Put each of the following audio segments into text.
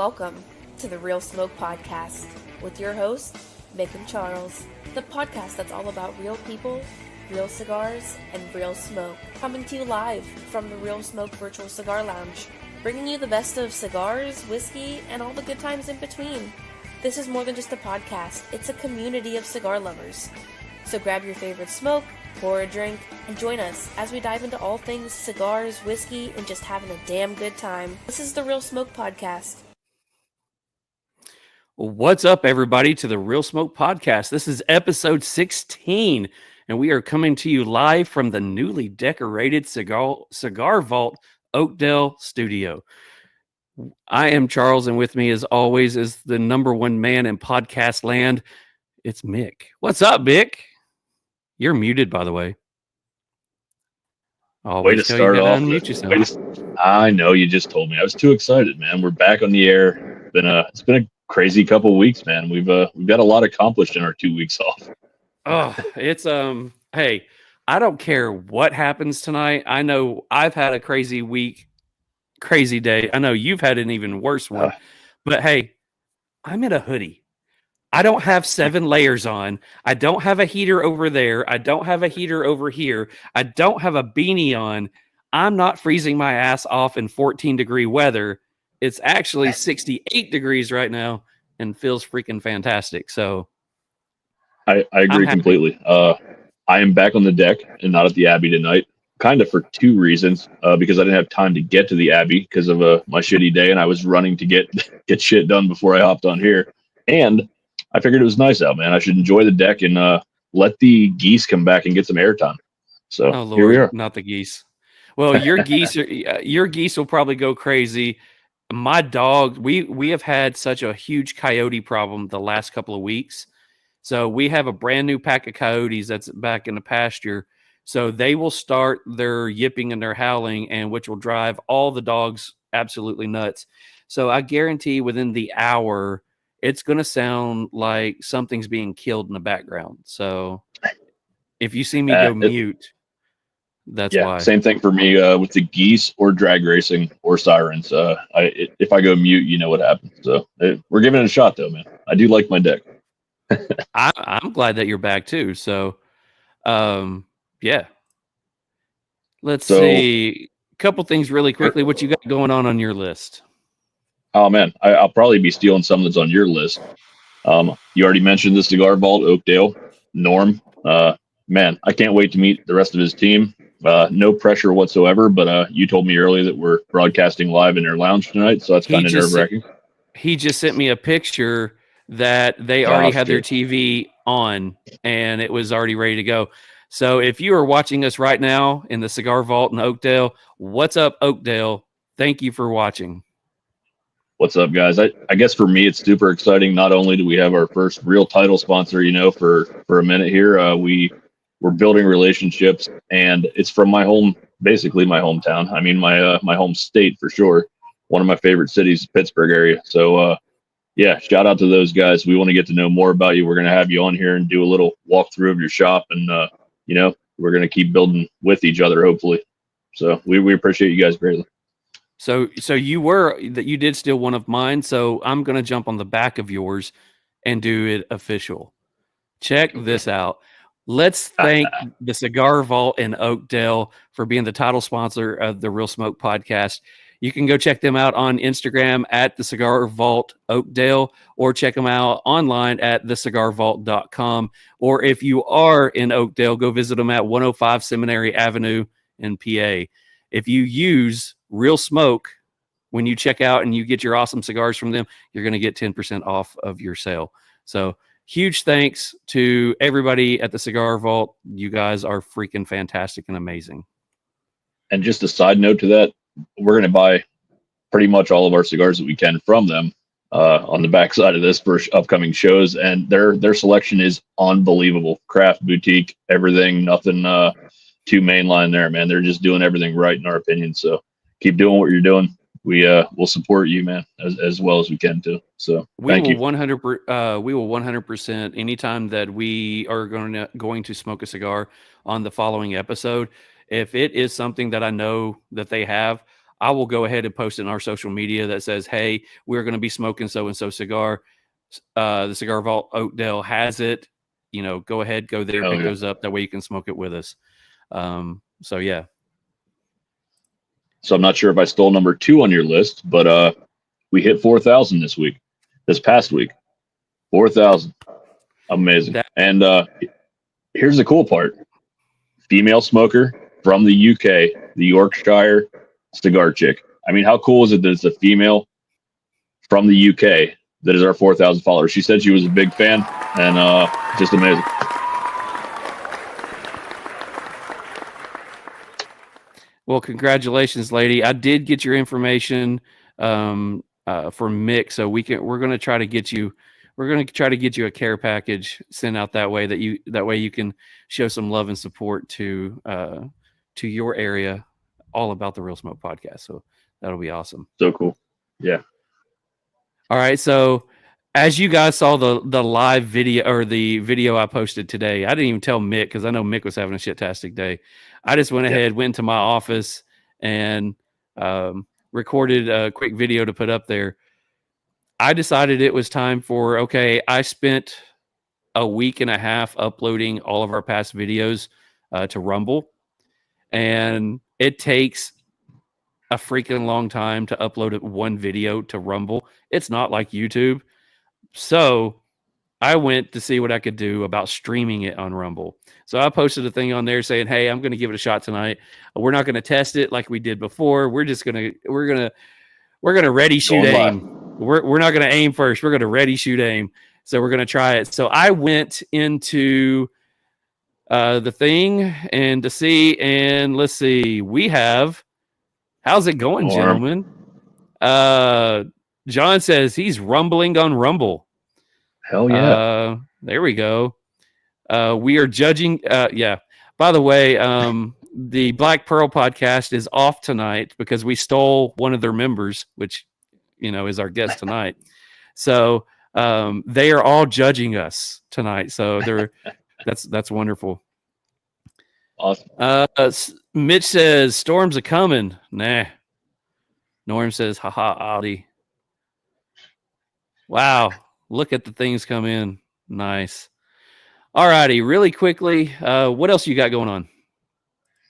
Welcome to the Real Smoke Podcast with your hosts, Mick and Charles, the podcast that's all about real people, real cigars, and real smoke. Coming to you live from the Real Smoke Virtual Cigar Lounge, bringing you the best of cigars, whiskey, and all the good times in between. This is more than just a podcast, it's a community of cigar lovers. So grab your favorite smoke, pour a drink, and join us as we dive into all things cigars, whiskey, and just having a damn good time. This is the Real Smoke Podcast. What's up, everybody, to the Real Smoke Podcast. This is episode 16, and we are coming to you live from the newly decorated Cigar Vault Oakdale studio. I am Charles, and with me, as always, is the number one man in podcast land. It's Mick. What's up, Mick? You're muted, by the way. Way to start off. Unmute yourself. I know, you just told me. I was too excited, man. We're back on the air. It's been a crazy couple of weeks, man. We've got a lot accomplished in our 2 weeks off. Oh, it's hey, I don't care what happens tonight. I know I've had a crazy week, crazy day. I know you've had an even worse one. But hey, I'm in a hoodie. I don't have 7 layers on. I don't have a heater over there. I don't have a heater over here. I don't have a beanie on. I'm not freezing my ass off in 14-degree weather. It's actually 68 degrees right now and feels freaking fantastic. So I agree completely. I am back on the deck and not at the Abbey tonight, kind of for 2 reasons. Because I didn't have time to get to the Abbey because of my shitty day, and I was running to get shit done before I hopped on here. And I figured it was nice out, man. I should enjoy the deck and let the geese come back and get some airtime. So Lord, here we are. Not the geese. Well, your geese will probably go crazy. My dog, we have had such a huge coyote problem the last couple of weeks. So we have a brand new pack of coyotes that's back in the pasture. So they will start their yipping and their howling, and which will drive all the dogs absolutely nuts. So I guarantee within the hour, it's going to sound like something's being killed in the background. So if you see me go mute, that's why. Same thing for me with the geese or drag racing or sirens. If I go mute, you know what happens. So we're giving it a shot, though, man. I do like my deck. I'm glad that you're back, too. So, yeah. Let's see. A couple things really quickly. What you got going on your list? Oh, man, I'll probably be stealing some that's on your list. You already mentioned the Cigar Vault, Oakdale, Norm. Man, I can't wait to meet the rest of his team. No pressure whatsoever, but you told me earlier that we're broadcasting live in their lounge tonight, so that's kind of nerve-wracking. He just sent me a picture that they already had their TV on, and it was already ready to go. So if you are watching us right now in the Cigar Vault in Oakdale, what's up, Oakdale? Thank you for watching. What's up, guys? I guess for me, it's super exciting. Not only do we have our first real title sponsor, for a minute here, we're building relationships, and it's from my home, basically my hometown. I mean, my home state for sure. One of my favorite cities, Pittsburgh area. So, shout out to those guys. We want to get to know more about you. We're going to have you on here and do a little walkthrough of your shop, and we're going to keep building with each other, hopefully. So we appreciate you guys greatly. So you did steal one of mine. So I'm going to jump on the back of yours and do it official. Check this out. Let's thank the Cigar Vault in Oakdale for being the title sponsor of the Real Smoke Podcast. You can go check them out on Instagram at the Cigar Vault Oakdale, or check them out online at thecigarvault.com. Or if you are in Oakdale, go visit them at 105 Seminary Avenue in PA. If you use Real Smoke when you check out and you get your awesome cigars from them, you're going to get 10% off of your sale. So huge thanks to everybody at the Cigar Vault. You guys are freaking fantastic and amazing. And just a side note to that, we're going to buy pretty much all of our cigars that we can from them on the backside of this for upcoming shows. And their selection is unbelievable. Craft, boutique, everything, nothing too mainline there, man. They're just doing everything right in our opinion. So keep doing what you're doing. We'll support you, man, as well as we can too. So thank you. 100%. Anytime that we are going to smoke a cigar on the following episode, if it is something that I know that they have, I will go ahead and post in our social media that says, hey, we're going to be smoking so-and-so cigar. The Cigar Vault Oakdale has it. Go ahead, go there, pick those up. That way you can smoke it with us. So yeah. So I'm not sure if I stole number 2 on your list, but we hit 4,000 this past week. 4,000. Amazing. And here's the cool part. Female smoker from the UK, the Yorkshire cigar chick. I mean, how cool is it that it's a female from the UK that is our 4,000 followers? She said she was a big fan, and just amazing. Well, congratulations, lady. I did get your information from Mick, so we're going to try to get you. We're going to try to get you a care package sent out that way you can show some love and support to your area, all about the Real Smoke podcast. So that'll be awesome. So cool. Yeah. All right. So as you guys saw the live video or the video I posted today, I didn't even tell Mick because I know Mick was having a shit-tastic day. I just went ahead, went to my office and recorded a quick video to put up there. I decided it was time for, I spent a week and a half uploading all of our past videos to Rumble. And it takes a freaking long time to upload one video to Rumble. It's not like YouTube. So I went to see what I could do about streaming it on Rumble. So I posted a thing on there saying, hey, I'm going to give it a shot tonight. We're not going to test it like we did before. We're going to ready, shoot, aim. We're not going to aim first. We're going to ready, shoot, aim. So we're going to try it. So I went into the thing and to see, and let's see, we have, how's it going, gentlemen? John says he's rumbling on Rumble. Hell yeah. There we go. We are judging. Yeah. By the way, the Black Pearl podcast is off tonight because we stole one of their members, which, is our guest tonight. So they are all judging us tonight. So that's wonderful. Awesome. Mitch says storms are coming. Nah. Norm says, haha, Audi. Wow. Look at the things come in. Nice. All righty. Really quickly, what else you got going on?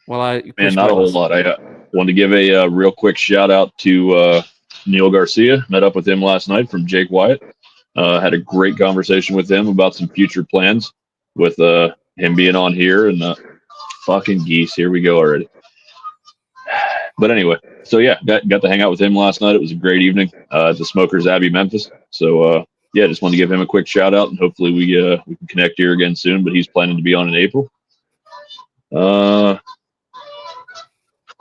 Well, not a whole lot. I want to give a real quick shout out to Neil Garcia. Met up with him last night from Jake Wyatt. Had a great conversation with him about some future plans with him being on here and fucking geese. Here we go already. But anyway, so yeah, got to hang out with him last night. It was a great evening at the Smokers Abbey, Memphis. So yeah, just wanted to give him a quick shout out, and hopefully we can connect here again soon. But he's planning to be on in April.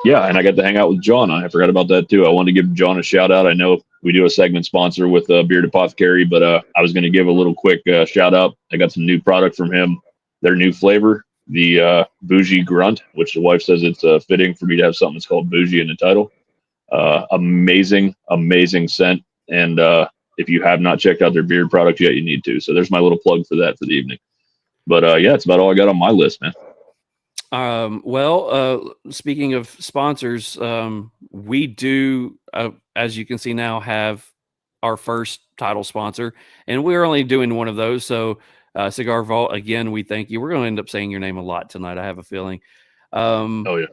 Yeah, and I got to hang out with John. I forgot about that too. I wanted to give John a shout out. I know we do a segment sponsor with Beard Apothecary, but I was going to give a little quick shout out. I got some new product from him, their new flavor, the Bougie Grunt, which the wife says it's fitting for me to have something that's called Bougie in the title. Amazing scent. And if you have not checked out their beard product yet, you need to. So there's my little plug for that for the evening. But yeah, it's about all I got on my list, man. Well, speaking of sponsors, we do, as you can see now, have our first title sponsor, and we're only doing one of those. So, Cigar Vault, again, we thank you. We're going to end up saying your name a lot tonight, I have a feeling. Oh yeah.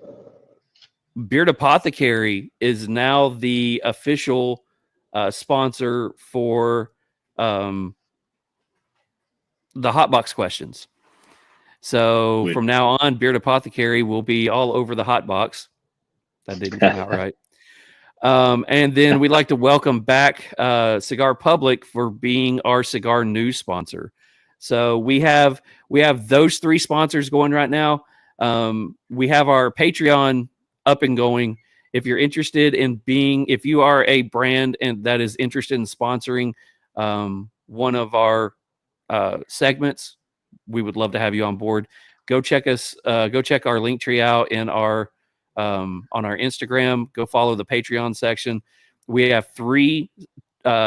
Beard Apothecary is now the official sponsor for the Hotbox questions. So from now on, Beard Apothecary will be all over the hot box. That didn't come out right. And then we'd like to welcome back Cigar Public for being our cigar news sponsor. So we have those three sponsors going right now. We have our Patreon up and going. If you're interested in if you are a brand and that is interested in sponsoring one of our segments, we would love to have you on board. Go check us. Go check our link tree out in our on our Instagram. Go follow the Patreon section. We have 3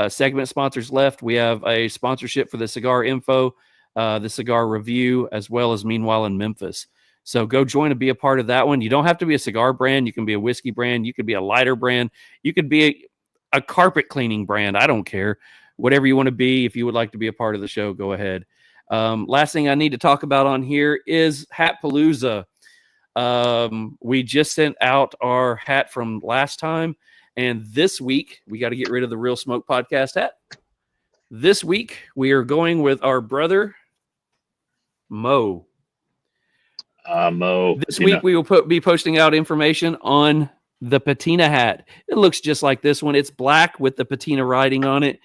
segment sponsors left. We have a sponsorship for the Cigar Info, the Cigar Review, as well as Meanwhile in Memphis. So go join and be a part of that one. You don't have to be a cigar brand. You can be a whiskey brand. You could be a lighter brand. You could be a carpet cleaning brand. I don't care. Whatever you want to be. If you would like to be a part of the show, go ahead. Last thing I need to talk about on here is Hatpalooza. We just sent out our hat from last time. And this week, we got to get rid of the Real Smoke Podcast hat. This week, we are going with our brother, Mo. Mo. This week we will be posting out information on the patina hat. It looks just like this one. It's black with the patina writing on it.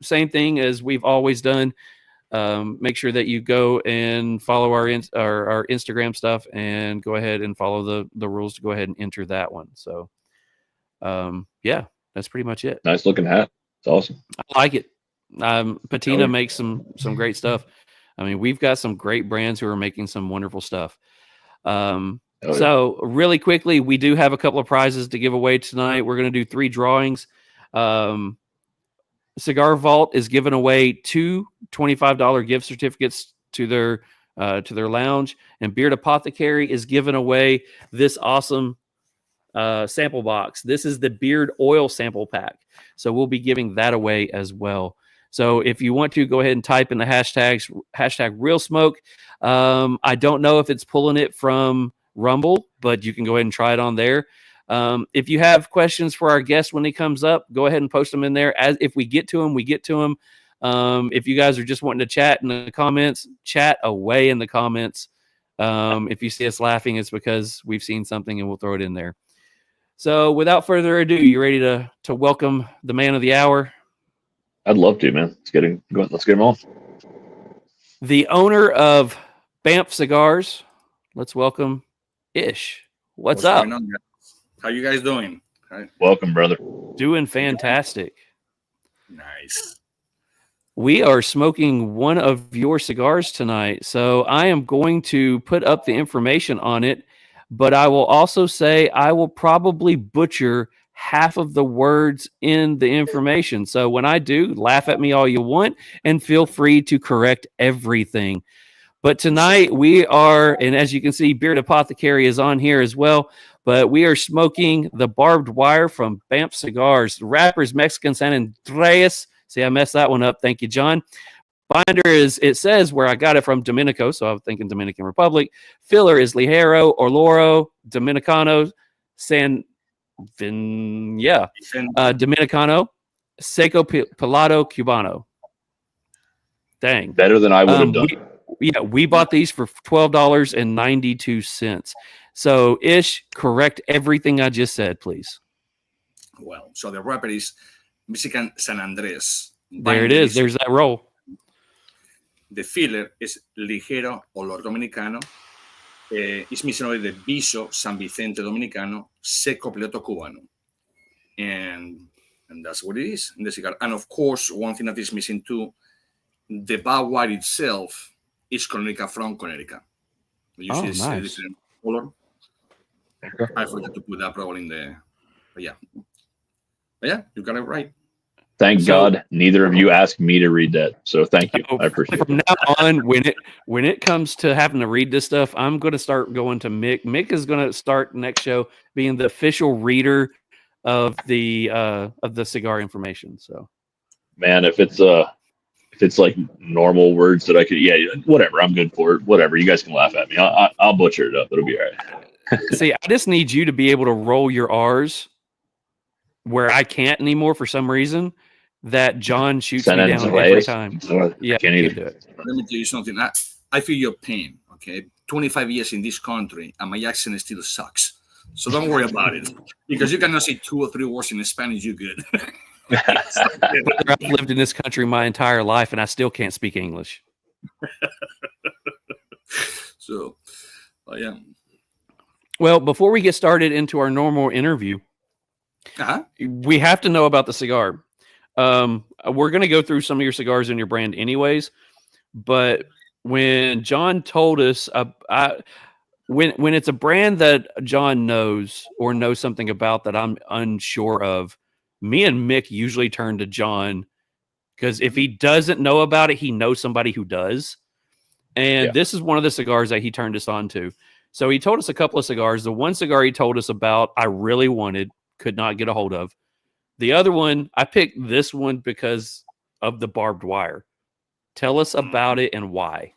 Same thing as we've always done. Make sure that you go and follow our Instagram stuff and go ahead and follow the rules to go ahead and enter that one. So, yeah, that's pretty much it. Nice looking hat. It's awesome. I like it. Patina makes some great stuff. I mean, we've got some great brands who are making some wonderful stuff. So really quickly, we do have a couple of prizes to give away tonight. We're going to do 3 drawings. Cigar Vault is giving away 2 $25 gift certificates to their lounge, and Beard Apothecary is giving away this awesome sample box. This is the beard oil sample pack. So we'll be giving that away as well. So if you want to, go ahead and type in the hashtag RealSmoke. I don't know if it's pulling it from Rumble, but you can go ahead and try it on there. If you have questions for our guest when he comes up, go ahead and post them in there. If we get to him, we get to him. If you guys are just wanting to chat in the comments, chat away in the comments. If you see us laughing, it's because we've seen something and we'll throw it in there. So without further ado, you ready to welcome the man of the hour? I'd love to, man. Let's get him on. The owner of BAMF Cigars. Let's welcome Ish. What's up? Going on, guys? How you guys doing? Welcome, brother. Doing fantastic. Nice. We are smoking one of your cigars tonight, so I am going to put up the information on it, but I will also say I will probably butcher half of the words in the information. So when I do, laugh at me all you want and feel free to correct everything. But tonight we are, and as you can see, Beard Apothecary is on here as well, but we are smoking the Barbed Wire from BAMF Cigars. The wrapper is Mexican San Andreas. See, I messed that one up. Thank you, John. Binder it says where I got it from, Dominico, so I'm thinking Dominican Republic. Filler is Ligero, Orloro, Dominicano, Dominicano, Seco Pelado, Cubano. Dang. Better than I would have done. We bought these for $12.92. So, Ish, correct everything I just said, please. Well, so the wrapper is Mexican San Andres. There it is. There's that roll. The filler is Ligero Olor Dominicano. It's missing only the Viso San Vicente Dominicano, Seco Pleto Cubano. And that's what it is in the cigar. And of course, one thing that is missing too, the Barbed Wire itself is Connecticut from Connecticut. You see this different color. I forgot to put that probably in the, but yeah, you got it right. Thank God neither of you asked me to read that. So thank you. I appreciate it. From now on, when it comes to having to read this stuff, I'm going to start going to Mick. Mick is going to start next show being the official reader of the cigar information. So, man, if it's like normal words that I could, whatever, I'm good for it. Whatever, you guys can laugh at me. I'll butcher it up. It'll be all right. See, I just need you to be able to roll your R's where I can't anymore for some reason. That John shoots me down every time. Yeah, can't even do it. Let me tell you something. I feel your pain. Okay, 25 years in this country, and my accent still sucks. So don't worry about it, because you cannot say 2 or 3 words in Spanish. You're good. I've lived in this country my entire life, and I still can't speak English. So, yeah. Well, before we get started into our normal interview, we have to know about the cigar. We're going to go through some of your cigars in your brand anyways, but when John told us, when it's a brand that John knows or knows something about that I'm unsure of, me and Mick usually turn to John, because if he doesn't know about it, he knows somebody who does. And this is one of the cigars that he turned us on to. So he told us a couple of cigars. The one cigar he told us about, I really wanted, could not get a hold of. The other one, I picked this one because of the barbed wire. Tell us about it and why.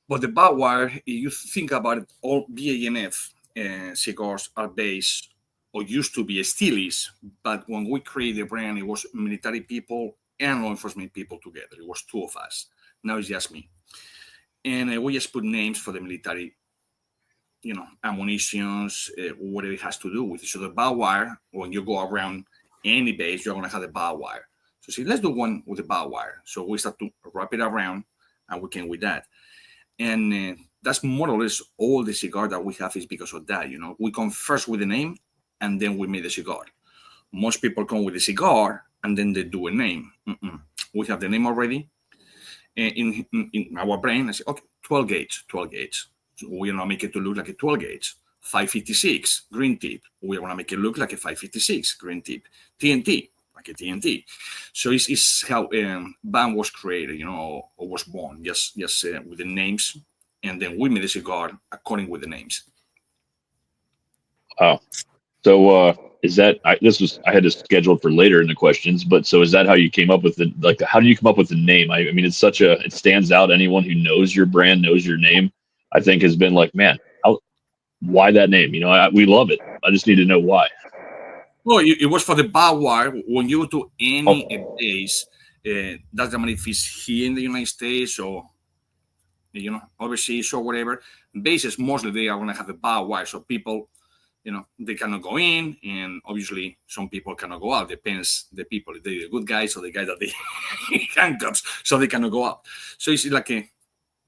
But the barbed wire, if you think about it, all BAMF cigars are based, or used to be, still is. But when we created the brand, it was military people and law enforcement people together. It was two of us. Now it's just me. And we just put names for the military, ammunitions, whatever it has to do with it. So the barbed wire, when you go around any base, you're going to have the barbed wire. So see, let's do one with the barbed wire. So we start to wrap it around, and we came with that. And that's more or less all the cigar that we have is because of that. We come first with the name, and then we made the cigar. Most people come with the cigar, and then they do a name. We have the name already. In our brain, I say, okay, 12 gauge. So we're going to make it to look like a 12 gauge. 556, green tip. We're going to make it look like a 556, green tip. TNT, like a TNT. So it's how BAMF was created, or was born, just with the names. And then we made the cigar according with the names. Wow. So is that I had to schedule it for later in the questions, but so is that how you came up with how do you come up with the name? I mean, it's it stands out. Anyone who knows your brand, knows your name, I think has been like, man, why that name? We love it. I just need to know why. Well, it was for the barbed wire. When you go to any base, doesn't matter if it's here in the United States or overseas or whatever, bases mostly they are going to have a barbed wire, so people, they cannot go in, and obviously some people cannot go out. Depends the people, if they're the good guys or the guy that they handcuffs, so they cannot go out. So it's like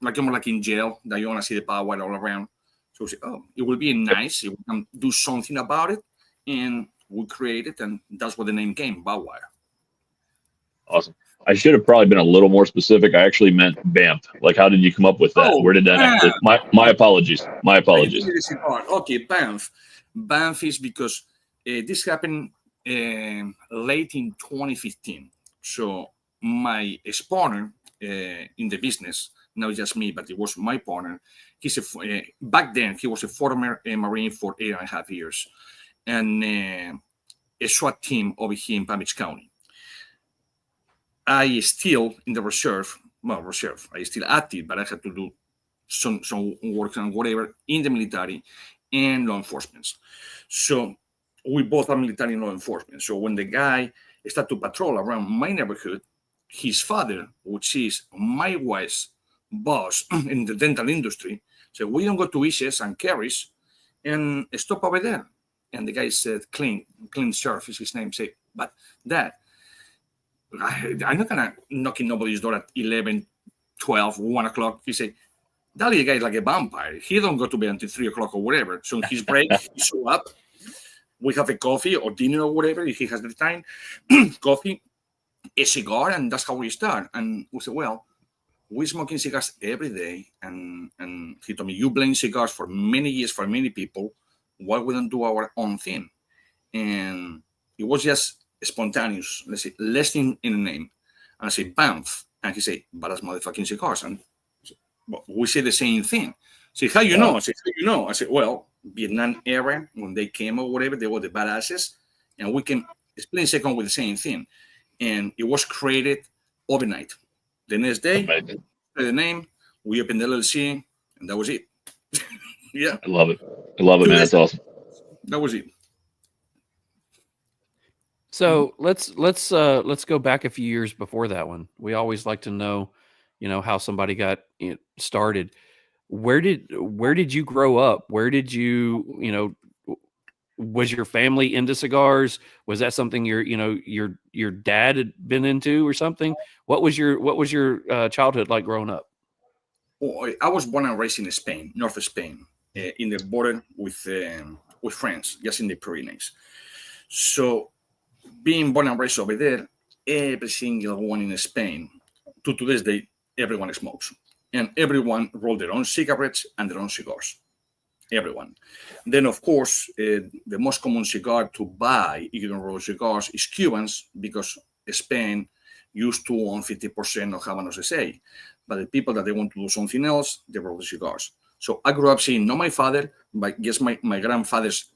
more like in jail that you want to see the barbed wire all around. So we say, it will be nice if we can do something about it, and we create it, and that's where the name came, barbed wire. Awesome. I should have probably been a little more specific. I actually meant BAMF. Like, how did you come up with that? Where did that actually? My apologies. My apologies. Okay, BAMF. BAMF is because this happened late in 2015. So my ex-partner in the business, now just me, but it was my partner. He's back then he was a former Marine for 8.5 years, and a SWAT team over here in Palm Beach County. I still in the reserve. I still active, but I had to do some work and whatever in the military and law enforcement. So we both are military and law enforcement. So when the guy started to patrol around my neighborhood, his father, which is my wife's boss in the dental industry, said, we don't go to Ishes and Carries and stop over there. And the guy said, Clint Surf is his name. Say, but Dad, I'm not gonna knock in nobody's door at 11, 12, 1 o'clock. He said, that little guy is like a vampire. He don't go to bed until 3 o'clock or whatever. So in his break, he show up. We have a coffee or dinner or whatever if he has the time. Coffee, a cigar, and that's how we start. And we said, well, we're smoking cigars every day. And he told me, you blend cigars for many years for many people. Why we don't do our own thing? And it was just spontaneous, let's say, less in the name. And I say, BAMF. And he say, badass motherfucking cigars. And we say the same thing. Say, how you know? I say, how you know? I said, well, Vietnam era, when they came or whatever, they were the badasses. And we can explain second with the same thing. And it was created overnight. The next day, the name, we opened the LLC, and that was it. Yeah. I love it. Man. That's awesome. That was it. So let's go back a few years before that one. We always like to know, how somebody got started. Where did you grow up? Where did you, was your family into cigars? Was that something your dad had been into or something? What was your childhood like growing up? Oh, I was born and raised in Spain, north of Spain, in the border with France, just in the Pyrenees. So being born and raised over there, every single one in Spain, to today's day, everyone smokes. And everyone roll their own cigarettes and their own cigars. Everyone. Then, of course, the most common cigar to buy, if you don't roll cigars, is Cubans, because Spain used to own 50% of Habanos SA. But the people that they want to do something else, they roll the cigars. So I grew up seeing not my father, but just my grandfather's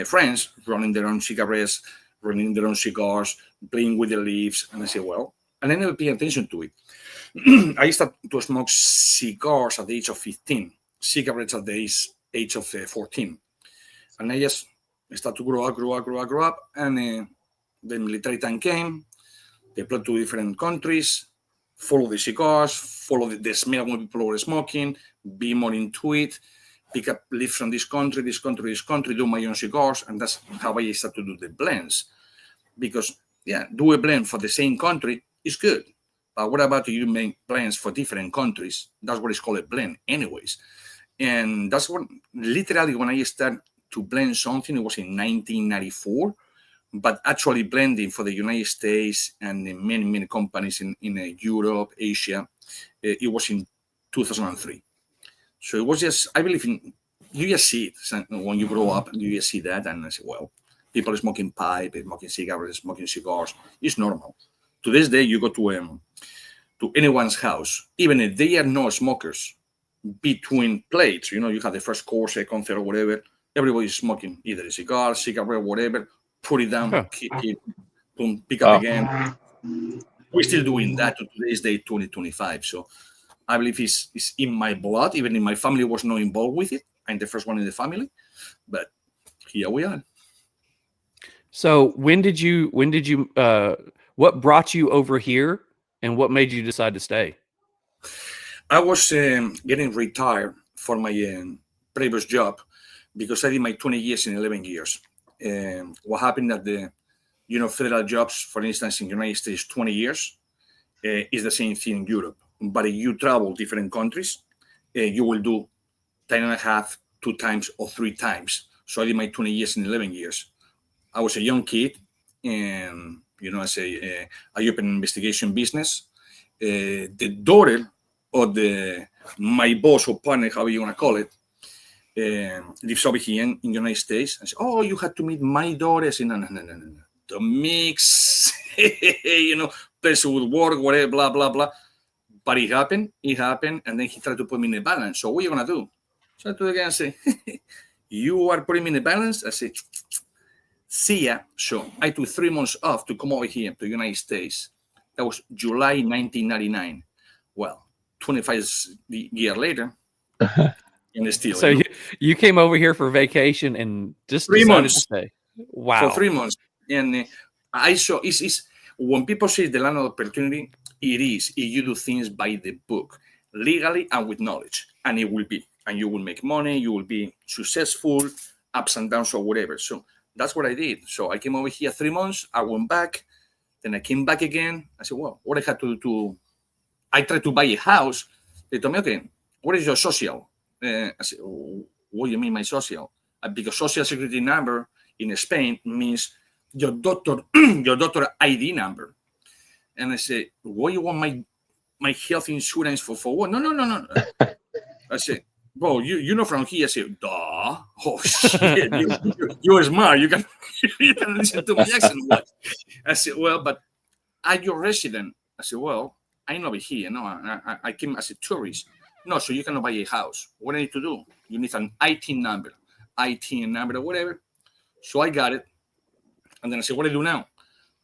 friends running their own cigarettes, running their own cigars, playing with the leaves. And I said, well, and I never paid attention to it. I started to smoke cigars at the age of 15, cigarettes at the age of 14. And I just started to grow up. And the military time came. They played to different countries, follow the cigars, follow the smell when people were smoking, be more into it, pick up leaves from this country, do my own cigars. And that's how I started to do the blends. Because, do a blend for the same country is good. But what about you make blends for different countries? That's what is called a blend anyways. And that's what, literally, when I started to blend something, it was in 1994. But actually blending for the United States and many, many companies in Europe, Asia, it was in 2003. So it was just, I believe you just see it. When you grow up, you just see that. And I say, well, people are smoking pipe, smoking cigarettes, smoking cigars. It's normal. To this day, you go to anyone's house, even if they are not smokers, between plates, you have the first course, second, third, whatever, everybody's smoking either a cigar, cigarette, whatever. Put it down, keep it, boom, pick up again. We're still doing that to today's day, 2025. So I believe it's in my blood. Even if my family was not involved with it, I'm the first one in the family. But here we are. So when did you what brought you over here and what made you decide to stay? I was getting retired for my previous job because I did my 20 years in 11 years. What happened at the, federal jobs, for instance, in the United States, 20 years is the same thing in Europe. But if you travel different countries, you will do 10.5, 2 times or 3 times. So I did my 20 years in 11 years. I was a young kid, and I opened an investigation business. The daughter of my boss or partner, however you want to call it, lives over here in the United States. I said, oh, you had to meet my daughter. I said, no. The mix, place would work, whatever, blah, blah, blah. But it happened, and then he tried to put me in a balance. So what are you going to do? So I do it again and say, you are putting me in a balance? I said, see ya. So I took 3 months off to come over here to the United States. That was July 1999. Well, 25 years later, and still. So you came over here for vacation and just 3 months to stay. Wow. For 3 months. And I saw it's when people say the land of opportunity, it is if you do things by the book, legally and with knowledge, and it will be. And you will make money, you will be successful, ups and downs or whatever. So that's what I did. So I came over here 3 months, I went back, then I came back again. I said, well, what I had to do I tried to buy a house. They told me, okay, what is your social? I said, what do you mean my social? Because social security number in Spain means your doctor ID number. And I said, what do you want my health insurance for what? No. I said, bro, you know from here. I said, duh. Oh, shit. You're smart. You can listen to my accent. What? I said, well, but are you a resident? I said, well, I'm over here. No, I came as a tourist. No, so you cannot buy a house. What I need to do? You need an IT number or whatever. So I got it. And then I said, what do I do now?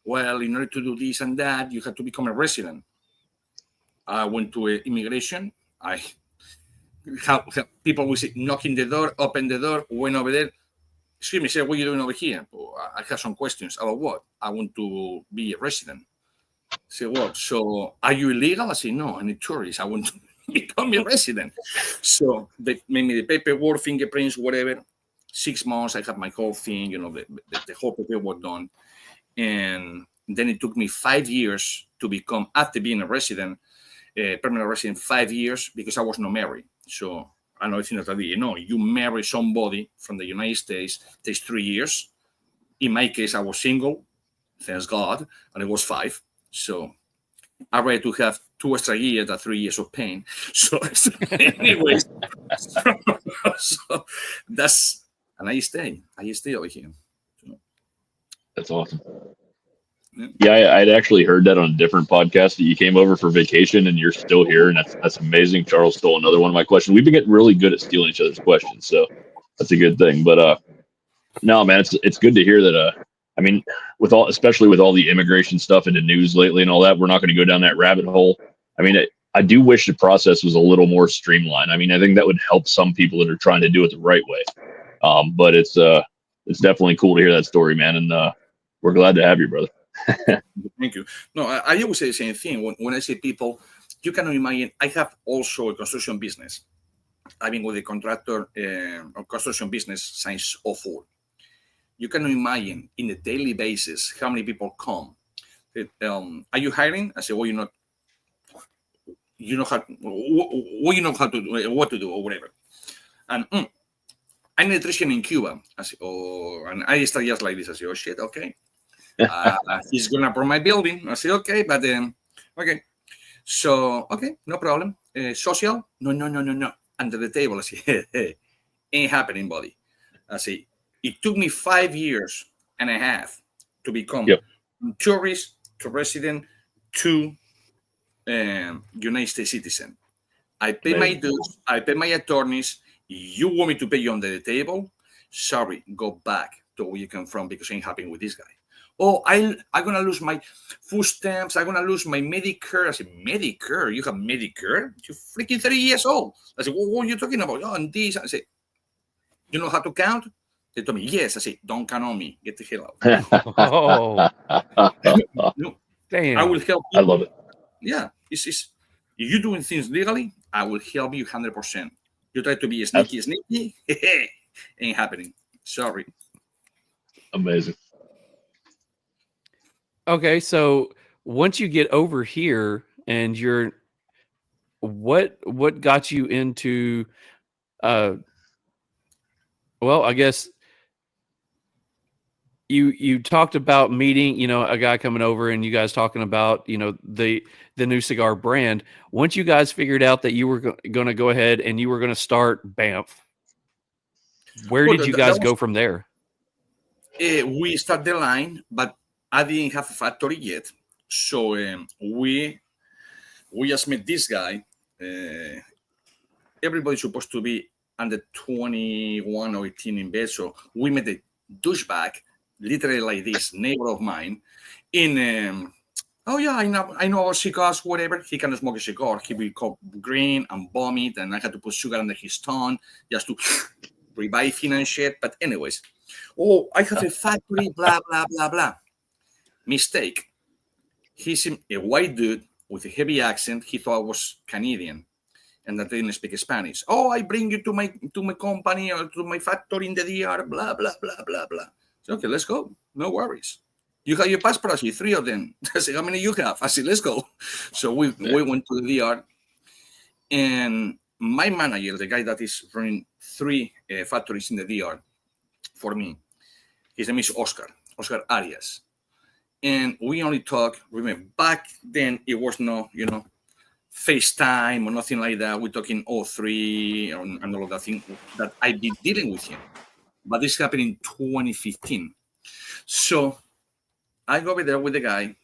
Well, in order to do this and that, you have to become a resident. I went to immigration. People will say, knocking the door, open the door, went over there. Excuse me, sir, what are you doing over here? I have some questions. About what? I want to be a resident. I said, well, so are you illegal? I said, no, I'm a tourist. I want to become a resident. So they made me the paperwork, fingerprints, whatever. 6 months, I had my whole thing, the whole paperwork done. And then it took me 5 years to become, after being a resident, permanent resident, 5 years, because I was not married. So I know it's not that you marry somebody from the United States, it takes 3 years. In my case, I was single, thanks God, and it was 5. So I ready to have 2 extra years than 3 years of pain. So anyways, so that's, and I stay over here. So. That's awesome. Yeah, I'd actually heard that on a different podcast that you came over for vacation and you're still here, and that's amazing. Charles stole another one of my questions. We've been getting really good at stealing each other's questions, so that's a good thing. But no, man, it's good to hear that. I mean, especially with all the immigration stuff in the news lately and all that, we're not going to go down that rabbit hole. I mean, I do wish the process was a little more streamlined. I mean, I think that would help some people that are trying to do it the right way. But it's definitely cool to hear that story, man, and we're glad to have you, brother. Thank you. No, I always say the same thing. When I say people, you can imagine, I have also a construction business. I've been with a contractor or construction business since 2004. You can imagine in a daily basis how many people come. Are you hiring? I say, well, you're not. You know how. Well, you know how to do what to do or whatever. And I'm an electrician in Cuba. I say, oh, and I start just like this. I say, oh shit, okay. He's gonna burn my building. I say, okay, but okay. So okay, no problem. Social? No. Under the table. I say, hey, ain't happening, buddy. I say, it took me 5 years and a half to become tourist to resident to United States citizen. I pay my dues. I pay my attorneys. You want me to pay you under the table? Sorry, go back to where you come from because I ain't happy with this guy. Oh, I'm gonna lose my food stamps. I'm gonna lose my Medicare. I said, Medicare? You have Medicare? You're freaking 30 years old. I said, well, what are you talking about? Oh, and this. I said, you know how to count? They told me, yes. I said, don't count on me. Get the hell out. Oh, No, damn. I will help you. I love it. Yeah, if you're doing things legally, I will help you 100%. You try to be sneaky, ain't happening. Sorry. Amazing. Okay, so once you get over here and you're what got you into well, I guess you talked about meeting, a guy coming over and you guys talking about, the new cigar brand. Once you guys figured out that you were going to go ahead and you were going to start BAMF, where did you guys go from there? We start the line, but I didn't have a factory yet. So we just met this guy. Everybody's supposed to be under 21 or 18 in bed. So we met a douchebag, literally like this, neighbor of mine, in oh yeah, I know about cigars, whatever. He cannot smoke a cigar. He will go green and vomit, and I had to put sugar under his tongue just to revive him and shit. But anyways, oh, I have a factory, blah, blah, blah, blah. Mistake. He's a white dude with a heavy accent. He thought I was Canadian and that they didn't speak Spanish. Oh, I bring you to my company or to my factory in the DR, blah, blah, blah, blah, blah. So, okay, let's go. No worries. You have your passport? I said, 3 of them. I said, how many you have? I said, let's go. So we went to the DR. And my manager, the guy that is running 3 factories in the DR for me, his name is Oscar Arias. And we only talk, remember, back then it was no, FaceTime or nothing like that. We're talking 03 and all of that thing that I've been dealing with him. But this happened in 2015. So I go over there with the guy.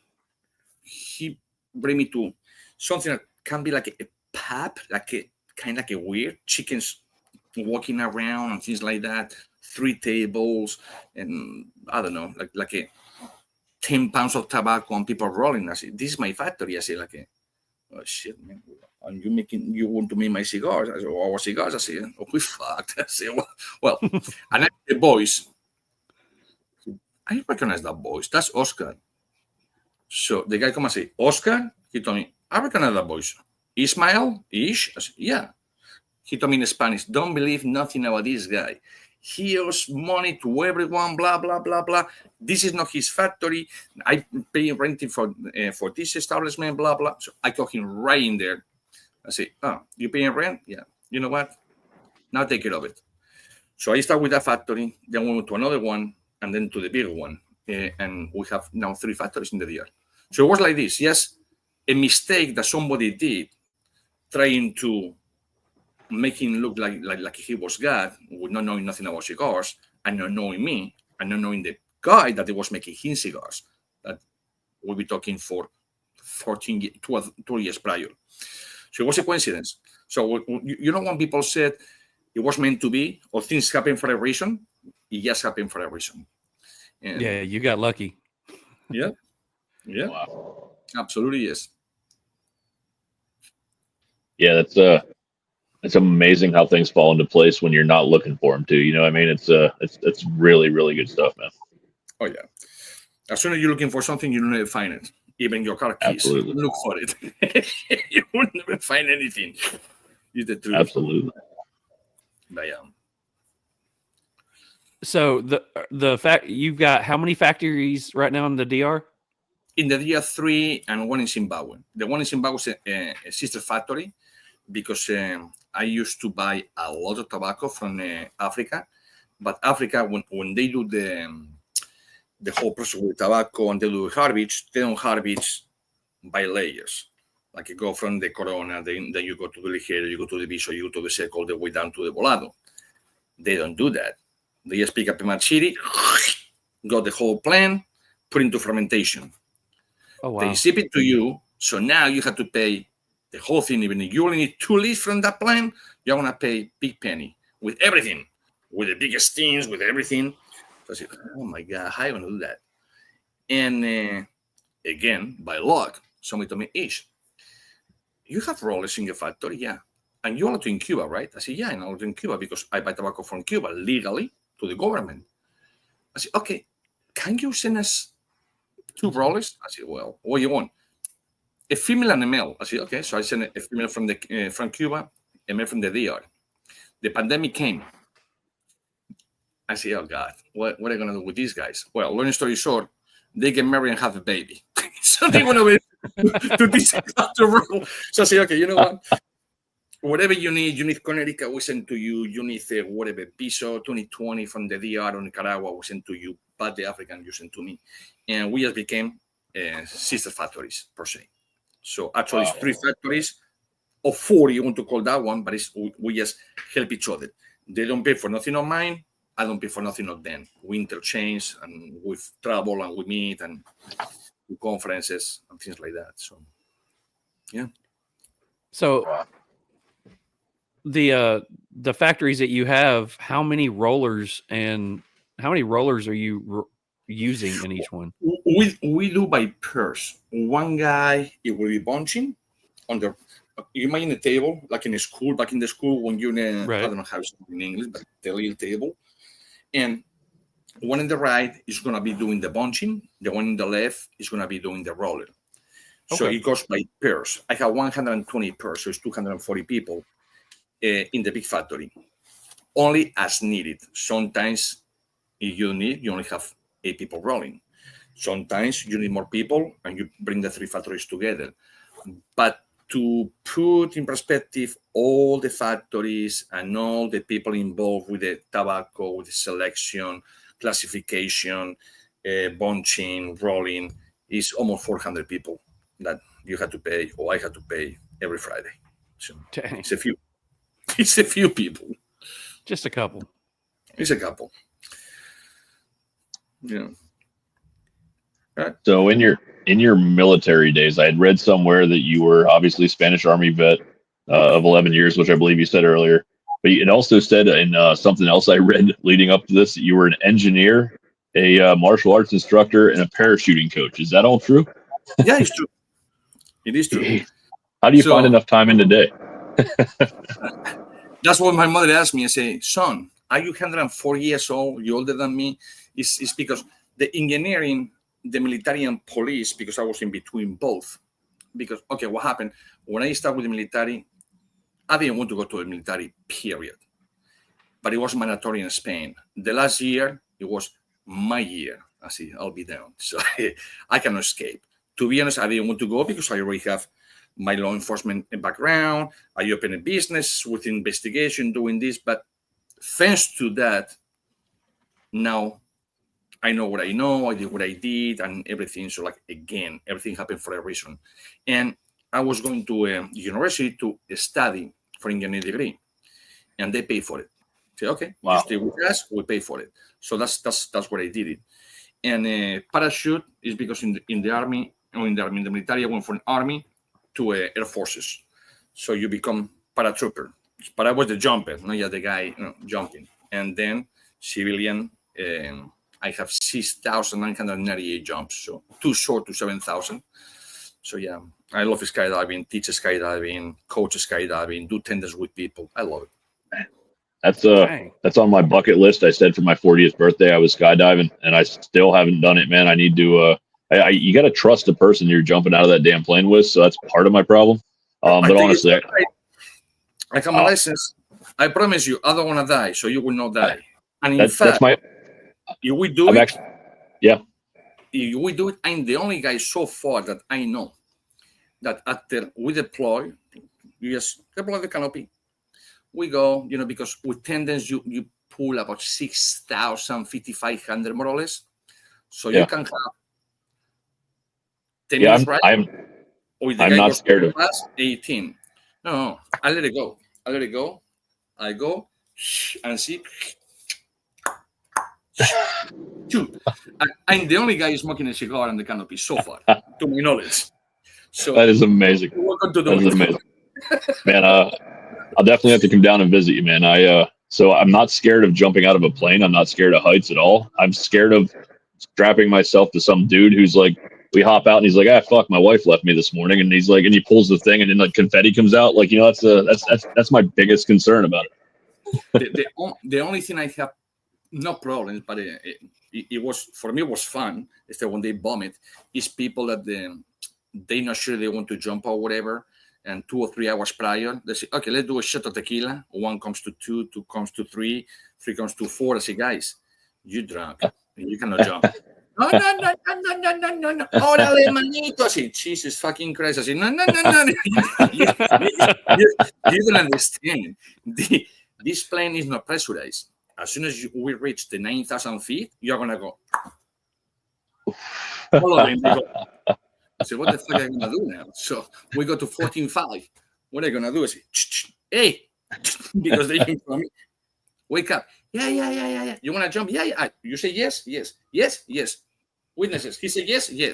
He bring me to something that can be like a pub, kind of like a weird chickens walking around and things like that. 3 tables and I don't know, like a 10 pounds of tobacco and people rolling. I said, this is my factory. I said, oh shit, man. And you want to make my cigars? I said, our cigars? I said, oh, we fucked. I said, well, and the voice, I recognize that voice. That's Oscar. So the guy come and say, Oscar? He told me, I recognize that voice. Ismael? Ish? I said, yeah. He told me in Spanish, don't believe nothing about this guy. He owes money to everyone, blah, blah, blah, blah. This is not his factory. I pay renting for this establishment, blah, blah. So I got him right in there. I say, oh, you paying rent? Yeah. You know what? Now take care of it. So I start with that factory, then we went to another one, and then to the bigger one. And we have now 3 factories in the DR. So it was like this. Yes, a mistake that somebody did trying to make him look like he was God, with not knowing nothing about cigars, and not knowing me, and not knowing the guy that was making him cigars. That we'll be talking for 12 years prior. So it was a coincidence. So when people said it was meant to be, or things happen for a reason, it just happened for a reason. And yeah, you got lucky. Yeah. Wow. Absolutely, yes. Yeah, it's amazing how things fall into place when you're not looking for them too. You know what I mean? It's really, really good stuff, man. Oh yeah. As soon as you're looking for something, you never find it. Even your car keys. Absolutely. Look for it. You will never find anything. It's the truth. Absolutely. But yeah. So the fact you've got how many factories right now in the DR? In the DR 3 and one in Zimbabwe. The one in Zimbabwe is a sister factory because I used to buy a lot of tobacco from Africa. But Africa, when they do the whole process with tobacco and they do harvest, they don't harvest by layers. Like you go from the Corona, then you go to the Ligero, you go to the Viso, you go to the Seco, all the way down to the Volado. They don't do that. They just pick up a machete, got the whole plant, put into fermentation. Oh, wow. They ship it to you, so now you have to pay the whole thing. Even if you only need 2 leaves from that plant, you're going to pay big penny with everything, with the biggest things, with everything. So I said, oh my God, how are you going to do that? And again, by luck, somebody told me, Ish, you have rollers in your factory? Yeah. And you're allowed to in Cuba, right? I said, yeah, I'm allowed in Cuba because I buy tobacco from Cuba legally to the government. I said, okay, can you send us 2 rollers? I said, well, what do you want? A female and a male. I said, okay. So I sent a female from Cuba, a male from the DR. The pandemic came. I said, oh God, what are you going to do with these guys? Well, long story short, they get married and have a baby. So they went over to this to roll. So I said, okay, you know what? Whatever you need Connecticut, we send to you. You need whatever, Piso 2020 from the DR or Nicaragua, we send to you. But the African, you send to me. And we just became sister factories, per se. So actually, It's 3 factories, or 4, you want to call that one, but we just help each other. They don't pay for nothing on mine. I don't pay for nothing on them. We interchange, and we travel, and we meet, and do conferences, and things like that. So, yeah. So the factories that you have, how many rollers are you using in each one? We do by pairs. One guy, it will be bunching on the. You imagine a table like in a school, back in the school when you're in Right. I don't know how it's in English, but the little table. And one on the right is going to be doing the bunching. The one on the left is going to be doing the roller. So Okay. it goes by pairs. I have 120 pairs, so it's 240 people in the big factory. Only as needed. Sometimes if you need, you only have 8 people rolling. Sometimes you need more people and you bring the 3 factories together. But to put in perspective all the factories and all the people involved with the tobacco, with the selection, classification, bunching, rolling, is almost 400 people that you had to pay, or I had to pay every Friday. So Dang. it's a few. It's a few people. Just a couple. It's a couple. Yeah. So in your military days, I had read somewhere that you were obviously Spanish Army vet of 11 years, which I believe you said earlier. But it also said in something else I read leading up to this that you were an engineer, a martial arts instructor, and a parachuting coach. Is that all true? Yeah, it's true. It is true. How do you find enough time in the day? That's what my mother asked me. I say, son, are you 104 years old? You're older than me. It's because the engineering, the military and police, because I was in between both. Because, okay, what happened? When I started with the military, I didn't want to go to the military, period. But it was mandatory in Spain. The last year, it was my year. I see, I'll be down. So I cannot escape. To be honest, I didn't want to go because I already have my law enforcement background. I opened a business with investigation doing this. But thanks to that, now I know what I know, I did what I did, and everything. So, like, again, everything happened for a reason. And I was going to a university to study for engineering degree, and they pay for it. Say, okay, Wow. You stay with us, we pay for it. So that's what I did it. And parachute is because in the Army, in the military, I went from army to air forces. So you become paratrooper. But I was the jumper, not just the guy jumping. And then civilian, I have 6,998 jumps, so too short to 7,000. So yeah, I love skydiving, teach skydiving, coach skydiving, do tenders with people. I love it. That's on my bucket list. I said for my 40th birthday I was skydiving, and I still haven't done it, man. I need to. You got to trust the person you're jumping out of that damn plane with. So that's part of my problem. But honestly, I have my license. I promise you, I don't want to die, so you will not die. And in fact, if we do it, if we do it, I'm the only guy so far that I know that after we deploy, you just deploy the canopy. We go, because with tendons, you pull about 6,000, 5,500 more or less. So you can have 10 minutes right. I'm not scared of 18. No, I let it go. I go and see. I'm the only guy smoking a cigar on the canopy so far, to my knowledge. So that is amazing. Welcome to the that is amazing, man. I'll definitely have to come down and visit you, man. So I'm not scared of jumping out of a plane. I'm not scared of heights at all. I'm scared of strapping myself to some dude who's like, we hop out and he's like, fuck, my wife left me this morning, and he's like, and he pulls the thing and then like confetti comes out. Like, that's my biggest concern about it. The only thing I have no problems, but it was, for me, it was fun. Is that when they bomb it, is people that they're not sure they want to jump or whatever, and 2 or 3 hours prior, they say, okay, let's do a shot of tequila. 1 comes to 2, 2 comes to 3, 3 comes to 4. I say, guys, you drunk, you cannot jump. No. Órale, manito. I say, Jesus fucking Christ. I say, no. You don't understand. This plane is not pressurized. As soon as we reach the 9,000 feet, you're going to go. All of them, they go. I say, what the fuck are you going to do now? So we go to 14.5. What are you going to do? I say, hey, because they came from me. Wake up. Yeah. You want to jump? Yeah. You say yes. Witnesses. He said yes. They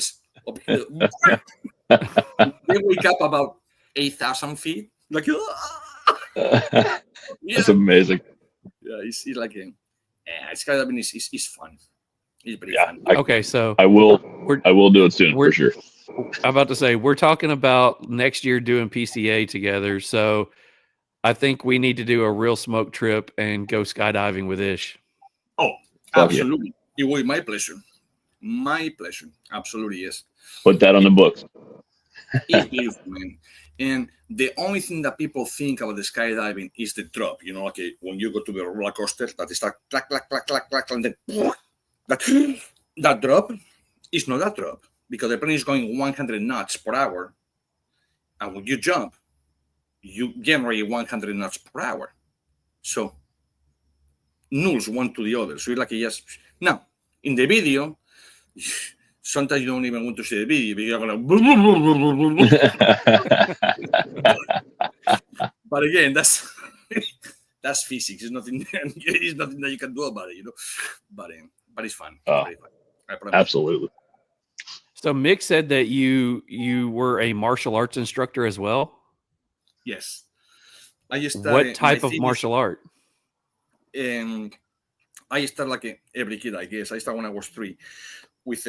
wake up about 8,000 feet. Like, That's amazing. Yeah, it's like skydiving is fun. It's pretty fun. Okay, so I will do it soon for sure. I'm about to say we're talking about next year doing PCA together. So I think we need to do a real smoke trip and go skydiving with Ish. Oh, absolutely. It will be my pleasure. My pleasure. Absolutely, yes. Put that on the books. It's beautiful, man. And the only thing that people think about the skydiving is the drop. Like when you go to the roller coaster, that is like clack, clack, clack, clack, clack, and then that drop is not that drop because the plane is going 100 knots per hour. And when you jump, you generate 100 knots per hour. So nulls one to the other. So you're like, yes. Now, in the video, sometimes you don't even want to see the video because you're going to. But again, that's physics. It's nothing. It's nothing that you can do about it, But it's fun. Absolutely. So Mick said that you were a martial arts instructor as well. Yes. What type of martial art? I started like every kid, I guess. I started when I was 3 with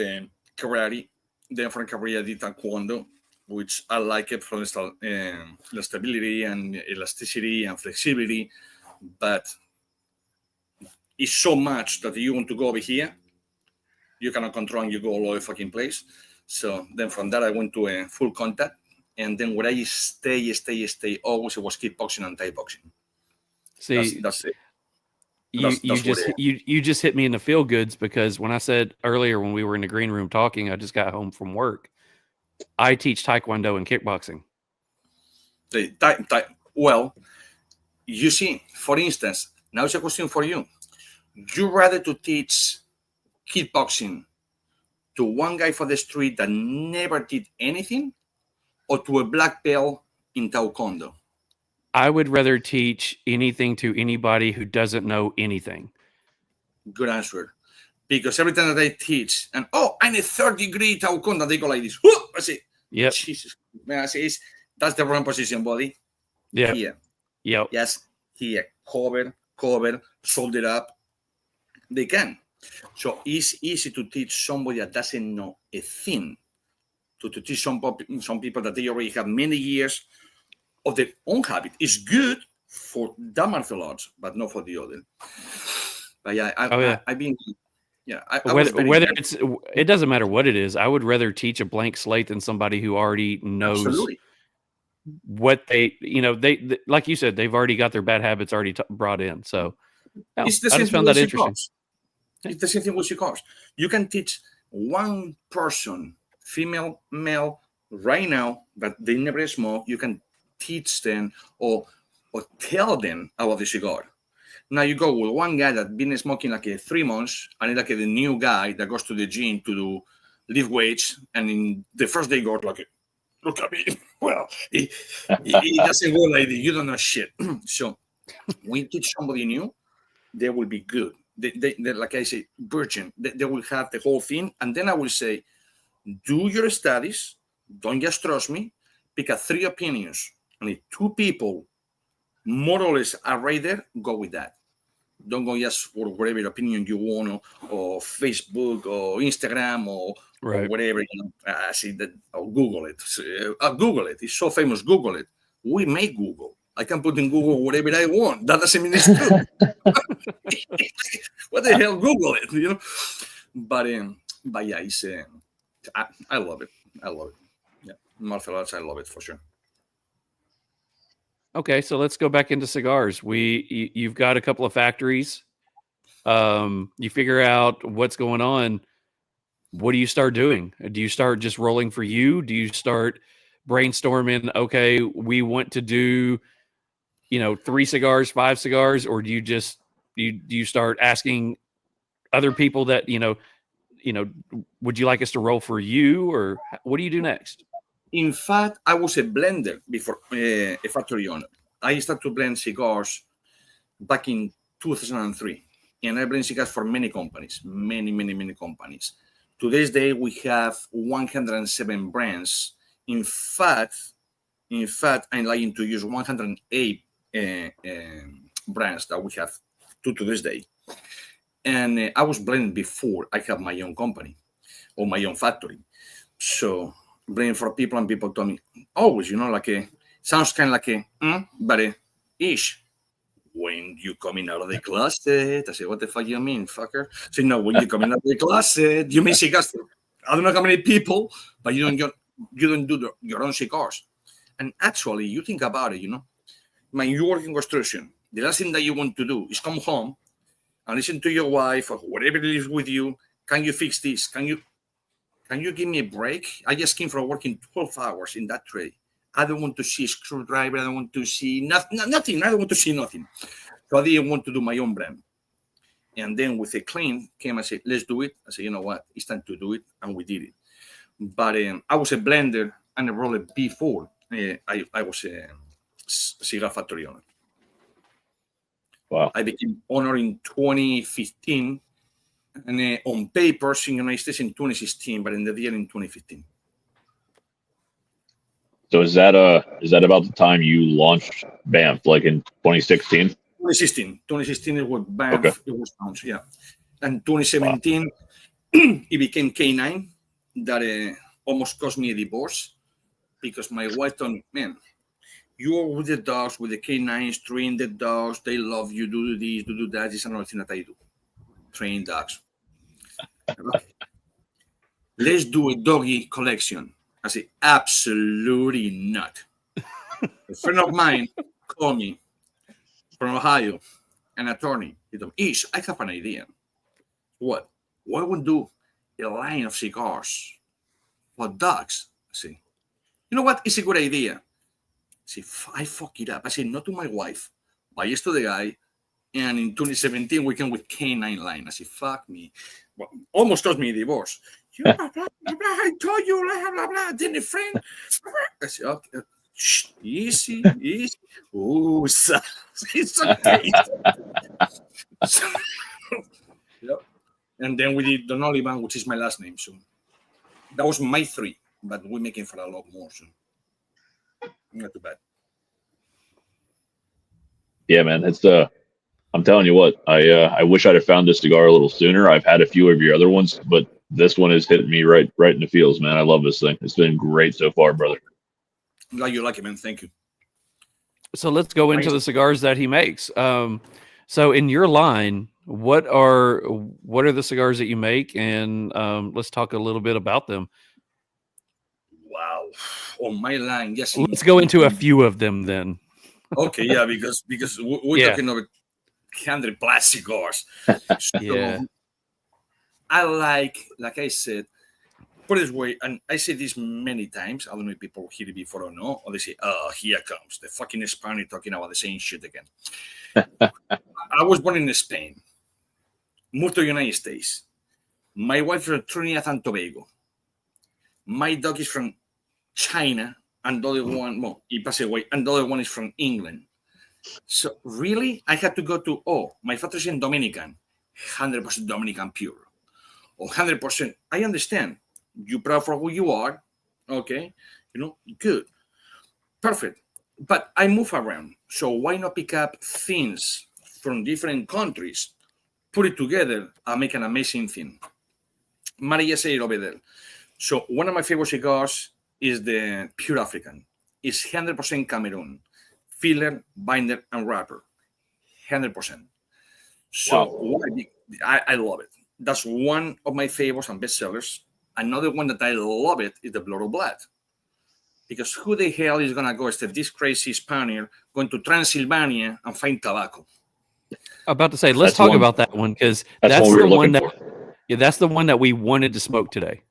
karate. Then from karate I did taekwondo, which I like it from the stability and elasticity and flexibility. But it's so much that you want to go over here, you cannot control and you go all over the fucking place. So then from that I went to a full contact. And then where I stay always, it was kickboxing and Thai boxing. See, that's it. You just hit me in the feel goods because when I said earlier when we were in the green room talking, I just got home from work. I teach Taekwondo and kickboxing. Well, you see, for instance, now it's a question for you. You rather to teach kickboxing to one guy for the street that never did anything, or to a black belt in Taekwondo? I would rather teach anything to anybody who doesn't know anything. Good answer. Because every time that I teach, and I need 3rd-degree Taucon, and they go like this. Whoop! I say, Yep. Jesus, man, I say, that's the wrong position, buddy. Yeah. Here. Yep. Yes, here. Cover, fold it up. They can. So it's easy to teach somebody that doesn't know a thing. To teach some people that they already have many years of their own habit. It's good for that martial arts, but not for the other. But yeah, I've been... Yeah, whether it doesn't matter what it is. I would rather teach a blank slate than somebody who already knows what they like you said, they've already got their bad habits already brought in. So it's the I just found that interesting. It's the same thing with cigars. You can teach one person, female, male, right now, that they never smoke. You can teach them or tell them about the cigar. Now you go with one guy that's been smoking like 3 months, and like the new guy that goes to the gym to do lift weights, and in the first day goes like, look at me. Well, he doesn't go like you don't know shit. So when you teach somebody new, they will be good. They like I say, virgin. They will have the whole thing, and then I will say, do your studies. Don't just trust me. Pick 3 opinions, and if 2 people more or less are right there, go with that. Don't go just for whatever opinion you want, or Facebook or Instagram or whatever. I see that. Or Google it. Google it. It's so famous. Google it. We make Google. I can put in Google whatever I want. That doesn't mean it's true. What the hell? Google it. But yeah, it's. I love it. I love it. Yeah, martial arts. I love it for sure. Okay, so let's go back into cigars. You've got a couple of factories. You figure out what's going on. What do you start doing? Do you start just rolling for you? Do you start brainstorming? Okay, we want to do, 3 cigars, 5 cigars, or do you just do you start asking other people that would you like us to roll for you, or what do you do next? In fact, I was a blender before a factory owner. I started to blend cigars back in 2003. And I blend cigars for many companies, many companies. To this day, we have 107 brands. In fact, I'm lying to use 108 brands that we have to this day. And I was blending before I have my own company or my own factory. So blending for people, and people told me always, sounds kind of like but ish. When you coming out of the closet, I say, what the fuck you mean, fucker? So no, when you coming out of the closet, you mean cigars. I don't know how many people, but you don't do your own cigars. And actually, you think about it, when you work in construction, the last thing that you want to do is come home and listen to your wife or whatever lives with you. Can you fix this? Can you give me a break? I just came from working 12 hours in that trade. I don't want to see a screwdriver. I don't want to see nothing. I don't want to see nothing. So I didn't want to do my own brand. And then with a clean came, I said, let's do it. I said, you know what? It's time to do it. And we did it. But I was a blender and a roller before I was a cigar factory owner. Wow. I became owner in 2015. And on paper, in the United States in 2016, but in the year in 2015. So is that about the time you launched BAMF, like in 2016? 2016 is what BAMF it was launched, yeah. And 2017, it became K9. That almost cost me a divorce because my wife told me, man, you are with the dogs, with the K9s, train the dogs, they love you, do this, do that. This is another thing that I do. Train dogs. Let's do a doggy collection. I say, absolutely not. A friend of mine called me from Ohio, an attorney. He told me, Ish, I have an idea. What? Why would do a line of cigars for dogs? I say, you know what? It's a good idea. I say, I fuck it up. I say, not to my wife, but yes to the guy. And in 2017, we came with K9 line. I said, fuck me. Well, almost cost me a divorce. Blah, blah, blah, blah, I told you, blah, blah, blah. Then a friend. I said, okay, shh, easy. Oh, it's okay. Yep. And And then we did Don Olivan, which is my last name. So that was my 3, but we're making for a lot more. So not too bad. Yeah, man. It's I'm telling you what, I wish I'd have found this cigar a little sooner. I've had a few of your other ones, but this one has hit me right in the feels, man. I love this thing. It's been great so far, brother. Glad you like it, man. Thank you. So let's go into the cigars that he makes. So in your line, what are the cigars that you make, and let's talk a little bit about them. Wow. On my line, yes. Let's go into a few of them then. Okay, yeah, because we're talking about 100 plus cigars. So Yeah. I like I said, put it this way, and I say this many times. I don't know if people hear it before or not, or they say, "Oh, here comes the fucking Spaniard talking about the same shit again." I was born in Spain, moved to the United States. My wife is from Trinidad and Tobago. My dog is from China, and the other one, well, he passed away, and the other one is from England. So really, I had to go to, my father's in Dominican, 100% Dominican pure, or 100%. I understand. You proud for who you are, okay? Good, perfect. But I move around, so why not pick up things from different countries, put it together, and make an amazing thing? Maria said it over there. So one of my favorite cigars is the Pure African. It's 100% Cameroon, filler, binder, and wrapper, 100%. So why? I love it. That's one of my favorites and bestsellers. Another one that I love it is the Blood of Blood. Because who the hell is going to go instead this crazy Spaniard going to Transylvania and find tobacco? I'm about to say, let's talk about that one, because that's the one that, that's the one that we wanted to smoke today.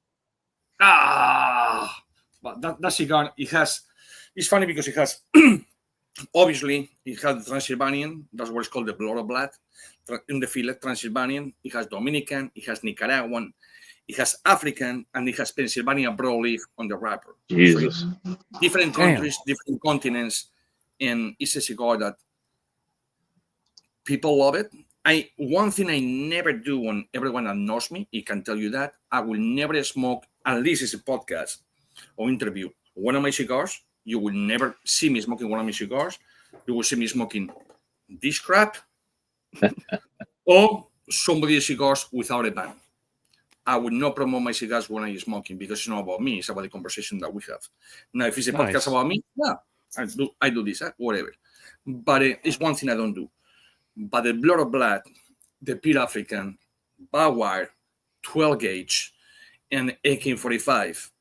But that cigar, it's funny because it has, obviously, it has the Transylvanian, that's what it's called the Blood of Blood. In the filler, Transylvanian, it has Dominican, it has Nicaraguan, it has African, and it has Pennsylvania broadleaf on the wrapper. Jesus. So different countries, different continents, and it's a cigar that people love it. One thing I never do when everyone that knows me, he can tell you that, I will never smoke, unless it's a podcast or interview, one of my cigars. You will never see me smoking one of my cigars. You will see me smoking this crap or somebody's cigars without a ban. I would not promote my cigars when I'm smoking because it's not about me. It's about the conversation that we have. Now, if it's a podcast about me, yeah, I do this, whatever. But it's one thing I don't do. But the Blood of Blood, the Pure African, Bauer, 12 gauge, and AK-45,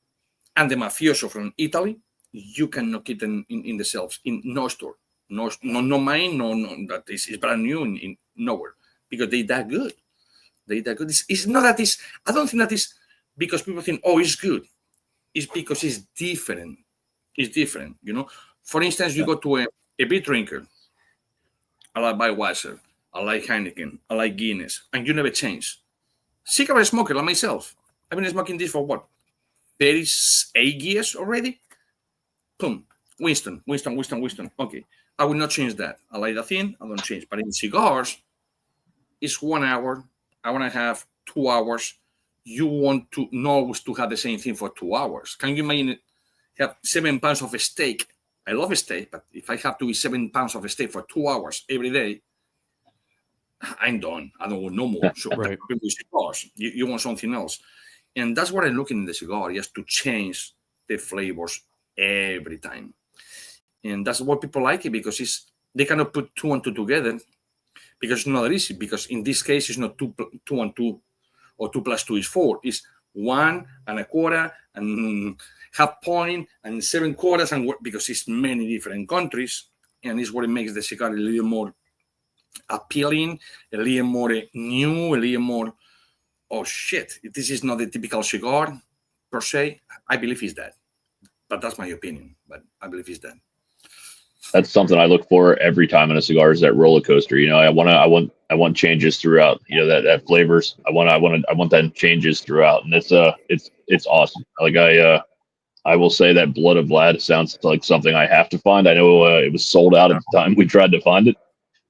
and the Mafioso from Italy, you cannot get them in the shelves, in no store. No mine, no, that is brand new in nowhere. Because they that good. It's not that it's, I don't think that is because people think, it's good. It's because it's different. It's different, For instance, you go to a beer drinker. I like Budweiser. I like Heineken. I like Guinness. And you never change. Cigarette smoker like myself. I've been smoking this for what? 38 years already? Boom. Winston. Okay. I will not change that. I like that thing. I don't change. But in cigars, it's 1 hour and a half, 2 hours. You want to know to have the same thing for 2 hours. Can you imagine have 7 pounds of a steak? I love a steak, but if I have to eat 7 pounds of a steak for 2 hours every day, I'm done. I don't want no more. So Right. Cigars, you want something else. And that's what I'm looking in the cigar, just to change the flavors every time. And that's what people like it, because they cannot put 2 and 2 together, because it's not that easy. Because in this case, it's not 2 and 2, or 2 plus 2 is 4. It's 1 and a quarter and half point and 7 quarters, and because it's many different countries, and it's what it makes the cigar a little more appealing, a little more new, a little more, oh shit, this is not a typical cigar per se. I believe it's that, but that's my opinion. But I believe it's that. That's something I look for every time in a cigar, is that roller coaster. I want changes throughout. That flavors. I want that changes throughout, and it's awesome. I will say that Blood of Vlad sounds like something I have to find. I know it was sold out at the time we tried to find it,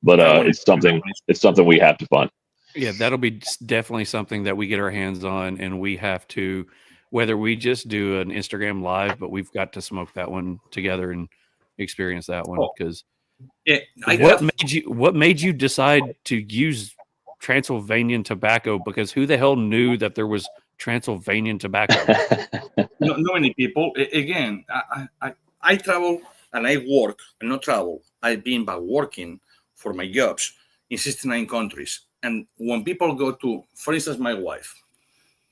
but it's something we have to find. Yeah, that'll be definitely something that we get our hands on, and we have to, whether we just do an Instagram live, but we've got to smoke that one together and experience that one. Because what made you decide to use Transylvanian tobacco? Because who the hell knew that there was Transylvanian tobacco? Not many people. Again, I travel and I work, and not travel. I've been by working for my jobs in 69 countries. And when people go to, for instance, my wife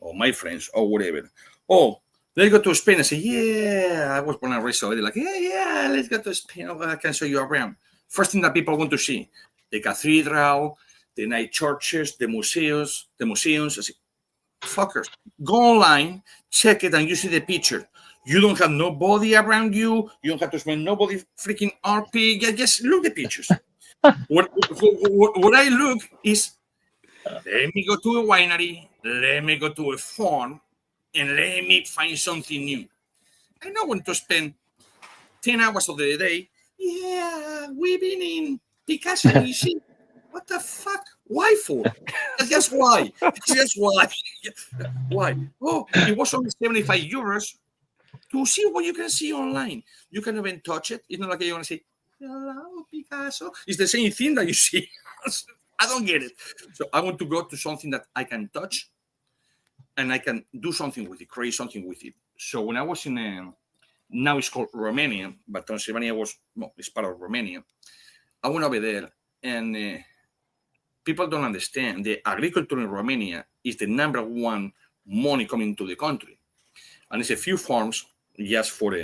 or my friends or whatever, let's go to Spain. I say, yeah, I was born and raised already. Like, yeah, let's go to Spain. I can show you around. First thing that people want to see, the cathedral, the night churches, the museums. I say, fuckers, go online, check it, and you see the picture. You don't have nobody around you. You don't have to spend nobody freaking RP. Just look at the pictures. What I look is, let me go to a winery, let me go to a farm, and let me find something new. I don't want to spend 10 hours of the day. Yeah, we've been in Picasso Museum. What the fuck? Why for? Just why? Just why? Why? Oh, it was only 75 euros to see what you can see online. You can even touch it. It's not like you want to say, hello, Picasso. It's the same thing that you see. I don't get it. So I want to go to something that I can touch and I can do something with it, create something with it. So when I was in, now it's called Romania, but Transylvania it's part of Romania. I went over there and people don't understand the agriculture in Romania is the number one money coming to the country. And it's a few farms just for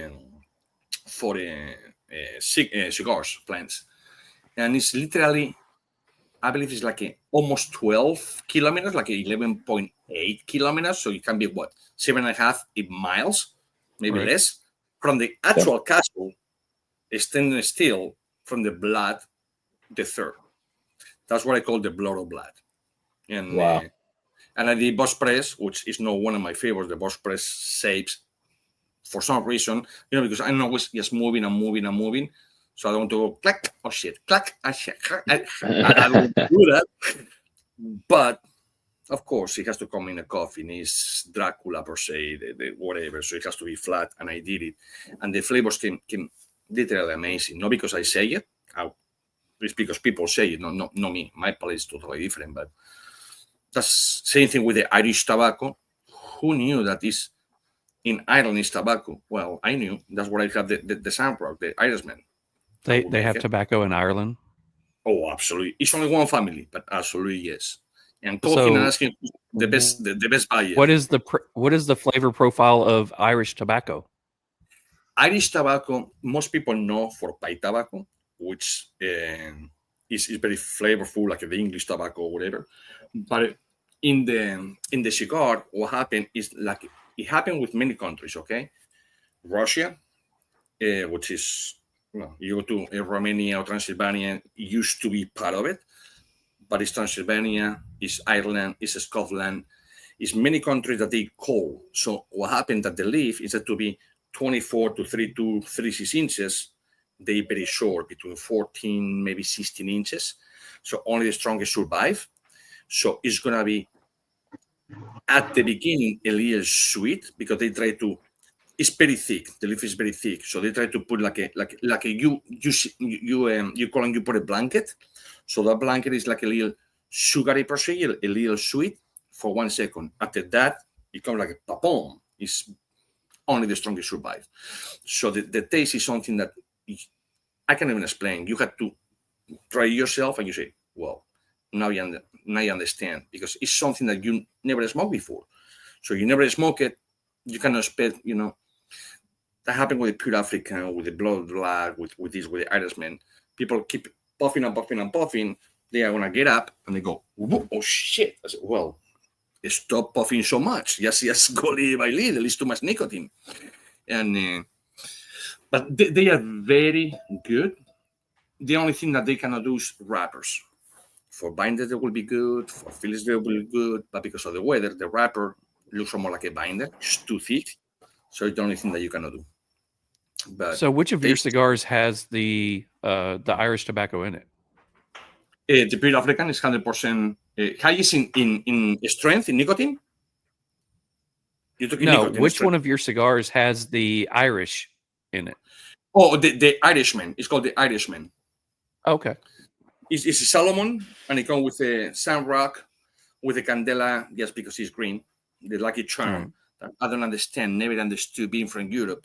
cigars plants. And it's literally, I believe it's like almost 12 kilometers, like 11.8 kilometers. So it can be 7.5 miles, maybe less, from the actual castle, stainless steel, from the blood, the third. That's what I call the blood of blood. And wow. And I did Bosch Press, which is not one of my favorites. The Bosch Press saves for some reason, because I'm always just moving and moving and moving. So I don't want to go clack, oh shit, clack, oh shit. I don't do that. But of course, it has to come in a coffin. It's Dracula per se, the whatever. So it has to be flat, and I did it. And the flavors came literally amazing. Not because I say it, it's because people say it, not me. My palate is totally different. But that's same thing with the Irish tobacco. Who knew that is in Ireland is tobacco? Well, I knew. That's where I have the soundtrack, the Irishman. They have tobacco in Ireland? Oh, absolutely. It's only one family, but absolutely yes. And talking and asking the best buyer. What is the flavor profile of Irish tobacco? Irish tobacco, most people know for pipe tobacco, which is very flavorful, like the English tobacco or whatever. But in the cigar, what happened is like it happened with many countries. Okay, Russia, which is you go to Romania or Transylvania, used to be part of it, but it's Transylvania, it's Ireland, it's Scotland, it's many countries that they call. So what happened that the leaf is to be 24 to 32, 36 inches. They very short, between 14, maybe 16 inches. So only the strongest survive. So it's gonna be at the beginning a little sweet because they try to. It's very thick. The leaf is very thick, so they try to put like a you call and you put a blanket. So that blanket is like a little sugary per se, a little sweet for 1 second. After that, it comes like a papon. It's only the strongest survive. So the taste is something that I can't even explain. You have to try yourself, and you say, "Well, now you understand," because it's something that you never smoked before. So you never smoke it. You cannot expect, That happened with the pure African, with the blood black, with the Irishman. People keep puffing and puffing and puffing. They are gonna get up and they go, "Oh shit!" I said, "Well, stop puffing so much. Just go little by little. It's too much nicotine." And but they are very good. The only thing that they cannot do is wrappers. For binder, they will be good. For fillers, they will be good. But because of the weather, the wrapper looks more like a binder. It's too thick. So it's the only thing that you cannot do. But so which of your cigars has the Irish tobacco in it? The pure African is 100% highest in strength, in nicotine. You're talking No, nicotine which strength. one of your cigars has the Irish in it? Oh, the Irishman. It's called the Irishman. Okay. It's a Solomon, and it comes with a Sandrock, with a Candela, just because it's green. The Lucky Charm. That I don't understand, never understood, being from Europe.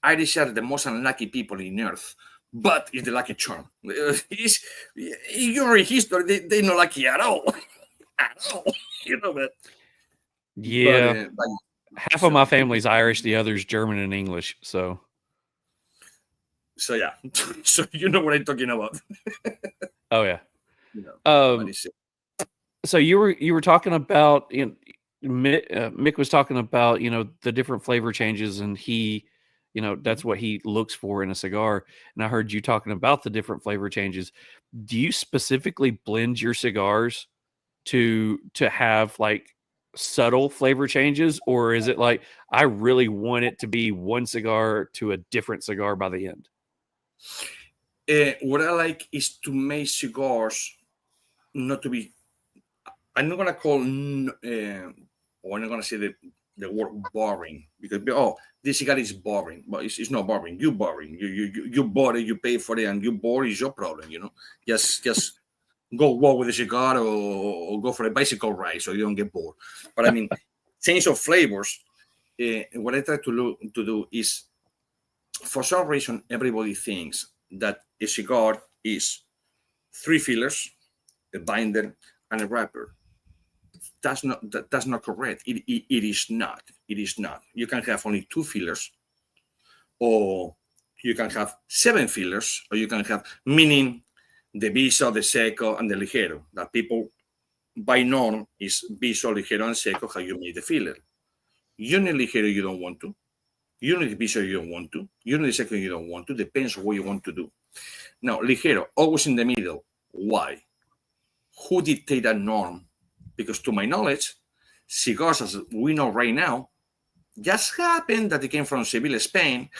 Irish are the most unlucky people in earth, but it's the Lucky Charm. It's, in your history, they're not lucky at all. At all. You know that. Yeah. But, half of my family's Irish, the other's German and English. So yeah. So you know what I'm talking about. oh yeah. You know, so you were talking about, you know, Mick was talking about, you know, the different flavor changes, and he, you know, that's what he looks for in a cigar. And I heard you talking about the different flavor changes. Do you specifically blend your cigars to have like subtle flavor changes, or is it like, I really want it to be one cigar to a different cigar by the end? What I like is to make cigars not to be, I'm not going to call, or I'm not going to say the word boring, because, this cigar is boring, but it's not boring. You're boring. You bought it, you pay for it, and you bored is your problem, you know. Just go walk with a cigar or go for a bicycle ride so you don't get bored. But I mean, change of flavors, what I try to do is, for some reason, everybody thinks that a cigar is 3 fillers, a binder, and a wrapper. That's not correct. It is not. It is not. You can have only 2 fillers, or you can have 7 fillers, or you can have, meaning the Viso, the Seco, and the Ligero. That people, by norm, is Viso, Ligero, and Seco, how you make the filler. You need Ligero, you don't want to. You need Viso, you don't want to. You need Seco, you don't want to. Depends on what you want to do. Now, Ligero, always in the middle. Why? Who dictate that norm? Because to my knowledge, cigars, as we know right now, just happened that they came from Seville, Spain,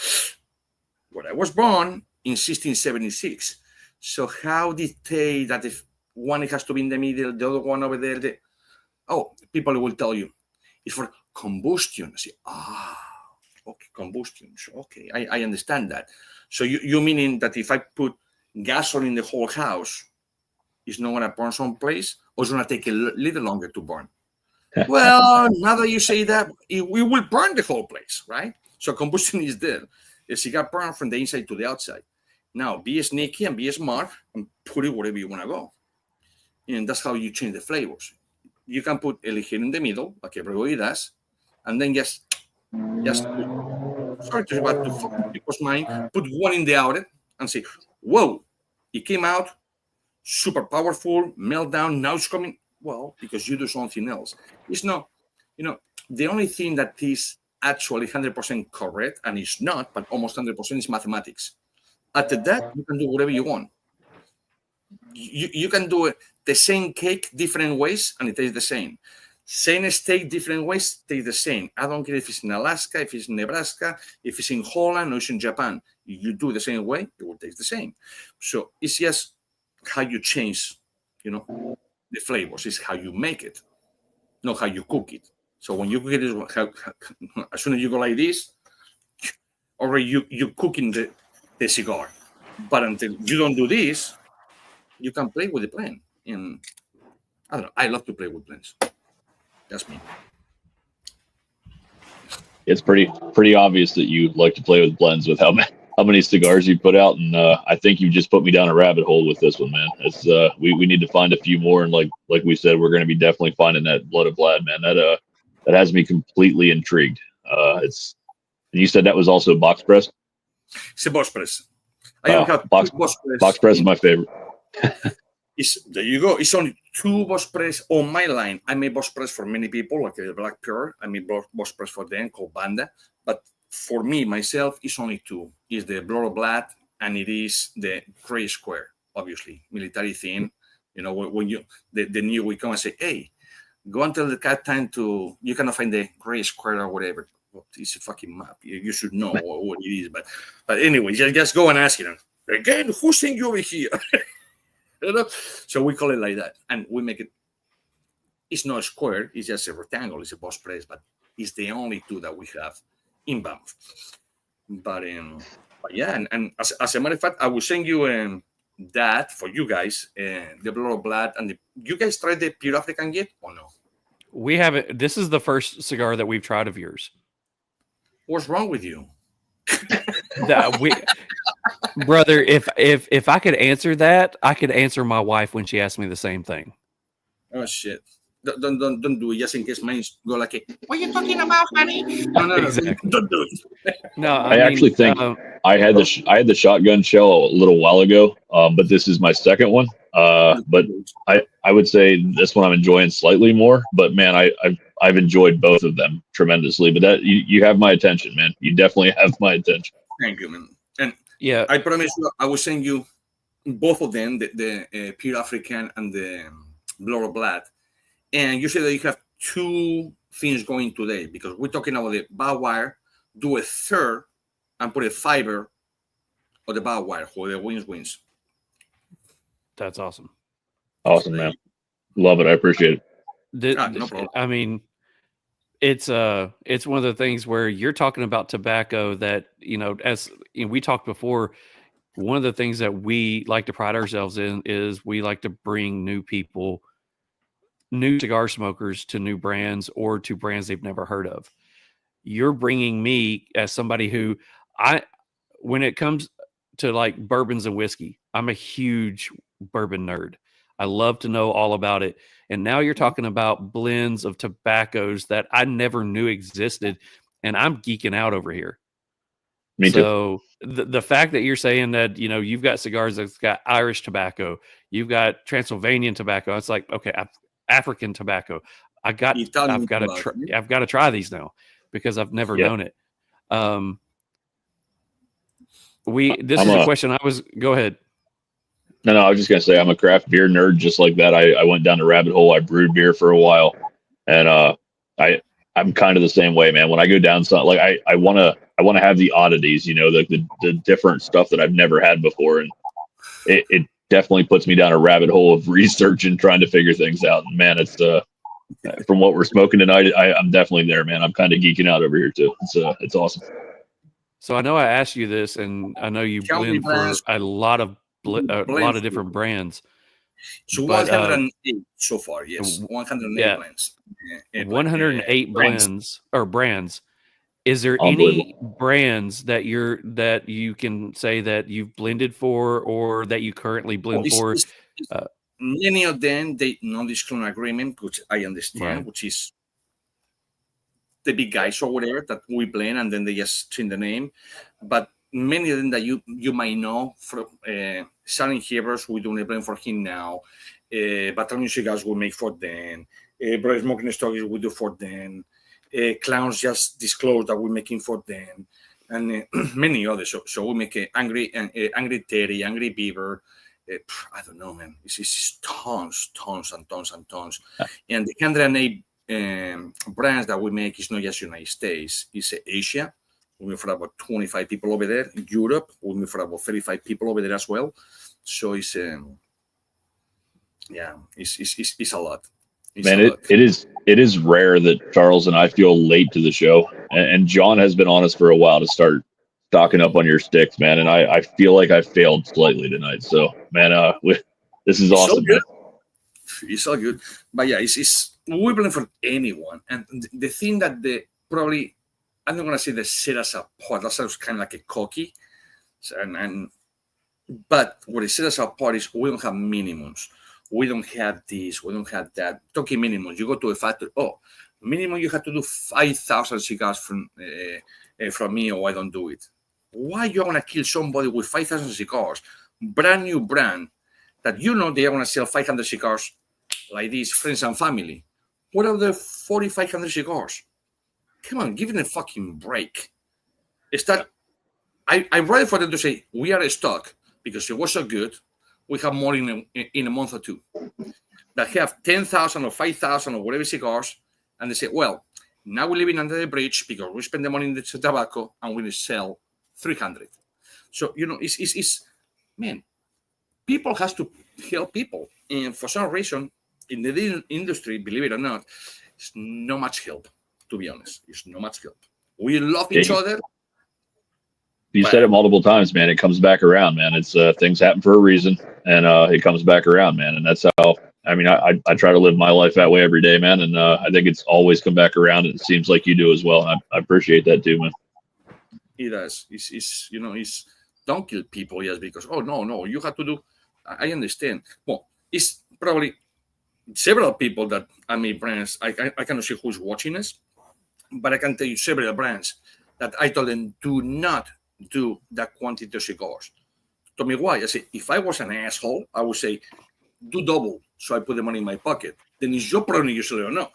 where I was born in 1676. So how dictate that if one has to be in the middle, the other one over there? People will tell you it's for combustion. I say, okay, combustion. Okay, I understand that. So you meaning that if I put gasoline in the whole house, it's not going to burn someplace, or it's going to take a little longer to burn? Well, now that you say that, we will burn the whole place, right? So combustion is there. The cigar burns from the inside to the outside. Now, be sneaky and be smart and put it wherever you want to go. And that's how you change the flavors. You can put a Ligero in the middle, like everybody does, and then just sorry to about to fuck people's mind, put one in the outlet and say, whoa, it came out super powerful, meltdown, now it's coming. Well, because you do something else. It's not, the only thing that is actually 100% correct, and it's not, but almost 100%, is mathematics. After that, you can do whatever you want. You can do the same cake different ways, and it tastes the same. Same steak different ways, tastes the same. I don't care if it's in Alaska, if it's in Nebraska, if it's in Holland, or it's in Japan. You do the same way, it will taste the same. So it's just how you change, the flavors. Is how you make it, not how you cook it. So when you cook it, as soon as you go like this, already you're cooking the cigar. But until you don't do this, you can play with the blend. And I don't know. I love to play with blends. That's me. It's pretty obvious that you like to play with blends with how many cigars you put out, and I think you just put me down a rabbit hole with this one, man. It's we need to find a few more, and like we said, we're going to be definitely finding that Blood of Vlad, man. That has me completely intrigued. And you said that was also box press. It's a box press. I don't have box press is my favorite. There you go. It's only 2 box press on my line. I make box press for many people, like the Black Pure. I make box press for them called Banda. But for me, myself, it's only 2. It's the Blood of Blood, and it is the Gray Square, obviously. Military thing. When the new we come and say, hey, go and tell the captain you cannot find the Gray Square or whatever. Well, it's a fucking map. You should know what it is. But anyway, just go and ask him. Again, who sent you over here? You know? So we call it like that, and we make it. It's not square; it's just a rectangle. It's a boss press, but it's the only two that we have in BAMF. But yeah, and as a matter of fact, I will send you that for you guys, the Blood of Blood, and you guys tried the Pure African yet or no? We haven't. This is the first cigar that we've tried of yours. What's wrong with you? That we, brother, if I could answer that, I could answer my wife when she asked me the same thing. Oh shit! Don't do it just in case mine go like, what are you talking about, honey? No, Exactly. don't do it. No, I actually think I had the shotgun shell a little while ago, but this is my second one. But I would say this one I'm enjoying slightly more. But man, I've enjoyed both of them tremendously. But that you have my attention, man. You definitely have my attention. Thank you, man. And yeah, I promise you, I will send you both of them, the Pure African and the Blood of Blood. And you said that you have two things going today because we're talking about the barbed wire. Do a third and put a fiber of the barbed wire. Who the wins. that's awesome. Awesome, man. Love it. I appreciate it. No problem. I mean, it's one of the things where you're talking about tobacco that, as we talked before, one of the things that we like to pride ourselves in is we like to bring new cigar smokers to new brands or to brands they've never heard of. You're bringing me as somebody who when it comes to like bourbons and whiskey, I'm a huge bourbon nerd. I love to know all about it. And now you're talking about blends of tobaccos that I never knew existed. And I'm geeking out over here. Me too. So the fact that you're saying that, you've got cigars that's got Irish tobacco, you've got Transylvanian tobacco. It's like, okay, African tobacco. I've got to try these now because I've never known it. This is a question go ahead. No, I was just going to say I'm a craft beer nerd just like that. I went down the rabbit hole. I brewed beer for a while and I'm kind of the same way, man. When I go down something like I want to have the oddities, the different stuff that I've never had before. And it definitely puts me down a rabbit hole of research and trying to figure things out. And man, it's from what we're smoking tonight, I'm definitely there, man. I'm kind of geeking out over here too. It's awesome. So I know I asked you this, and I know you blend for a lot of different brands. So 108 so far, yes. 108 blends. 108 blends or brands. Is there any brands that you can say that you've blended for or that you currently blend for? Many of them, they non-disclosure agreement, which I understand, which is the big guys or whatever that we blend and then they just change the name. But many of them that you might know from Silent Hebrews, we're doing a blend for him now. Battalion Cigars we make for them. Brother Smoking Stories we do for them. Clowns just disclosed that we're making for them. And many others. So we make Angry Teddy, Angry Beaver. I don't know, man. It's tons. And the 108 brands that we make is not just United States. It's Asia. We make for about 25 people over there. Europe, we make for about 35 people over there as well. So it's a lot. It is rare that Charles and I feel late to the show, and John has been on us for a while to start stocking up on your sticks, man. And I feel like I failed slightly tonight. So, man, this is awesome, man. It's all good, but yeah, we're blend for anyone. And the thing that probably, I'm not gonna say they set us apart. That sounds kind of like a cocky, but what it set us apart is we don't have minimums. We don't have this. We don't have that. Talking minimums, you go to a factory. Oh, minimum you have to do 5,000 cigars from me, or I don't do it. Why you gonna kill somebody with 5,000 cigars, brand new brand that they are gonna sell 500 cigars like these, friends and family? What are the 4,500 cigars? Come on, give it a fucking break. I'm ready for them to say we are stuck because it was so good. We have more in a month or two that have 10,000 or 5,000 or whatever cigars, and they say, well, now we're living under the bridge because we spend the money in the tobacco and we sell 300. So it's man, people has to help people. And for some reason, in the industry, believe it or not, it's not much help, to be honest. It's not much help. We love each other. You said it multiple times, man. It comes back around, man. It's things happen for a reason, and it comes back around, man. And that's how, I mean, I try to live my life that way every day, man. And I think it's always come back around, and it seems like you do as well. And I appreciate that too, man. It does. It's you know, it's don't kill people just because, oh, no, you have to do. I understand. Well, it's probably several people that I made brands. I cannot see who's watching us, but I can tell you several brands that I told them do not do that quantity of cigars. Tell me why. I say, if I was an asshole, I would say, do double. So I put the money in my pocket. Then it's your problem, you say or no.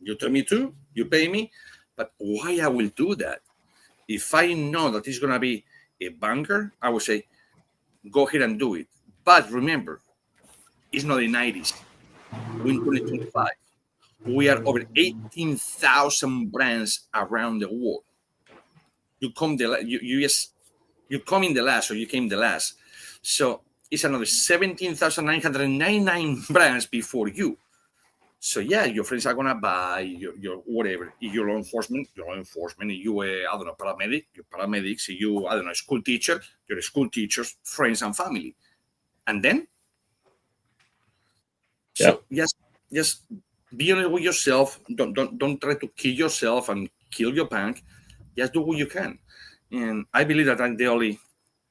You tell me to, you pay me. But why I will do that? If I know that it's going to be a banger, I would say, go ahead and do it. But remember, it's not the 90s. We're in 2025. We are over 18,000 brands around the world. You come you come in the last, or you came the last. So it's another 17,999 brands before you. So yeah, your friends are gonna buy your whatever. If you're law enforcement. If you I don't know, paramedic, your paramedics. If you, I don't know, school teacher, your school teachers, friends and family. And then, so just be honest with yourself. Don't try to kill yourself and kill your bank. Just do what you can. And I believe that I'm the only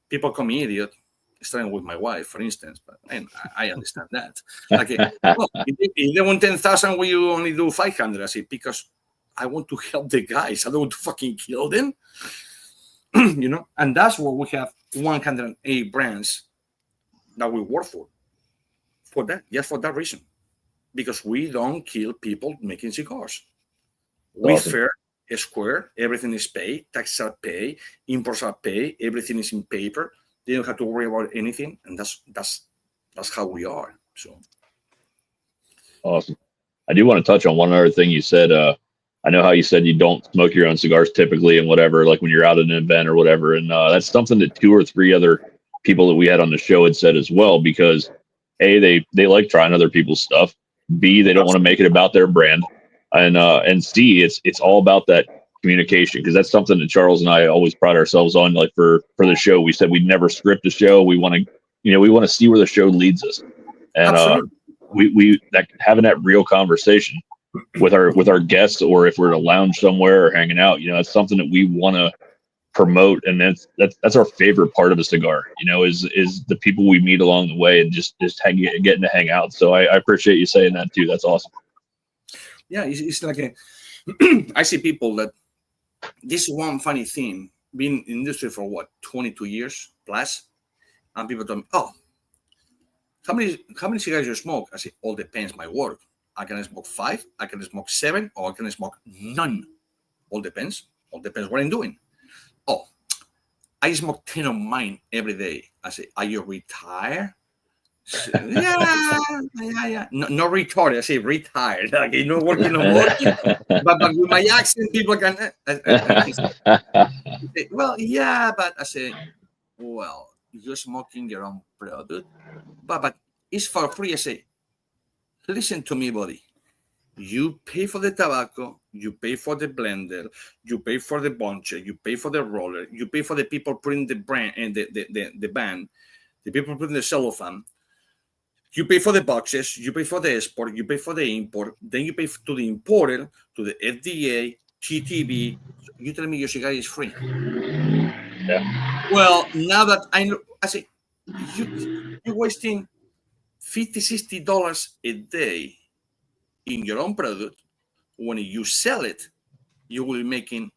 people call me idiot, starting with my wife, for instance. But I understand that. Like, well, if they want 10,000, will you only do 500? I say, because I want to help the guys. I don't want to fucking kill them. You know, and that's why we have 108 brands that we work for. For that, just for that reason, because we don't kill people making cigars. We fair, square, everything is paid, taxes are paid, imports are paid, everything is in paper. They don't have to worry about anything, and that's how we are. So awesome. I do want to touch on one other thing you said. I know how you said you don't smoke your own cigars typically and whatever, like when you're out at an event or whatever. And that's something that 2 or 3 other people that we had on the show had said as well, because A, they like trying other people's stuff. B, they don't want to make it about their brand. And C, it's all about that communication, because that's something that Charles and I always pride ourselves on. Like for the show, we said we'd never script a show. We want to see where the show leads us. And we having that real conversation with our guests, or if we're at a lounge somewhere or hanging out, it's something that we want to promote. And that's our favorite part of a cigar, is the people we meet along the way, and just getting to hang out. So I appreciate you saying that too. That's awesome. Yeah, it's like I see people that this is one funny thing, being in the industry for 22 years plus, and people tell me, oh, how many cigars you smoke? I say, all depends my work. I can smoke 5, I can smoke 7, or I can smoke none. All depends what I'm doing. Oh, I smoke 10 of mine every day. I say, are you retired? Yeah. No retarded. I say retired. Like, working. But with my accent, people can. Say, well, yeah, but I say, well, you're smoking your own product, but it's for free. I say, listen to me, buddy. You pay for the tobacco, you pay for the blender, you pay for the buncher, you pay for the roller, you pay for the people putting the brand and the band, the people putting the cellophane. You pay for the boxes, you pay for the export, you pay for the import, then you pay to the importer, to the FDA, TTB. You tell me your cigar is free. Yeah. Well, now that I say, you're wasting $50, $60 a day in your own product. When you sell it, you will be making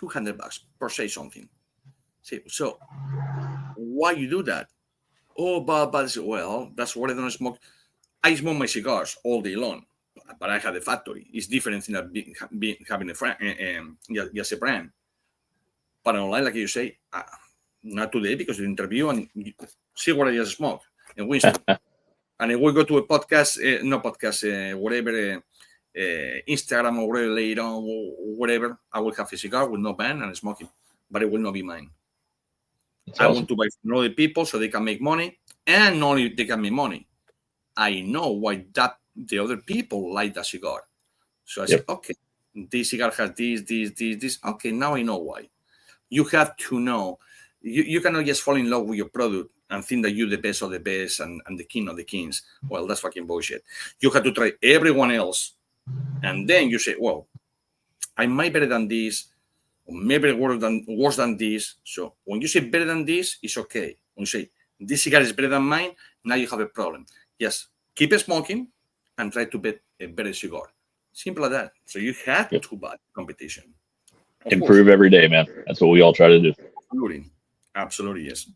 $200 per say something. See, so why you do that? Oh, but well, that's what I don't smoke. I smoke my cigars all day long, but I have a factory. It's different than having just a brand. But online, like you say, not today because of the interview, and see what I just smoke in Winston. And if we go to a podcast, whatever, Instagram or whatever later on, or whatever, I will have a cigar with no band and smoking, but it will not be mine. I want to buy from other people so they can make money. And not only they got me money, I know why the other people like that cigar. So I said, okay, this cigar has this. Okay, now I know why. You have to know. You cannot just fall in love with your product and think that you're the best of the best and the king of the kings. Well, that's fucking bullshit. You have to try everyone else. And then you say, well, I might better than this, or maybe worse than this. So when you say better than this, it's okay. When you say this cigar is better than mine, now you have a problem. Yes, keep smoking and try to get a better cigar. Simple as that. So you have to buy competition. Improve every day, man. That's what we all try to do. Absolutely, yes.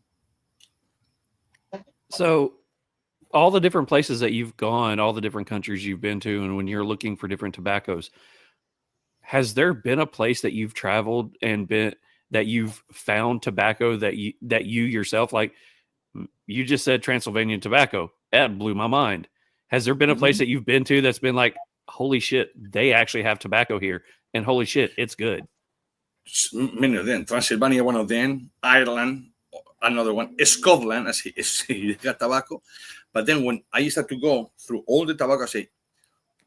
So all the different places that you've gone, all the different countries you've been to, and when you're looking for different tobaccos, has there been a place that you've traveled and been that you've found tobacco that you yourself, like you just said Transylvanian tobacco, that blew my mind. Has there been a place that you've been to that's been like, holy shit, they actually have tobacco here, and holy shit, it's good? Many of them. Transylvania, one of them. Ireland, another one. Scotland, as he got tobacco. But then when I started to go through all the tobacco, I say,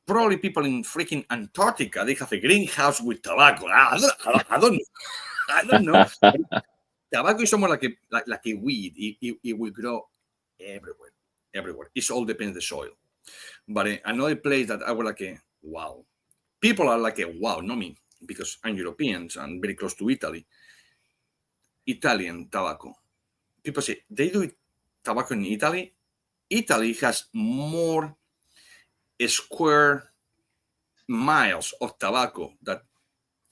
probably people in freaking Antarctica, they have a greenhouse with tobacco. I don't know. Tobacco is somewhere like a weed. It will grow everywhere. It all depends on the soil. But another place that I was like, wow. People are like, wow, not me, because I'm Europeans and very close to Italy. Italian tobacco. People say, they do tobacco in Italy. Italy has more square miles of tobacco than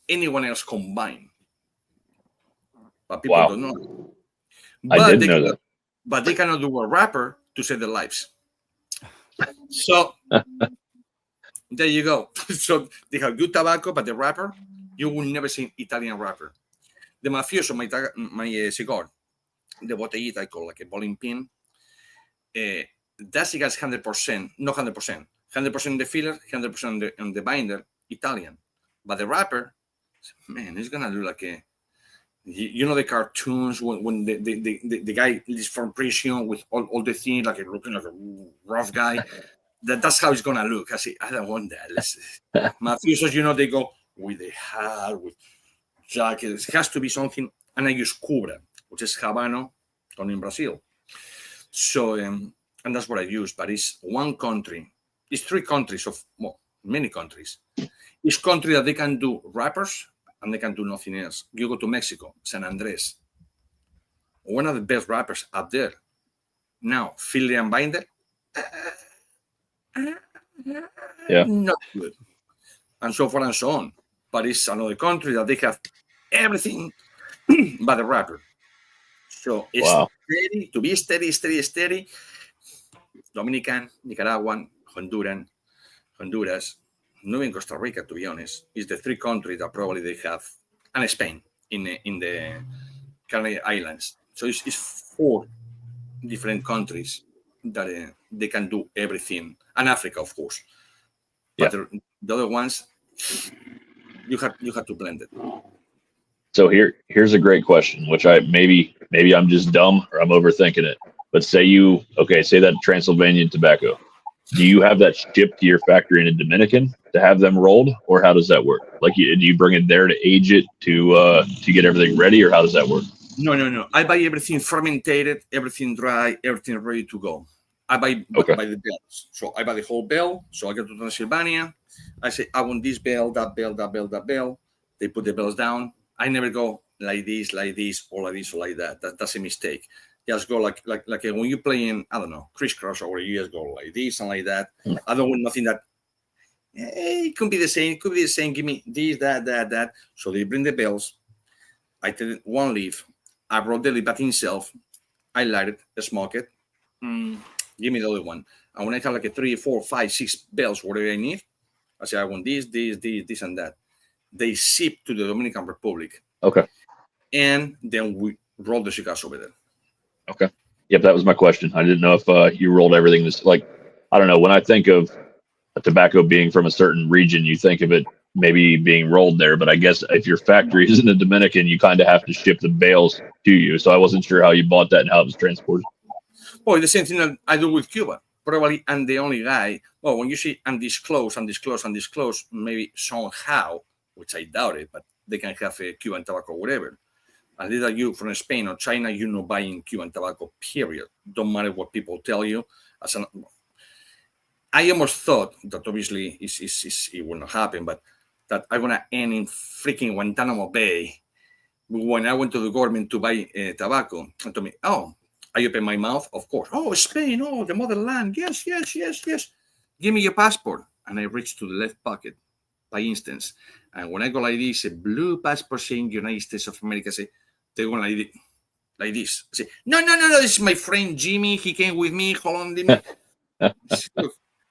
anyone else combined. But people don't know. I didn't know that. But they cannot do a wrapper to save their lives. So there you go. So they have good tobacco, but the wrapper, you will never see Italian wrapper. The mafioso, my cigar, the botellita I call like a bowling pin. That cigar is 100%, not 100%. 100% in the filler, 100% on the binder, Italian. But the wrapper, man, it's gonna look like a, you know, the cartoons when the guy is from prison with all the things, like looking like a rough guy. That's how it's gonna look. I say, I don't want that. Mafiosos, you know, they go with the hat, with jacket. It has to be something, and I use Cubra, which is Habano, done in Brazil. So, and that's what I use. But it's one country. It's 3 countries of many countries. Each country that they can do wrappers and they can do nothing else. You go to Mexico, San Andres, one of the best wrappers up there. Now, filler and binder, not good, and so forth and so on. But it's another country that they have everything but the wrapper. So it's steady, to be steady. Dominican, Nicaraguan, Honduras, not in Costa Rica, to be honest, is the 3 countries that probably they have, and Spain in the Canary Islands. So it's 4 different countries that they can do everything, and Africa, of course. But the other ones, you have to blend it. So here's a great question, which maybe I'm just dumb or I'm overthinking it. But say that Transylvanian tobacco. Do you have that shipped to your factory in a Dominican to have them rolled, or how does that work? Like, do you bring it there to age it to get everything ready, or how does that work? No. I buy everything fermented, everything dry, everything ready to go. I buy by the bells. So I buy the whole bell. So I go to Transylvania. I say, I want this bell, that bell, that bell, that bell. They put the bells down. I never go like this, or like this, or like that. That's a mistake. Just go like when you play in, I don't know, crisscross, or you just go like this and like that. I don't want nothing that, it could be the same. Give me this, that. So they bring the bells. I take one leaf. I roll the leaf back itself. I light it, smoke it. Give me the other one. And when I have like a 3, 4, 5, 6 bells, whatever I need, I say, I want this, and that. They ship to the Dominican Republic. Okay. And then we roll the cigars over there. Okay. Yep, that was my question. I didn't know if you rolled everything. This, like, I don't know. When I think of a tobacco being from a certain region, you think of it maybe being rolled there. But I guess if your factory is in the Dominican, you kind of have to ship the bales to you. So I wasn't sure how you bought that and how it was transported. Well, the same thing that I do with Cuba. Probably I'm the only guy. Well, when you see undisclosed, maybe somehow, which I doubt it, but they can have a Cuban tobacco, whatever. And either you from Spain or China, you're not buying Cuban tobacco, period. Don't matter what people tell you. I almost thought that obviously it will not happen, but that I'm going to end in freaking Guantanamo Bay. When I went to the government to buy tobacco, and told me, oh, I opened my mouth, of course. Oh, Spain, oh, the motherland. Yes. Give me your passport. And I reached to the left pocket, by instance. And when I go like this, a blue passport saying United States of America, say, they go like this. I say, no, this is my friend Jimmy. He came with me. Hold on,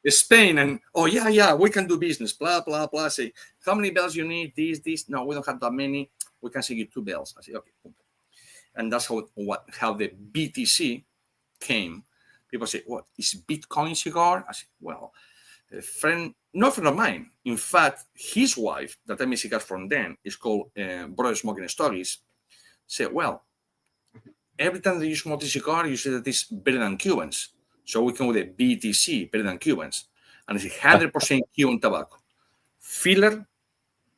Spain. And, oh, yeah, we can do business. Blah, blah, blah. Say, how many bells you need? This. No, we don't have that many. We can send you 2 bells. I say, okay. And that's how the BTC came. People say, what, is Bitcoin cigar? I say, well, no friend of mine. In fact, his wife, that I made cigars from then, is called Brother Smoking Stories, said, well, every time that you smoke the cigar, you say that it's better than Cubans. So we come with a BTC, better than Cubans. And it's 100% Cuban tobacco. Filler,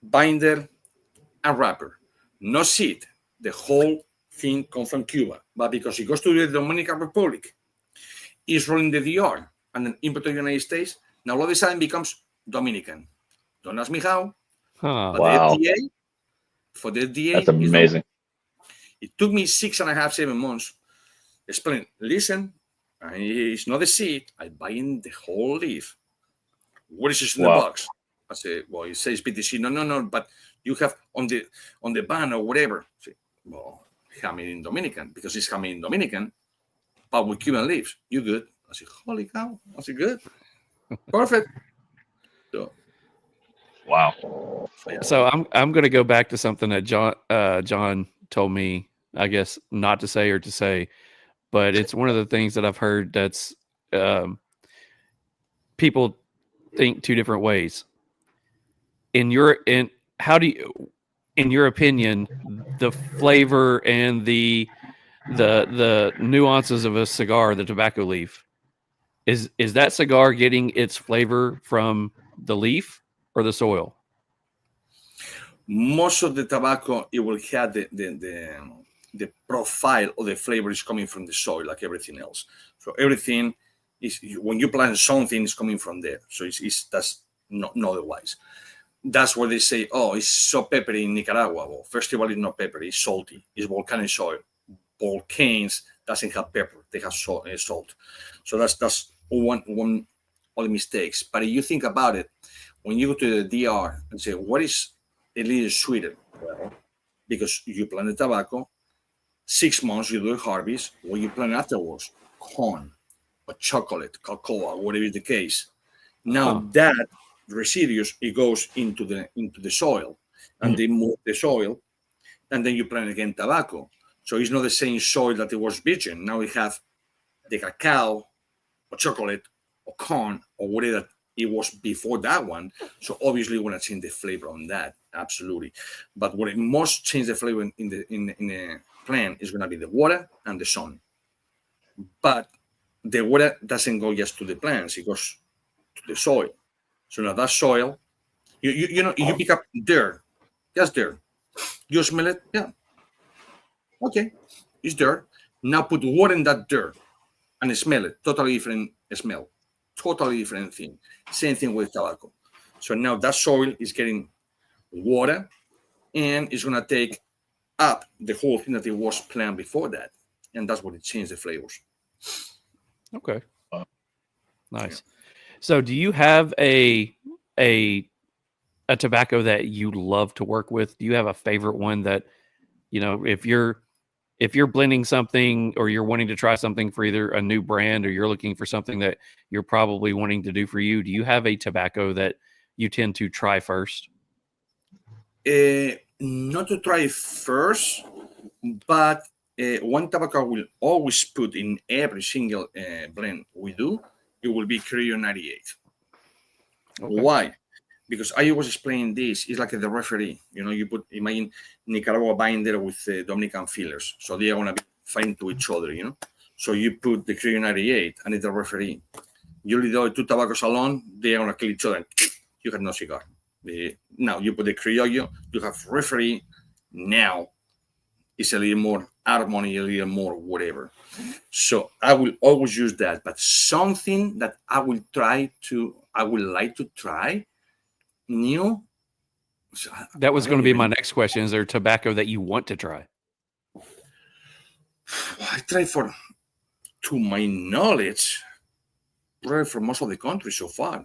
binder, and wrapper. No seed. The whole thing comes from Cuba. But because it goes to the Dominican Republic, it's rolling the DR and then import to the United States, now all of a sudden becomes Dominican. Don't ask me how. Huh. But Wow. the FDA, for the FDA, That's amazing. It took me 6.5, 7 months. Explain, listen, it's not the seed. I'm buying the whole leaf. What is it in the box? I say, well, it says BTC. No, but you have on the ban or whatever. I say, well, hammered in Dominican, because it's hammered in Dominican, but with Cuban leaves. You good? I say, holy cow. I say, good. Perfect. So, Wow. So I'm going to go back to something that John told me, I guess not to say or to say, but it's one of the things that I've heard that's people think 2 different ways. In your opinion, the flavor and the nuances of a cigar, the tobacco leaf, is that cigar getting its flavor from the leaf or the soil? most of the tobacco, it will have the profile or the flavor is coming from the soil, like everything else. So everything is, when you plant something, is coming from there. So that's not otherwise. That's where they say, oh, it's so peppery in Nicaragua. Well, first of all, it's not peppery, it's salty. It's volcanic soil. Volcanoes doesn't have pepper, they have salt. So that's one of the mistakes. But if you think about it, when you go to the DR and say, what is a little sweeter? Well, because you plant the tobacco, 6 months you do a harvest, what you plant afterwards? Corn or chocolate, cocoa, whatever is the case. Now that residues, it goes into the soil, and they move the soil, and then you plant again tobacco. So it's not the same soil that it was virgin. Now we have the cacao or chocolate or corn or whatever it was before that one. So obviously we're going to change the flavor on that, absolutely. But what it most change the flavor in the plant is going to be the water and the sun. But the water doesn't go just to the plants; it goes to the soil. So now that soil, you know, you pick up dirt, just dirt. You smell it, yeah. Okay, it's dirt. Now put water in that dirt and smell it. Totally different smell. Totally different thing. Same thing with tobacco. So now that soil is getting water, and it's gonna take up the whole thing that it was planned before that, and that's what it changed the flavors. Okay, nice. So, do you have a tobacco that you love to work with? Do you have a favorite one that, you know, if you're blending something or you're wanting to try something for either a new brand or you're looking for something that you're probably wanting to do for you, do you have a tobacco that you tend to try first? Not to try first, but one tobacco will always put in every single blend we do, it will be Criollo 98. Okay. Why? Because I always explain this, it's like the referee. You know, you put, imagine Nicaragua binder with Dominican fillers. So they are going to be fighting to each other, you know. So you put the Criollo 98 and it's a referee. You leave the two tobaccos alone, they are going to kill each other. You have no cigar. Now you put the Criollo, you have referee. Now it's a little more harmony, a little more whatever. So I will always use that. But something that I would like to try new. That was going to be my next question. Is there tobacco that you want to try? I try to my knowledge, probably for most of the countries so far.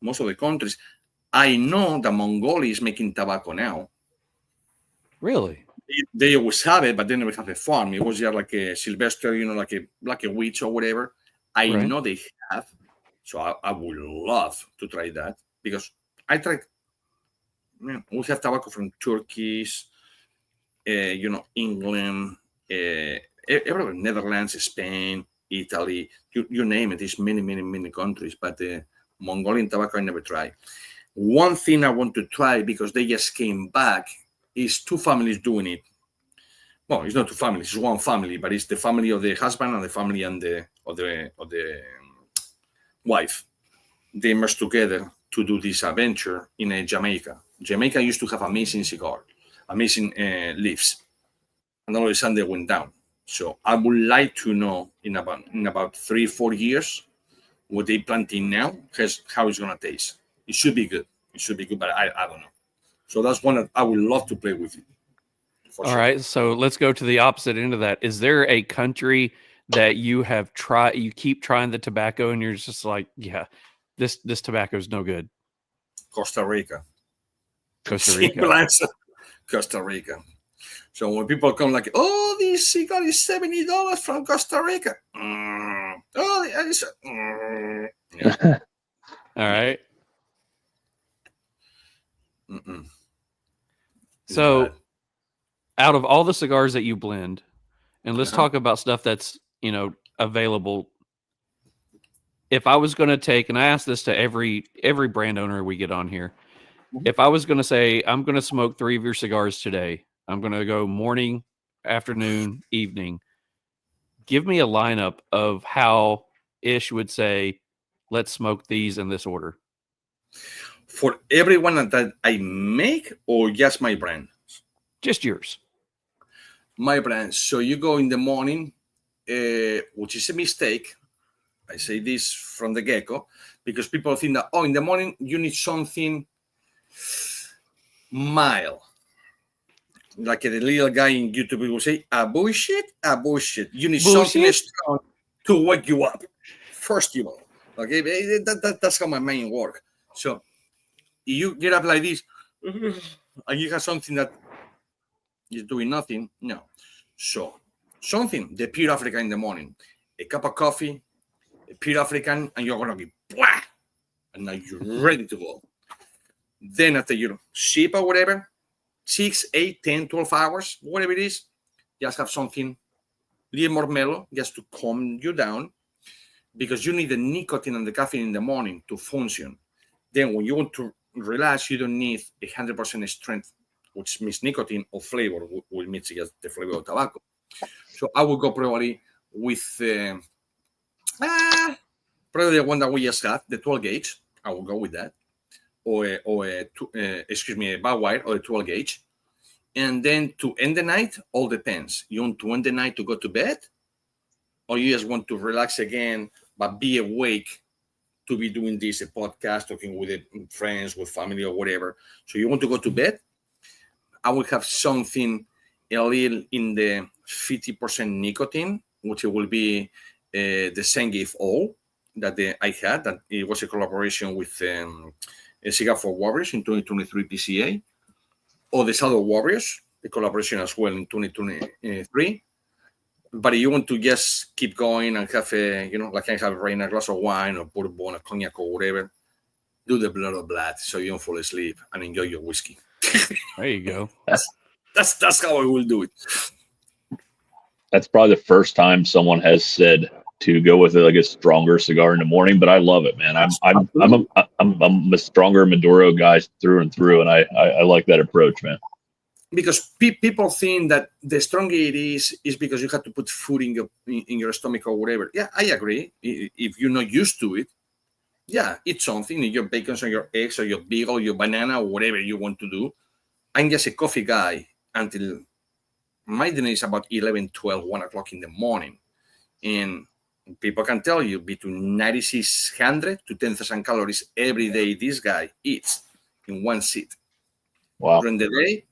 Most of the countries. I know that Mongolia is making tobacco now. Really? They always have it, but they never have a farm. It was just like a Sylvester, like a witch or whatever. I know they have. So I would love to try that because I tried. We have tobacco from Turkey, England, everywhere, Netherlands, Spain, Italy, you name it. There's many countries, but Mongolian tobacco I never tried. One thing I want to try because they just came back is two families doing it. Well, it's not two families; it's one family, but it's the family of the husband and the family of the wife. They merged together to do this adventure in Jamaica. Jamaica used to have amazing cigar, amazing leaves, and all of a sudden they went down. So I would like to know in about 3-4 years what they planting now, how it's gonna taste. It should be good. But I don't know. So that's one that I would love to play with it. All right, so let's go to the opposite end of that. Is there a country that you have tried? You keep trying the tobacco, and you're just like, yeah, this tobacco is no good. Costa Rica. Simple answer. Costa Rica. So when people come like, oh, this cigar is $70 from Costa Rica. Yeah. All right. So, out of all the cigars that you blend, and let's talk about stuff that's available. If I was going to take, and I ask this to every brand owner we get on here, if I was going to say I'm going to smoke 3 of your cigars today, I'm going to go morning, afternoon, evening. Give me a lineup of how Ish would say, let's smoke these in this order. For everyone that I make, or just my brand? Just yours. My brand. So you go in the morning, which is a mistake. I say this from the get-go, because people think that, in the morning you need something mild. Like the little guy in YouTube will say, a bullshit. You need something strong to wake you up. First of all. Okay, that's how my mind works. So you get up like this, and you have something that is doing nothing. No. So something, the pure African in the morning, a cup of coffee, a pure African, and you're gonna be blah, and now you're ready to go. Then after you sip or whatever, 6, 8, 10, 12 hours, whatever it is, just have something a little more mellow, just to calm you down, because you need the nicotine and the caffeine in the morning to function. Then when you want to relax, you don't need 100% strength, which means nicotine or flavor, which means just the flavor of tobacco. So I will go probably with probably the one that we just had, the 12 gauge. I will go with that, or a bar wire or a 12 gauge. And then to end the night, all depends. You want to end the night to go to bed, or you just want to relax again, but be awake to be doing this, a podcast, talking with friends, with family, or whatever. So you want to go to bed, I will have something a little in the 50% nicotine, which will be the Sengif O that I had. That it was a collaboration with a Cigar for Warriors in 2023 PCA, or the Shadow Warriors, the collaboration as well in 2023. But if you want to just keep going and have like I have right now, a glass of wine or bourbon, a cognac or whatever, do the blood of blood so you don't fall asleep and enjoy your whiskey. There you go. That's how I will do it. That's probably the first time someone has said to go with like a stronger cigar in the morning, but I love it, man. I'm a stronger Maduro guy through and through, and I like that approach, man. because people think that the stronger it is because you have to put food in your stomach or whatever. Yeah, I agree. If you're not used to it, yeah, eat something, your bacon or your eggs or your bagel or your banana or whatever you want to do. I'm just a coffee guy until my dinner is about 11, 12, 1 o'clock in the morning. And people can tell you between 9,600 to 10,000 calories every day this guy eats in one sit. Wow. During the day,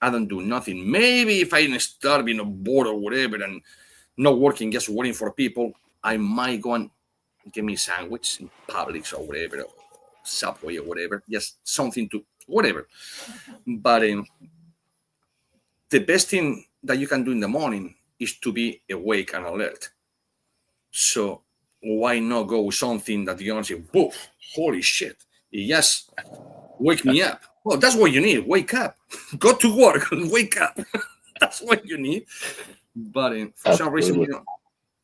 I don't do nothing. Maybe if I'm starving or bored or whatever and not working, just waiting for people, I might go and get me a sandwich in Publix or whatever, or Subway or whatever, just something to whatever. But the best thing that you can do in the morning is to be awake and alert. So why not go with something that you're going to say, whoa, holy shit, it just wake me up. Well, that's what you need. Wake up. Go to work. Wake up. That's what you need. But for some reason,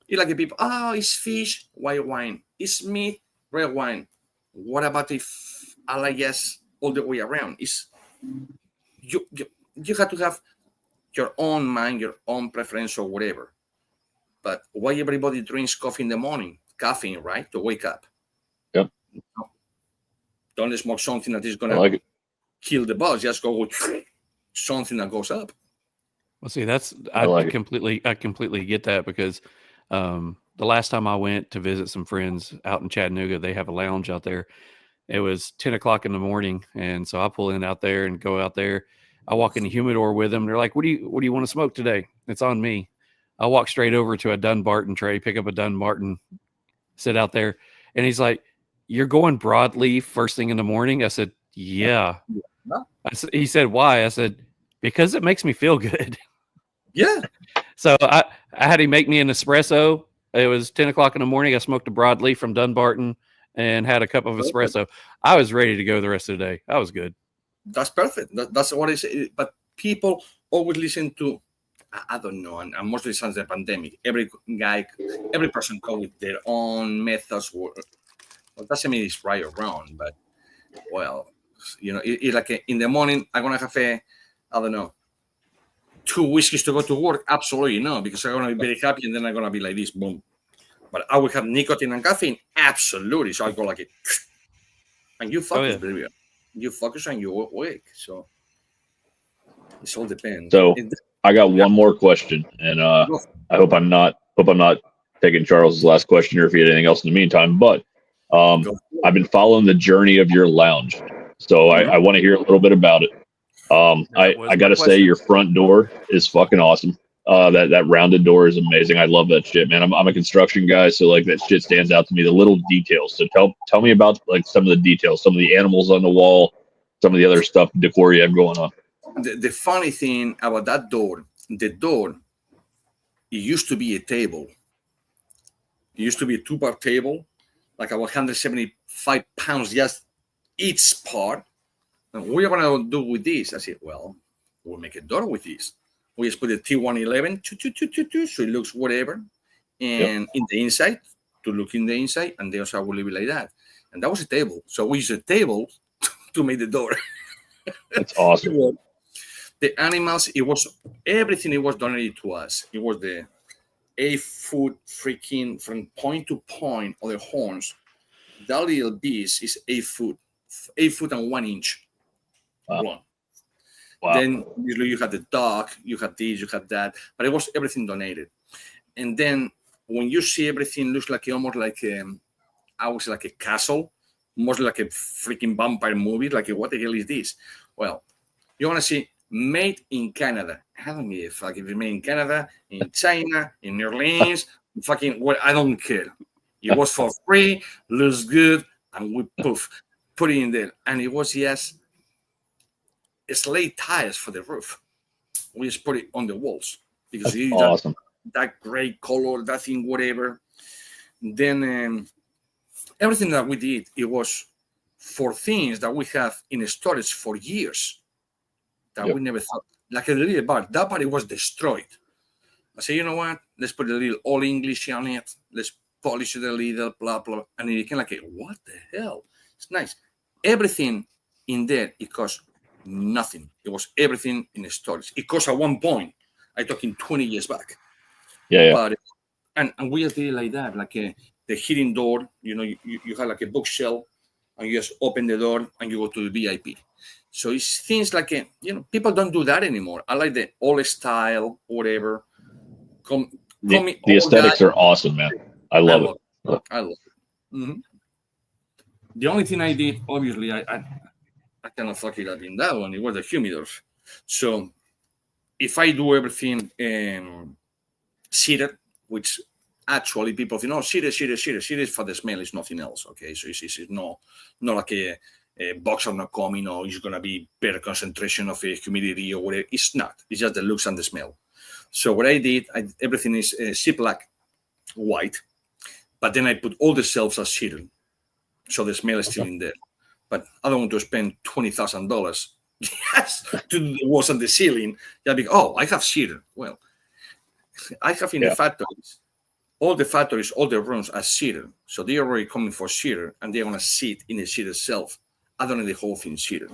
you like the people, it's fish, white wine. It's meat, red wine. What about if I like yes all the way around? It's you have to have your own mind, your own preference or whatever. But why everybody drinks coffee in the morning? Caffeine, right? To wake up. Yep. Don't smoke something that is going to kill the buzz. Just go with something that goes up. Well, see, I completely get that, because the last time I went to visit some friends out in Chattanooga, they have a lounge out there. It was 10 o'clock in the morning, and so I pull in out there and go out there. I walk in the humidor with them. They're like, "What do you want to smoke today?" It's on me. I walk straight over to a Dunbarton tray, pick up a Dunbarton, sit out there, and he's like, "You're going broadleaf first thing in the morning?" I said, "Yeah." He said, "Why?" I said, "Because it makes me feel good." Yeah. So I had him make me an espresso. It was 10 o'clock in the morning. I smoked a broadleaf from Dunbarton and had a cup of espresso. I was ready to go the rest of the day. I was good. That's perfect. That's what I say. But people always listen to, I don't know, and mostly since the pandemic, every person come with their own methods. Well, doesn't mean it's right or wrong, but it's like in the morning, I'm going to have I don't know, 2 whiskeys to go to work? Absolutely no, because I'm going to be very happy and then I'm going to be like this, boom. But I will have nicotine and caffeine? Absolutely. So I go like it. And you focus, baby. You focus and you awake. So it all depends. So I got one more question, and I hope I'm not taking Charles's last question, or if you had anything else in the meantime. But I've been following the journey of your lounge, so I want to hear a little bit about it. I got to say, your front door is fucking awesome. That rounded door is amazing. I love that shit, man. I'm a construction guy, so like that shit stands out to me. The little details. So tell me about like some of the details, some of the animals on the wall, some of the other stuff, decor you have going on. The funny thing about that door, it used to be a table. It used to be a 2-part table, like about 175 pounds just each part. And what are you going to do with this? I said, well, we'll make a door with this. We just put a T111, so it looks whatever. And in the inside, to look in the inside, and then also I will leave it like that. And that was a table. So we used a table to make the door. That's awesome. The animals, everything it was donated to us. It was the 8-foot freaking from point to point of the horns. That little beast is 8 foot and 1 inch long. Wow. Then you had the dog, you had this, you had that, but it was everything donated. And then when you see everything looks like almost like I was like a castle, mostly like a freaking vampire movie. Like, what the hell is this? Well, you want to see made in Canada. I don't give a fuck if it's made in Canada, in China, in New Orleans, fucking what, I don't care. It was for free, looks good, and we put it in there. And it was just slate tires for the roof. We just put it on the walls because you awesome. that great color, that thing, whatever. Then everything that we did, it was for things that we have in storage for years that we never thought. Like a little bar. That bar, it was destroyed. I said, you know what? Let's put a little all English on it. Let's polish it a little, blah, blah. And it became like, what the hell? It's nice. Everything in there, it cost nothing. It was everything in storage. It cost at one point, I'm talking 20 years back. Yeah. But and we did like that, like the hidden door. You know, you have like a bookshelf, and you just open the door and you go to the VIP. So it's things like people don't do that anymore. I like the old style, whatever. The aesthetics are awesome, man. I love it. I love it. Mm-hmm. The only thing I did, obviously, I kind of fuck it up in that one. It was the humidors. So if I do everything seated, which actually people think, no, seated for the smell is nothing else. Okay, so it's not like a box are not coming, or it's gonna be better concentration of humidity or whatever. It's not. It's just the looks and the smell. So what I did, everything is Ziploc white, but then I put all the shelves as seated, so the smell is still in there. But I don't want to spend $20,000 yes, to do the walls and the ceiling. Yeah, because I have seated. Well, I have in the factories, all the rooms are seated, so they're already coming for seated, and they're gonna sit in the seated itself. I don't need the whole thing seated.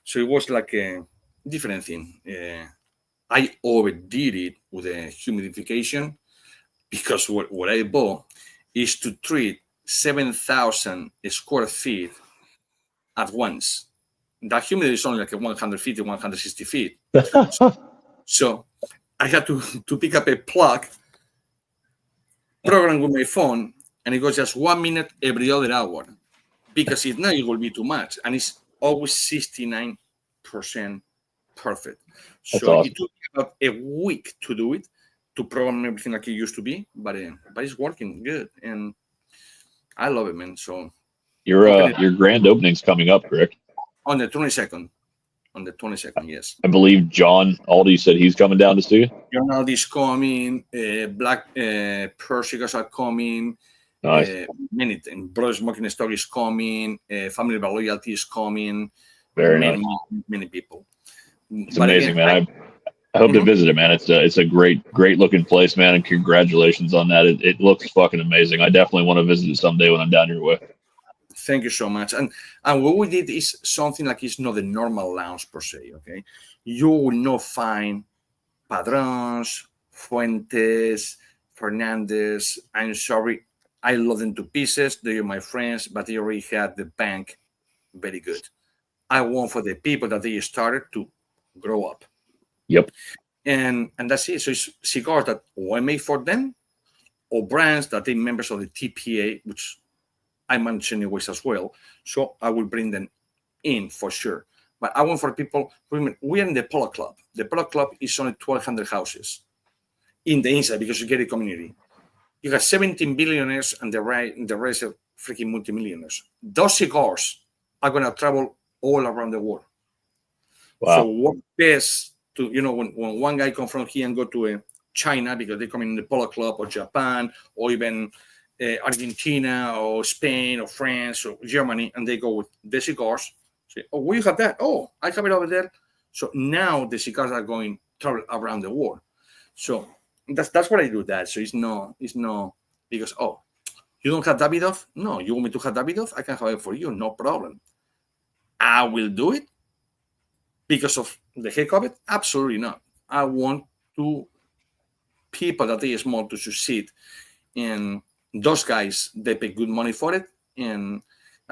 So it was like a different thing. I overdid it with the humidification, because what I bought is to treat 7,000 square feet at once. That humidity is only like 150, 160 feet. So I had to pick up a plug, program with my phone, and it goes just 1 minute every other hour, because if not, it will be too much. And it's always 69% perfect. That's so awesome. It took about a week to do it, to program everything like it used to be, but it's working good, and I love it, man. So your grand opening's coming up, correct? On the 22nd. On the 22nd, yes. I believe John Aldi said he's coming down to see you. John Aldi's coming. Black Pearl Cigars are coming. Nice. Many things. Brother Smoking Stock is coming. Family by Loyalty is coming. Very many, nice. many people. It's amazing, man. I hope to visit it, man. It's a great looking place, man, and congratulations on that. It looks fucking amazing. I definitely want to visit it someday when I'm down your way. Thank you so much. And what we did is something like it's not the normal lounge per se, okay? You will not find Padrons, Fuentes, Fernandez. I'm sorry, I love them to pieces. They are my friends, but they already had the bank very good. I want for the people that they started to grow up. Yep. And that's it. So it's cigars that I make for them, or brands that they members of the TPA, which I manage anyways as well. So I will bring them in for sure. But I want for people, remember, we are in the Polo Club. The Polo Club is only 1,200 houses in the inside, because you get a community. You have 17 billionaires and the rest are freaking multimillionaires. Those cigars are going to travel all around the world. Wow. So what best to, when one guy come from here and go to China, because they come in the Polo Club, or Japan, or even Argentina or Spain or France or Germany, and they go with the cigars. Say, oh, where you have that? Oh, I have it over there. So now the cigars are going travel around the world. So that's what I do. That so it's no because you don't have Davidoff? No, you want me to have Davidoff? I can have it for you, no problem. I will do it because of the heck of it? Absolutely not. I want people that they small to succeed, and those guys, they pay good money for it, and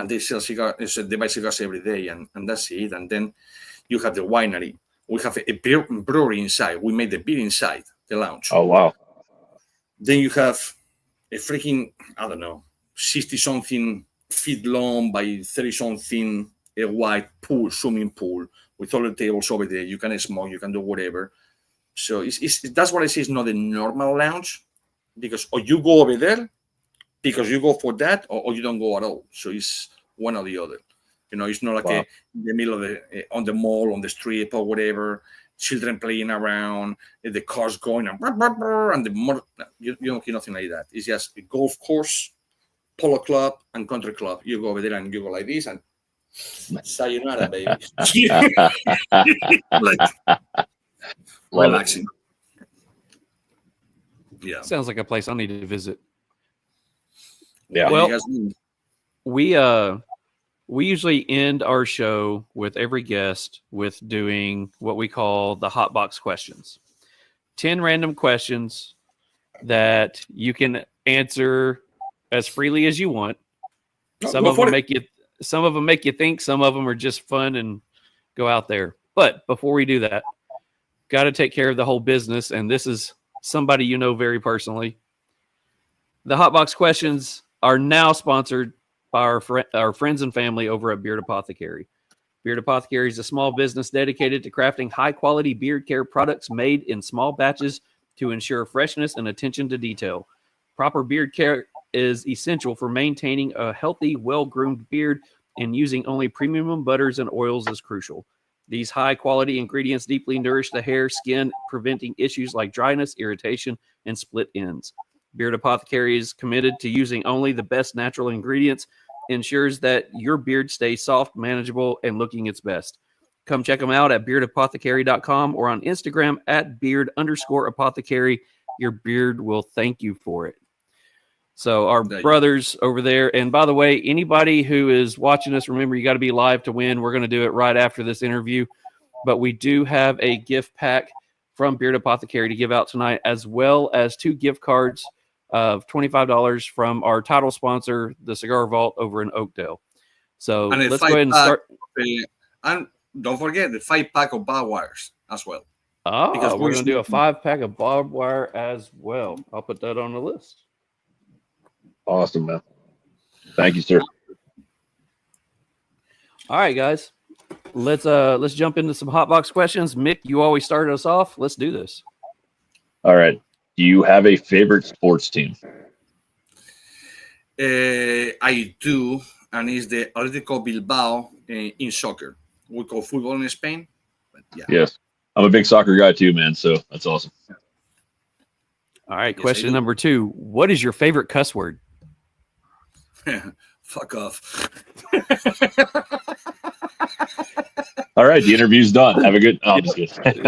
they sell cigars, they buy cigars every day, and that's it. And then you have the winery. We have a brewery inside. We made the beer inside the lounge. Oh, wow. Then you have a freaking, 60-something feet long by 30-something, a wide pool, swimming pool, with all the tables over there. You can smoke, you can do whatever. So that's what I say is not a normal lounge, because or you go over there because you go for that, or you don't go at all. So it's one or the other. It's not like in the middle of on the mall, on the street, or whatever. Children playing around, the cars going, and you don't hear nothing like that. It's just a golf course, polo club, and country club. You go over there and you go like this, and sayonara, baby. Relaxing. Yeah. Sounds like a place I need to visit. Yeah. Well, we we usually end our show with every guest with doing what we call the hot box questions. 10 random questions that you can answer as freely as you want. Some of them make you think, some of them are just fun and go out there. But before we do that, got to take care of the whole business, and this is somebody you know very personally. The hot box questions are now sponsored by our friends and family over at Beard Apothecary. Beard Apothecary is a small business dedicated to crafting high-quality beard care products made in small batches to ensure freshness and attention to detail. Proper beard care is essential for maintaining a healthy, well-groomed beard, and using only premium butters and oils is crucial. These high-quality ingredients deeply nourish the hair, skin, preventing issues like dryness, irritation, and split ends. Beard Apothecary is committed to using only the best natural ingredients, ensures that your beard stays soft, manageable, and looking its best. Come check them out at beardapothecary.com or on Instagram at beard_apothecary. Your beard will thank you for it. So our brothers over there, and by the way, anybody who is watching us, remember, you got to be live to win. We're going to do it right after this interview, but we do have a gift pack from Beard Apothecary to give out tonight, as well as 2 gift cards of $25 from our title sponsor, the Cigar Vault over in Oakdale. So let's go ahead and start. And don't forget the 5-pack of barbed wires as well. Oh, because we're going to do a 5-pack of barbed wire as well. I'll put that on the list. Awesome, man. Thank you, sir. All right, guys. Let's jump into some hot box questions. Mick, you always started us off. Let's do this. All right. Do you have a favorite sports team? I do, and it's the Atletico Bilbao in soccer. We call football in Spain. But yeah. Yes. I'm a big soccer guy too, man. So that's awesome. All right. Yes, question number 2. What is your favorite cuss word? Fuck off. All right, the interview's done. Have a good. Oh, I'm just kidding.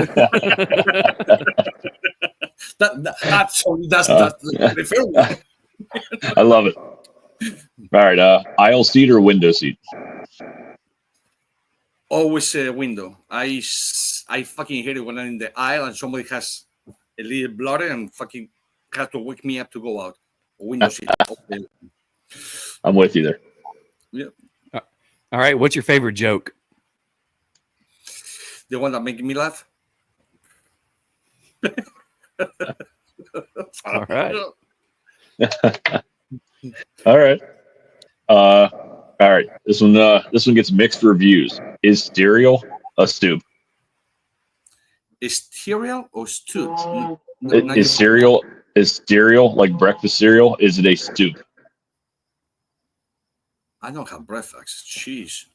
That's the fair one. I love it. All right, aisle seat or window seat? Always a window. I fucking hate it when I'm in the aisle and somebody has a little blood and fucking have to wake me up to go out. Window seat. Okay. I'm with you there. Yeah. All right. What's your favorite joke? The one that makes me laugh. All right. All right. All right. This one gets mixed reviews. Is cereal a stoop? Is cereal or stoop? Is cereal like breakfast cereal? Is it a stoop? I don't have breakfast. Jeez.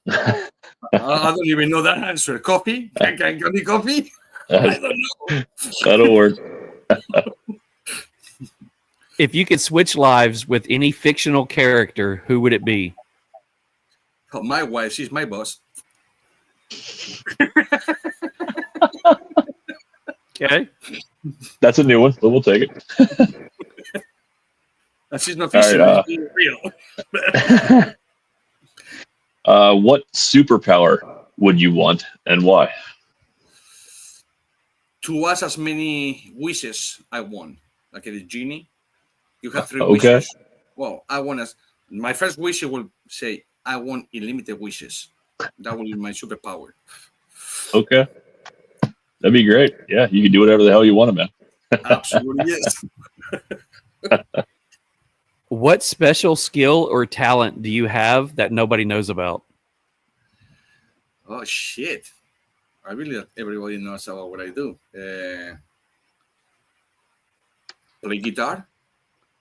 I don't even know that answer. Coffee? Can I get me coffee? I don't know. That'll work. If you could switch lives with any fictional character, who would it be? Oh, my wife. She's my boss. Okay. That's a new one, but we'll take it. She's not fictional. She's real. What superpower would you want and why? To ask as many wishes I want. Like a genie. You have 3 wishes. Well, I want my first wish will say, I want unlimited wishes. That will be my superpower. Okay. That'd be great. Yeah, you can do whatever the hell you want, man. Absolutely, yes. What special skill or talent do you have that nobody knows about? Oh, shit. I really everybody knows about what I do. Play guitar.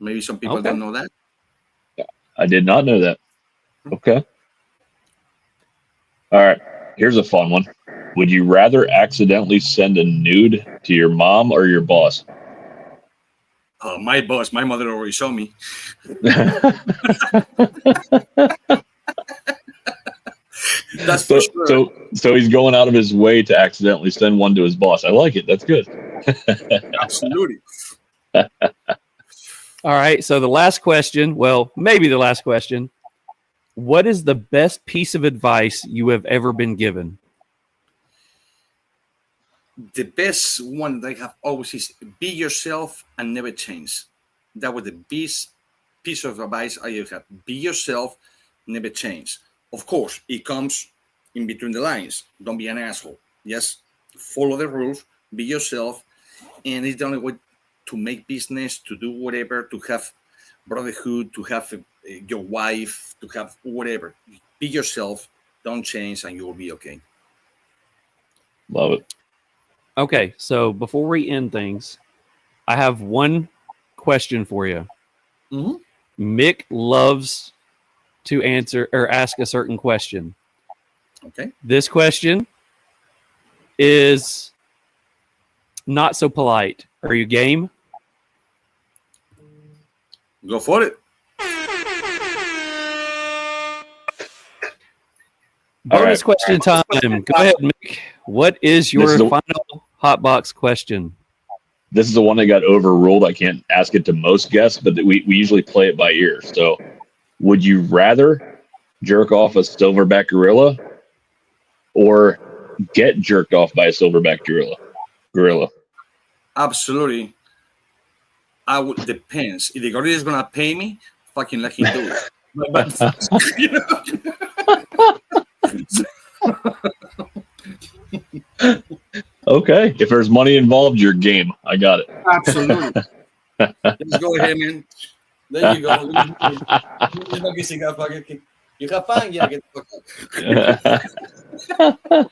Maybe some people don't know that. I did not know that. Okay. All right. Here's a fun one. Would you rather accidentally send a nude to your mom or your boss? My boss. My mother already saw me. That's for sure. So he's going out of his way to accidentally send one to his boss. I like it. That's good. Absolutely. All right. So the last question, well, maybe the last question. what is the best piece of advice you have ever been given? The best one that I have always is be yourself and never change. That was the best piece of advice I ever had. Be yourself, never change. Of course, it comes in between the lines. Don't be an asshole. Yes, follow the rules, be yourself, and it's the only way to make business, to do whatever, to have brotherhood, to have your wife, to have whatever. Be yourself, don't change, and you will be okay. Love it. Okay, so before we end things, I have one question for you. Mm-hmm. Mick loves to answer or ask a certain question. Okay. This question is not so polite. Are you game? Go for it. Bonus question time. Go ahead, Mick. What is your final hotbox question? This is the one that got overruled. I can't ask it to most guests, but we usually play it by ear. So, would you rather jerk off a silverback gorilla or get jerked off by a silverback gorilla? Absolutely. I would depends. If the gorilla is gonna pay me, fucking let him do it. But you know. Okay. If there's money involved, you're game. I got it. Absolutely. Let's go ahead, man. There you go. You have fun? Yeah, get the fuck out.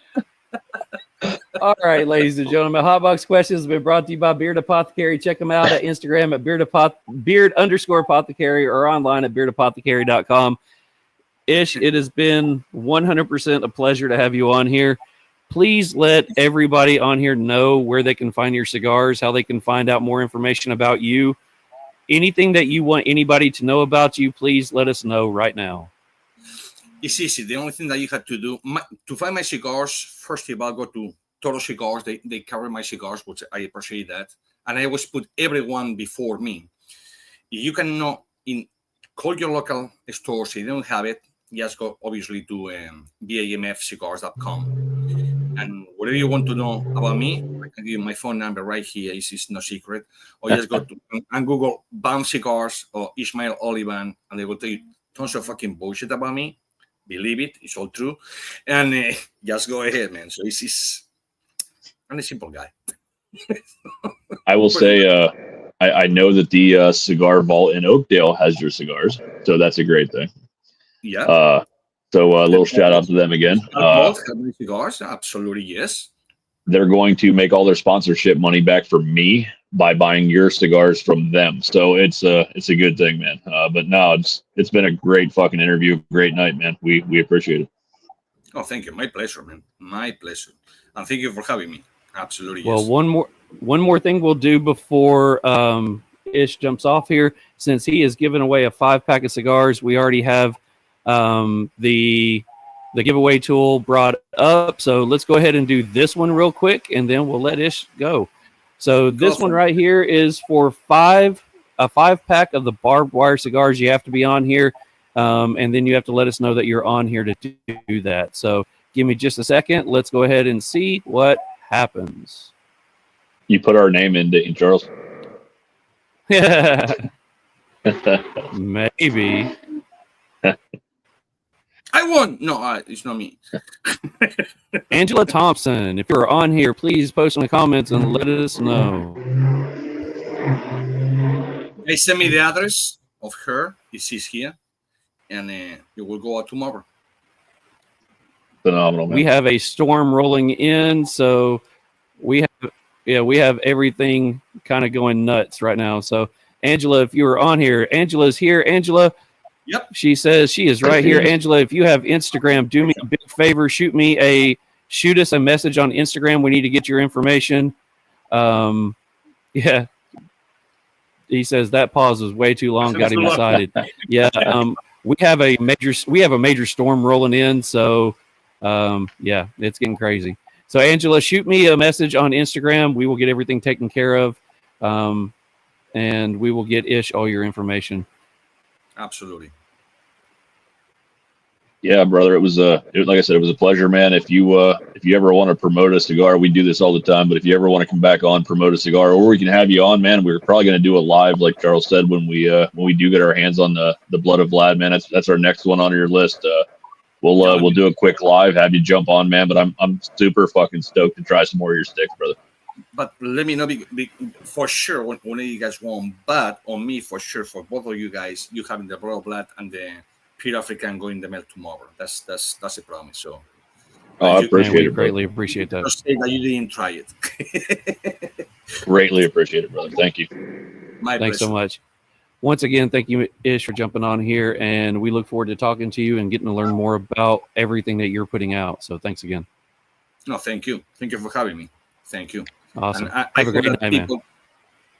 All right, ladies and gentlemen, Hotbox Questions has been brought to you by Beard Apothecary. Check them out at Instagram at beard_apothecary or online at beardapothecary.com. Ish, it has been 100% a pleasure to have you on here. Please let everybody on here know where they can find your cigars, how they can find out more information about you. Anything that you want anybody to know about you, please let us know right now. It's easy. The only thing that you have to do to find my cigars, first of all, go to Toro Cigars. They carry my cigars, which I appreciate that. And I always put everyone before me. You can know call your local stores. If they don't have it, just go obviously to BAMFcigars.com. And whatever you want to know about me, I can give you my phone number right here. It's no secret. Or just go to and Google BAMF Cigars or Ismael Olivan, and they will tell you tons of fucking bullshit about me. Believe it, it's all true. And just go ahead, man. So I'm a simple guy. I will say, I know that the cigar vault in Oakdale has your cigars, so that's a great thing. Yeah. So a little shout out to them again. Both have my cigars, absolutely yes. They're going to make all their sponsorship money back for me by buying your cigars from them. So it's a good thing, man. But no, it's been a great fucking interview, great night, man. We appreciate it. Oh, thank you. My pleasure, man. My pleasure. And thank you for having me. Absolutely. Well, yes. one more thing we'll do before Ish jumps off here. Since he is giving away a 5-pack of cigars, we already have the giveaway tool brought up. So let's go ahead and do this one real quick, and then we'll let Ish go. So this one right here is for a 5-pack of the barbed wire cigars. You have to be on here, and then you have to let us know that you're on here to do that. So give me just a second. Let's go ahead and see what happens. You put our name in, didn't you, Charles? Maybe. I won. No, it's not me. Angela Thompson, if you're on here, please post in the comments and let us know. They send me the address of her. It is here, and it will go out tomorrow. Phenomenal, man. We have a storm rolling in, so we have everything kind of going nuts right now. So Angela, if you are on here, Angela's here. Angela. Yep. She says she is right here. Angela, if you have Instagram, do me a big favor. Shoot us a message on Instagram. We need to get your information. Yeah. He says that pause was way too long. Got him excited. Yeah. We have a major storm rolling in. So, yeah, it's getting crazy. So Angela, shoot me a message on Instagram. We will get everything taken care of. And we will get Ish all your information. Absolutely. Yeah, brother, it was like I said, it was a pleasure, man. If you ever want to promote a cigar, we do this all the time. But if you ever want to come back on, promote a cigar, or we can have you on, man. We're probably going to do a live, like Charles said, when we do get our hands on the blood of Vlad, man. That's our next one on your list. We'll do a quick live, have you jump on, man. But I'm super fucking stoked to try some more of your sticks, brother. But let me know for sure when you guys want. But on me, for sure, for both of you guys, you having the blood of Vlad and the Pure African going in the mail tomorrow. That's a promise. So, I appreciate it. Greatly appreciate that. Just say that you didn't try it. Greatly appreciate it, brother. Thank you. Thanks so much. Once again, thank you, Ish, for jumping on here, and we look forward to talking to you and getting to learn more about everything that you're putting out. So, thanks again. No, thank you. Thank you for having me. Thank you. Awesome. And Have a great night, man.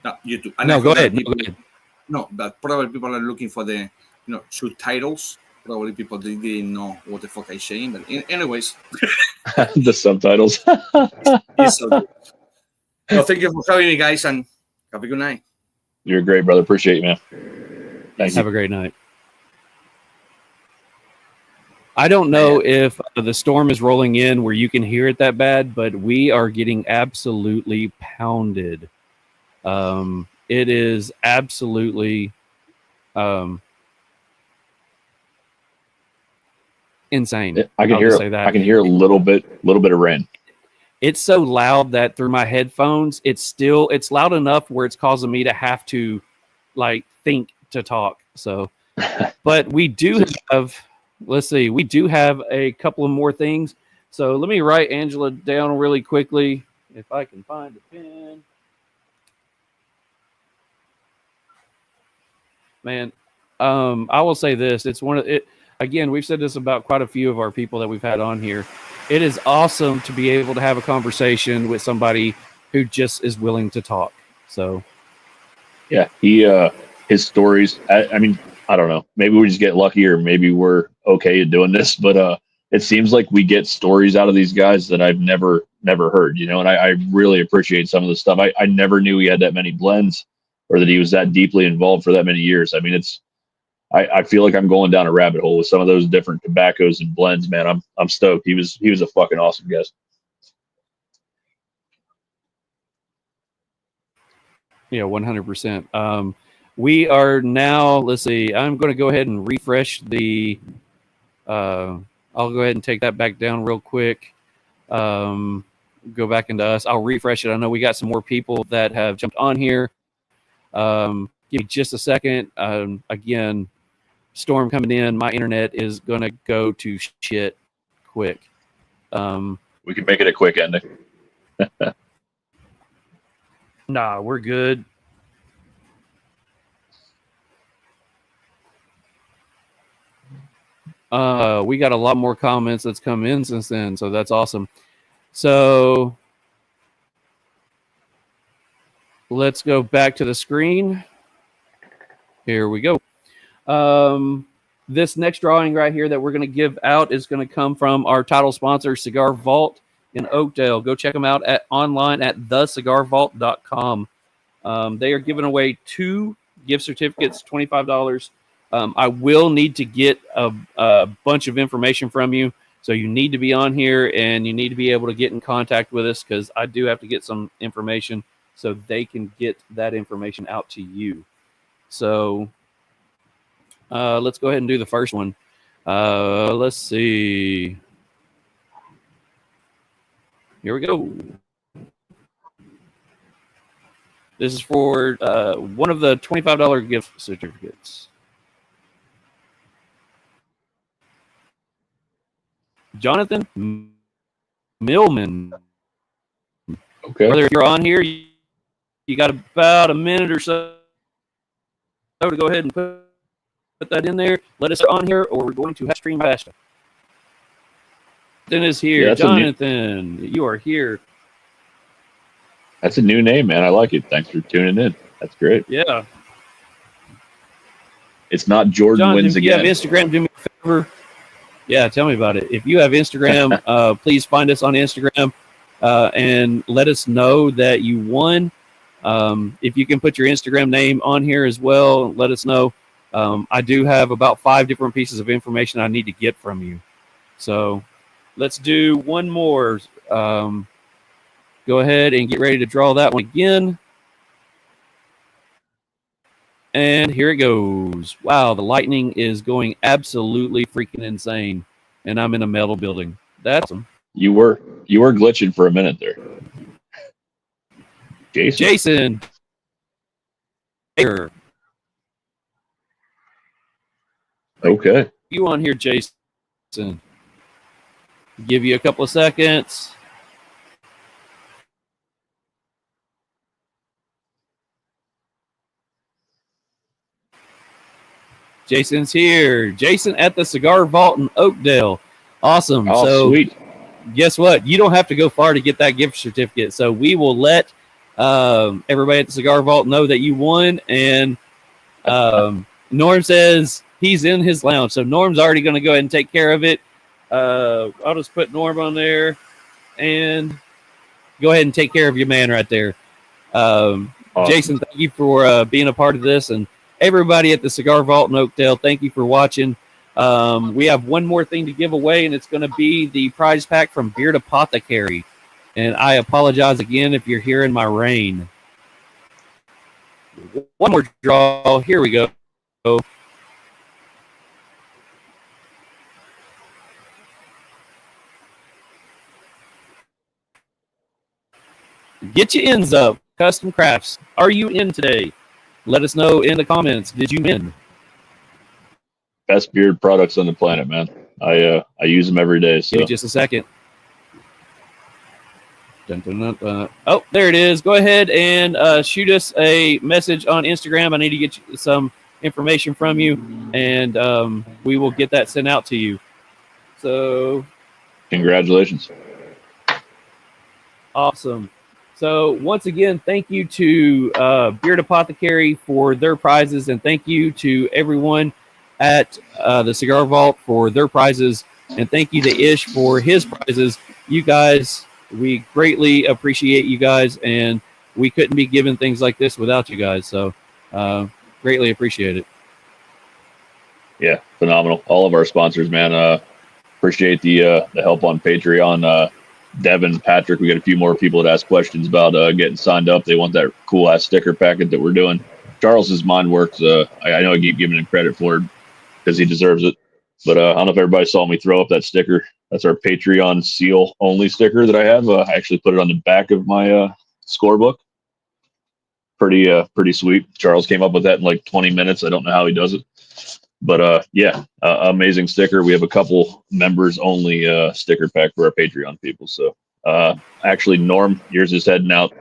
No, you too. No, go ahead. No, but probably people are looking for the subtitles. Probably people didn't know what the fuck I'm saying. But anyways, the subtitles. It's so good. Well, thank you for having me, guys, and have a good night. You're great, brother. Appreciate you, man. Thanks. Have a great night. I don't know if the storm is rolling in where you can hear it that bad, but we are getting absolutely pounded. It is absolutely insane. I can hear it. I can hear a little bit of rain. It's so loud that through my headphones, it's loud enough where it's causing me to have to think to talk. So, but we do have. Let's see. We do have a couple of more things. So let me write Angela down really quickly. If I can find a pen. Man, I will say this. It's one of it. Again, we've said this about quite a few of our people that we've had on here. It is awesome to be able to have a conversation with somebody who just is willing to talk. So, yeah, his stories. I mean, I don't know. Maybe we just get lucky, or maybe we're okay at doing this. But it seems like we get stories out of these guys that I've never heard. And I really appreciate some of the stuff. I never knew he had that many blends, or that he was that deeply involved for that many years. I mean, I feel like I'm going down a rabbit hole with some of those different tobaccos and blends, man. I'm stoked. He was a fucking awesome guest. Yeah, 100%. We are now, let's see, I'm going to go ahead and refresh the, I'll go ahead and take that back down real quick. Go back into us. I'll refresh it. I know we got some more people that have jumped on here. Give me just a second. Again, storm coming in. My internet is going to go to shit quick. We can make it a quick ending. Nah, we're good. We got a lot more comments that's come in since then, so that's awesome. So let's go back to the screen. Here we go. This next drawing right here that we're going to give out is going to come from our title sponsor, Cigar Vault in Oakdale. Go check them out online at thecigarvault.com. They are giving away 2 gift certificates, $25. I will need to get a bunch of information from you. So you need to be on here, and you need to be able to get in contact with us, because I do have to get some information so they can get that information out to you. So let's go ahead and do the first one. Let's see. Here we go. This is for one of the $25 gift certificates. Jonathan Millman. Okay. Brother, if you're on here, you got about a minute or so to go ahead and put that in there. Let us on here, or we're going to have stream faster. Jonathan is here. Yeah, Jonathan, you are here. That's a new name, man. I like it. Thanks for tuning in. That's great. Yeah. It's not Jordan Jonathan, wins if you again. have Instagram, do me a favor. Yeah, tell me about it. If you have Instagram, please find us on Instagram and let us know that you won. If you can put your Instagram name on here as well, let us know. I do have about 5 different pieces of information I need to get from you. So let's do one more. Go ahead and get ready to draw that one again. And here it goes. Wow, the lightning is going absolutely freaking insane. And I'm in a metal building. That's awesome. You were glitching for a minute there. Jason. Here. Okay. You on here, Jason. Give you a couple of seconds. Jason's here. Jason at the Cigar Vault in Oakdale. Awesome. Oh, so sweet. Guess what? You don't have to go far to get that gift certificate. So we will let everybody at the Cigar Vault know that you won. And Norm says he's in his lounge. So Norm's already going to go ahead and take care of it. I'll just put Norm on there and go ahead and take care of your man right there. Awesome. Jason, thank you for being a part of this. And everybody at the Cigar Vault in Oakdale, thank you for watching. We have one more thing to give away, and it's going to be the prize pack from Beard Apothecary. And I apologize again if you're hearing my rain. One more draw. Here we go. Get your ends up. Custom Crafts. Are you in today? Let us know in the comments. Did you win? Best beard products on the planet, man. I use them every day. So. Give me just a second. Dun, dun, dun, dun. Oh, there it is. Go ahead and shoot us a message on Instagram. I need to get some information from you, and we will get that sent out to you. So, congratulations. Awesome. So once again, thank you to Beard Apothecary for their prizes, and thank you to everyone at the Cigar Vault for their prizes, and thank you to Ish for his prizes. You guys, we greatly appreciate you guys, and we couldn't be given things like this without you guys. So greatly appreciate it. Yeah, phenomenal. All of our sponsors, man. Appreciate the help on Patreon. Devin, Patrick, we got a few more people that ask questions about getting signed up. They want that cool ass sticker packet that we're doing. Charles's mind works. I know I keep giving him credit for it because he deserves it. But I don't know if everybody saw me throw up that sticker. That's our Patreon seal only sticker that I have. I actually put it on the back of my scorebook. Pretty sweet. Charles came up with that in like 20 minutes. I don't know how he does it. But yeah, amazing sticker. We have a couple members only sticker pack for our Patreon people. So actually, Norm, yours is heading out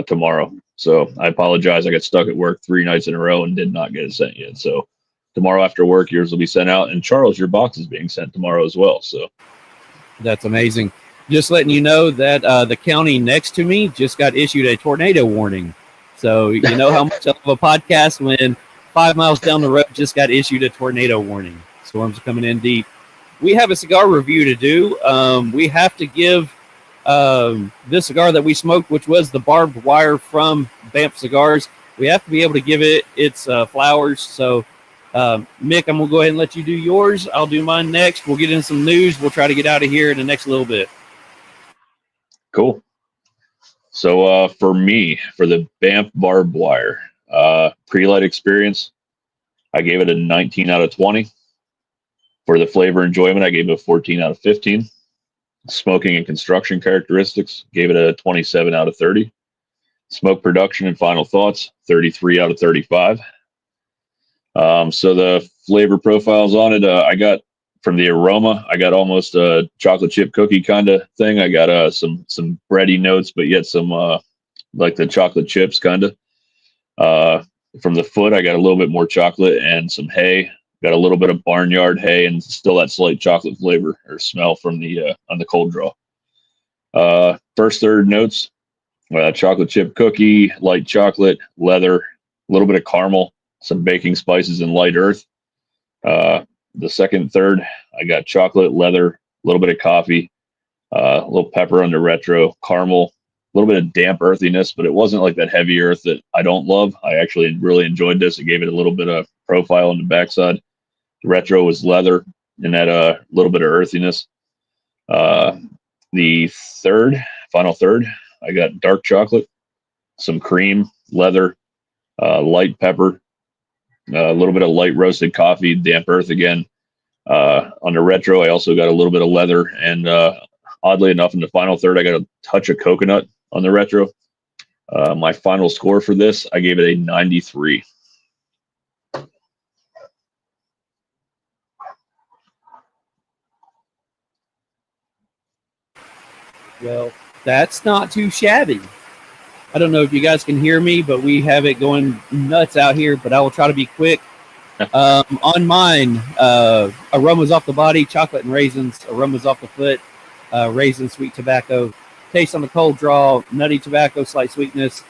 tomorrow. So I apologize. I got stuck at work 3 nights in a row and did not get it sent yet. So tomorrow after work, yours will be sent out. And Charles, your box is being sent tomorrow as well. So that's amazing. Just letting you know that the county next to me just got issued a tornado warning. So you know how much of a podcast when 5 miles down the road just got issued a tornado warning. Storms are coming in deep. We have a cigar review to do. We have to give this cigar that we smoked, which was the barbed wire from BAMF Cigars. We have to be able to give it its flowers. So, Mick, I'm going to go ahead and let you do yours. I'll do mine next. We'll get in some news. We'll try to get out of here in the next little bit. Cool. So for me, for the BAMF barbed wire, pre-light experience, I gave it a 19 out of 20. For the flavor enjoyment, I gave it a 14 out of 15. Smoking and construction characteristics, gave it a 27 out of 30. Smoke production and final thoughts, 33 out of 35. So the flavor profiles on it, I got from the aroma, I got almost a chocolate chip cookie kind of thing. I got some bready notes, but yet some like the chocolate chips kind of. From the foot, I got a little bit more chocolate and some hay. Got a little bit of barnyard hay and still that slight chocolate flavor or smell from the on the cold draw. First third notes, chocolate chip cookie, light chocolate, leather, a little bit of caramel, some baking spices and light earth. The second third, I got chocolate, leather, a little bit of coffee, a little pepper on the retro, caramel, little bit of damp earthiness, but it wasn't like that heavy earth that I don't love. I actually really enjoyed this. It gave it a little bit of profile on the backside. The retro was leather and that little bit of earthiness. The final third, I got dark chocolate, some cream, leather, light pepper, a little bit of light roasted coffee, damp earth again. On the retro, I also got a little bit of leather, and oddly enough, in the final third, I got a touch of coconut on the retro. My final score for this, I gave it a 93. Well, that's not too shabby. I don't know if you guys can hear me, but we have it going nuts out here, but I will try to be quick. On mine, aromas off the body, chocolate and raisins, aromas off the foot, raisin, sweet tobacco, taste on the cold draw, nutty tobacco, slight sweetness.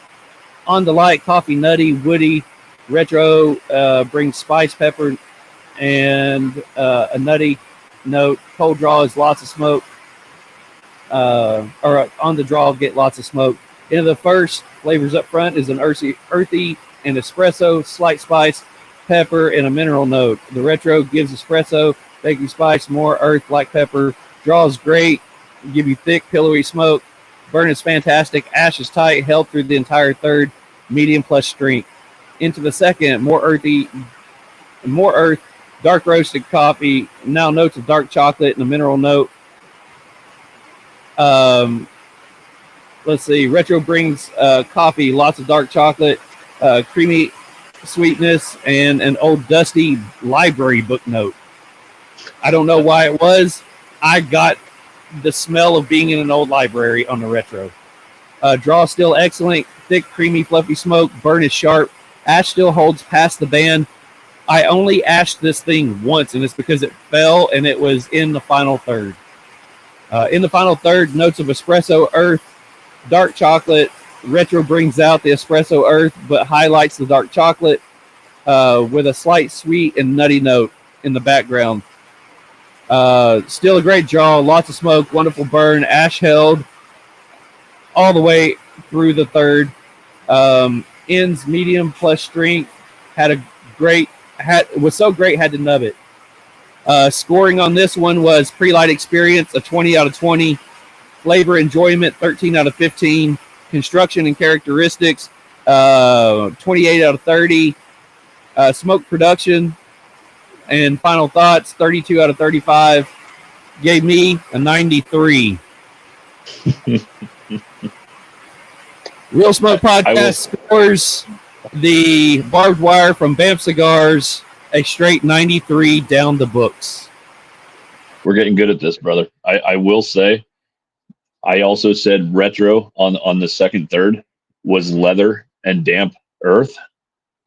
On the light, coffee, nutty, woody. Retro brings spice, pepper, and a nutty note. Cold draw is lots of smoke. Or on the draw, get lots of smoke. In the first, flavors up front is an earthy and espresso, slight spice, pepper, and a mineral note. The retro gives espresso, baking spice, more earth, black pepper. Draw is great, give you thick, pillowy smoke. Burn is fantastic. Ash is tight, held through the entire third. Medium plus strength. Into the second, more earth, dark roasted coffee. Now notes of dark chocolate and a mineral note. Let's see. Retro brings coffee, lots of dark chocolate, creamy sweetness, and an old dusty library book note. I don't know why it was. I got the smell of being in an old library on the retro. Draw still excellent. Thick, creamy, fluffy smoke. Burn is sharp. Ash still holds past the band. I only ashed this thing once, and it's because it fell, and it was in the final third. In the final third, notes of espresso, earth, dark chocolate. Retro brings out the espresso earth, but highlights the dark chocolate with a slight sweet and nutty note in the background. Still a great draw, lots of smoke, wonderful burn, ash held all the way through the third. Ends medium plus strength. Was so great, had to nub it. Scoring on this one was pre-light experience, a 20 out of 20. Flavor enjoyment, 13 out of 15. Construction and characteristics, 28 out of 30. Smoke production and final thoughts, 32 out of 35. Gave me a 93. Real Smoke Podcast scores the barbed wire from BAMF Cigars a straight 93 down the books. We're getting good at this, brother. I will say, I also said retro on the second third was leather and damp earth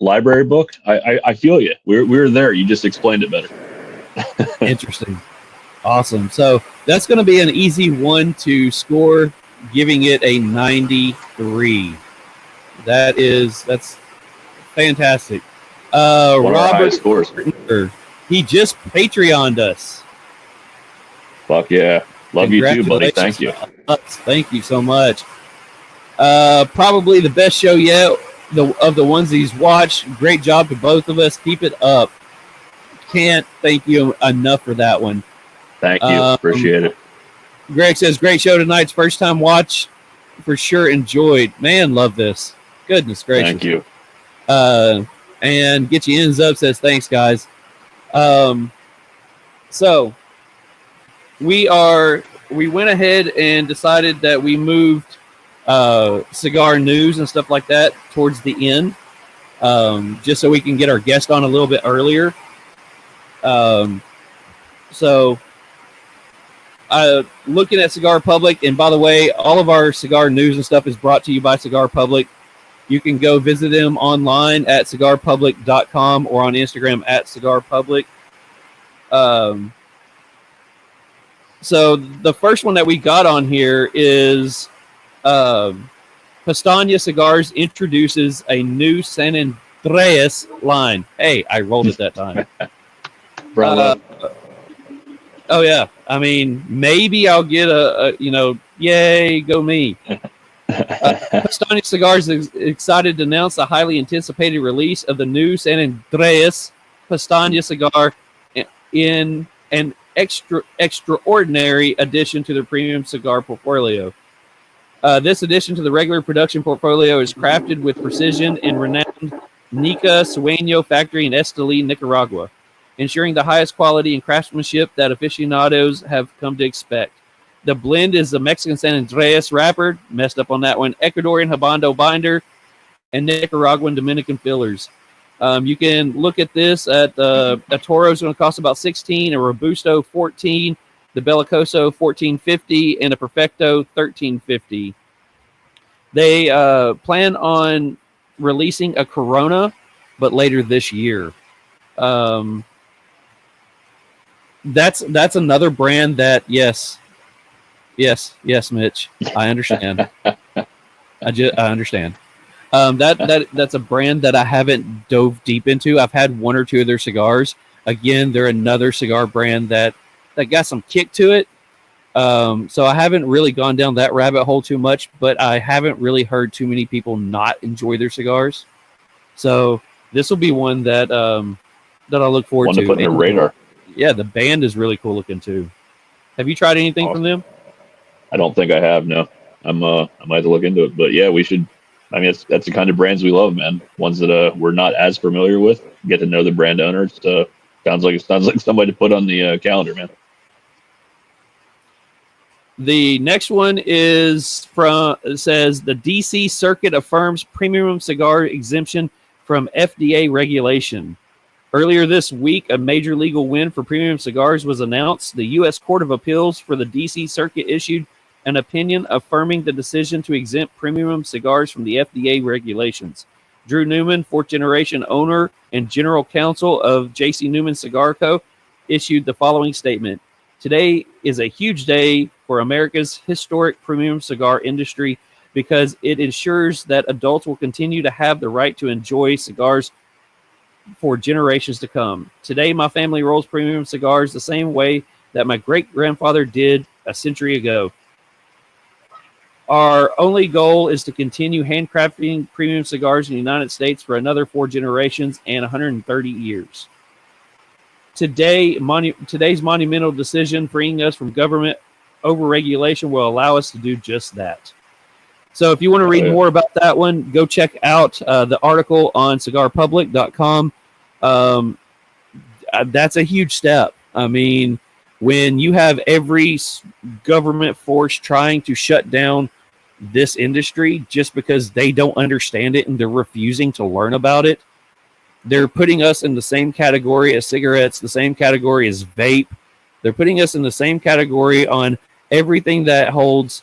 library book. I feel you. We're there. You just explained it better. Interesting. Awesome. So that's going to be an easy one to score, giving it a 93. That's fantastic. Robert scores. He just Patreoned us. Fuck yeah. Love you too, buddy. Thank you. Thank you so much. Probably the best show yet of the ones he's watched. Great job to both of us. Keep it up. Can't thank you enough for that one. Thank you. Appreciate it. Greg says, great show tonight's first time watch. For sure enjoyed. Man, love this. Goodness gracious. Thank you. And Get Your Ends Up says, thanks, guys. So we went ahead and decided that we moved cigar news and stuff like that towards the end, just so we can get our guest on a little bit earlier. So looking at Cigar Public, and by the way, all of our cigar news and stuff is brought to you by Cigar Public. You can go visit them online at cigarpublic.com or on Instagram at cigarpublic. So the first one that we got on here is Pastania Cigars introduces a new San Andreas line. Hey, I rolled it that time. Bravo. Oh, yeah. I mean, maybe I'll get a yay, go me. Pastania Cigars is excited to announce the highly anticipated release of the new San Andreas Pastania cigar in an extraordinary addition to their premium cigar portfolio. This addition to the regular production portfolio is crafted with precision in renowned Nica Sueño factory in Esteli, Nicaragua, ensuring the highest quality and craftsmanship that aficionados have come to expect. The blend is the Mexican San Andreas wrapper, messed up on that one, Ecuadorian Habano binder, and Nicaraguan Dominican fillers. You can look at this at a Toro is going to cost about $16, a Robusto $14, the Bellicoso $14.50, and a Perfecto $13.50. They plan on releasing a Corona, but later this year. That's another brand that yes, Mitch, I understand. I understand. That's a brand that I haven't dove deep into. I've had one or two of their cigars. Again, they're another cigar brand that got some kick to it. So I haven't really gone down that rabbit hole too much, but I haven't really heard too many people not enjoy their cigars. So this will be one that I look forward to. One to put in the radar. Yeah, the band is really cool looking too. Have you tried anything from them? I don't think I have. No, I might have to look into it. But yeah, we should. I mean, that's the kind of brands we love, man. Ones that we're not as familiar with. Get to know the brand owners. Sounds like somebody to put on the calendar, man. The next one says the DC Circuit affirms premium cigar exemption from FDA regulation. Earlier this week, a major legal win for premium cigars was announced. The U.S. Court of Appeals for the DC Circuit issued an opinion affirming the decision to exempt premium cigars from the FDA regulations. Drew Newman, fourth generation owner and general counsel of J.C. Newman Cigar Co., issued the following statement. Today is a huge day for America's historic premium cigar industry because it ensures that adults will continue to have the right to enjoy cigars for generations to come. Today, my family rolls premium cigars the same way that my great-grandfather did a century ago. Our only goal is to continue handcrafting premium cigars in the United States for another 4 generations and 130 years. Today's monumental decision freeing us from government overregulation will allow us to do just that. So if you want to read more about that one, go check out the article on cigarpublic.com. That's a huge step. I mean, when you have every government force trying to shut down this industry just because they don't understand it and they're refusing to learn about it, they're putting us in the same category as cigarettes, the same category as vape. They're putting us in the same category on everything that holds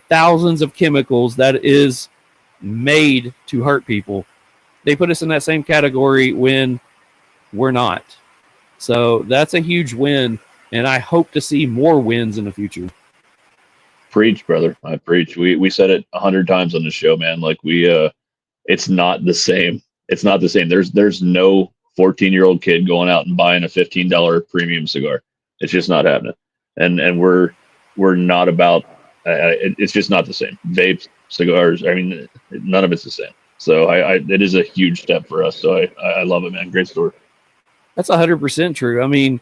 thousands of chemicals that is made to hurt people. They put us in that same category when we're not. So that's a huge win, and I hope to see more wins in the future. Preach, brother. I preach. We said it 100 times on the show, man. Like it's not the same. It's not the same. There's no 14-year-old kid going out and buying a $15 premium cigar. It's just not happening. And we're not about. It's just not the same. Vapes, cigars. I mean, none of it's the same. So it is a huge step for us. So I love it, man. Great story. That's 100% true. I mean,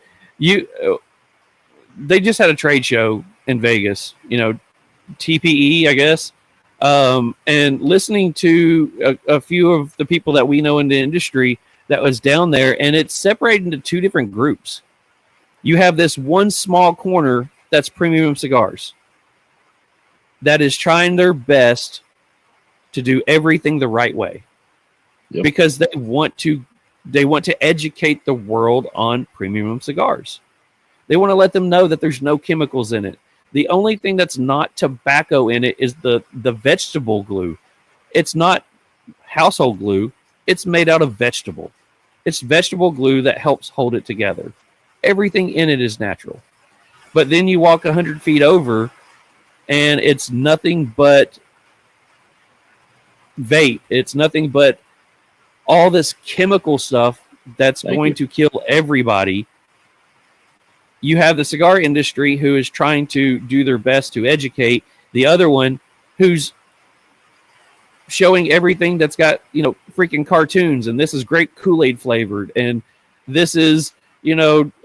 they just had a trade show in Vegas, TPE, I guess. And listening to a few of the people that we know in the industry that was down there, and it's separated into 2 different groups. You have this one small corner that's premium cigars that is trying their best to do everything the right way. Yep. Because they want to educate the world on premium cigars. They want to let them know that there's no chemicals in it. The only thing that's not tobacco in it is the vegetable glue. It's not household glue. It's made out of vegetable. It's vegetable glue that helps hold it together. Everything in it is natural. But then you walk 100 feet over, and it's nothing but vape. It's nothing but all this chemical stuff that's going to kill everybody. You have the cigar industry who is trying to do their best to educate. The other one who's showing everything that's got, freaking cartoons, and this is grape Kool-Aid flavored, and this is,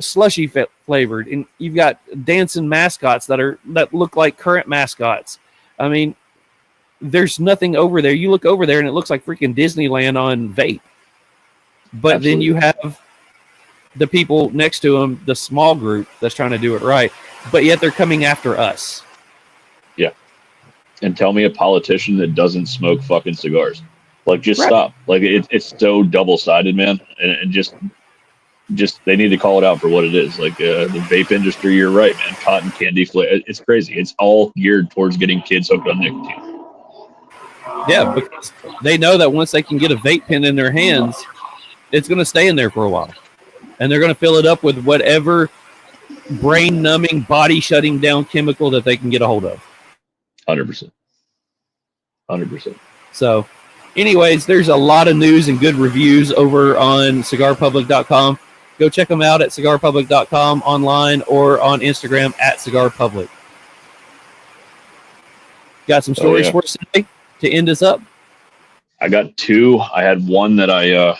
slushy flavored, and you've got dancing mascots that look like current mascots. I mean, there's nothing over there. You look over there and it looks like freaking Disneyland on vape. But Absolutely. Then you have the people next to them, the small group that's trying to do it right, but yet they're coming after us. Yeah. And tell me a politician that doesn't smoke fucking cigars. Like, just right. Stop. Like, it's so double-sided, man. And just they need to call it out for what it is. Like, the vape industry, you're right, man. Cotton candy flavor. It's crazy. It's all geared towards getting kids hooked on nicotine. Yeah, because they know that once they can get a vape pen in their hands, it's going to stay in there for a while. And they're going to fill it up with whatever brain-numbing, body-shutting-down chemical that they can get a hold of. 100%. 100%. So, anyways, there's a lot of news and good reviews over on cigarpublic.com. Go check them out at cigarpublic.com online or on Instagram at cigarpublic. Got some stories for us today to end us up? I got two. I had one that I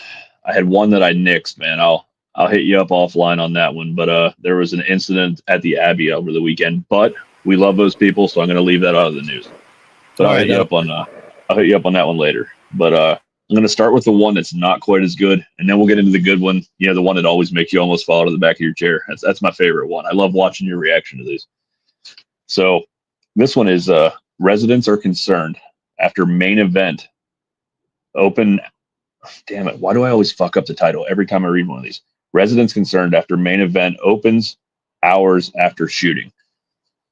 nixed, man. I'll hit you up offline on that one. But there was an incident at the Abbey over the weekend. But we love those people, so I'm going to leave that out of the news. But I'll hit you up on that one later. But I'm going to start with the one that's not quite as good, and then we'll get into the good one. The one that always makes you almost fall out of the back of your chair. That's my favorite one. I love watching your reaction to these. So this one is residents are concerned after main event open. Damn it! Why do I always fuck up the title every time I read one of these? Residents concerned after main event opens hours after shooting.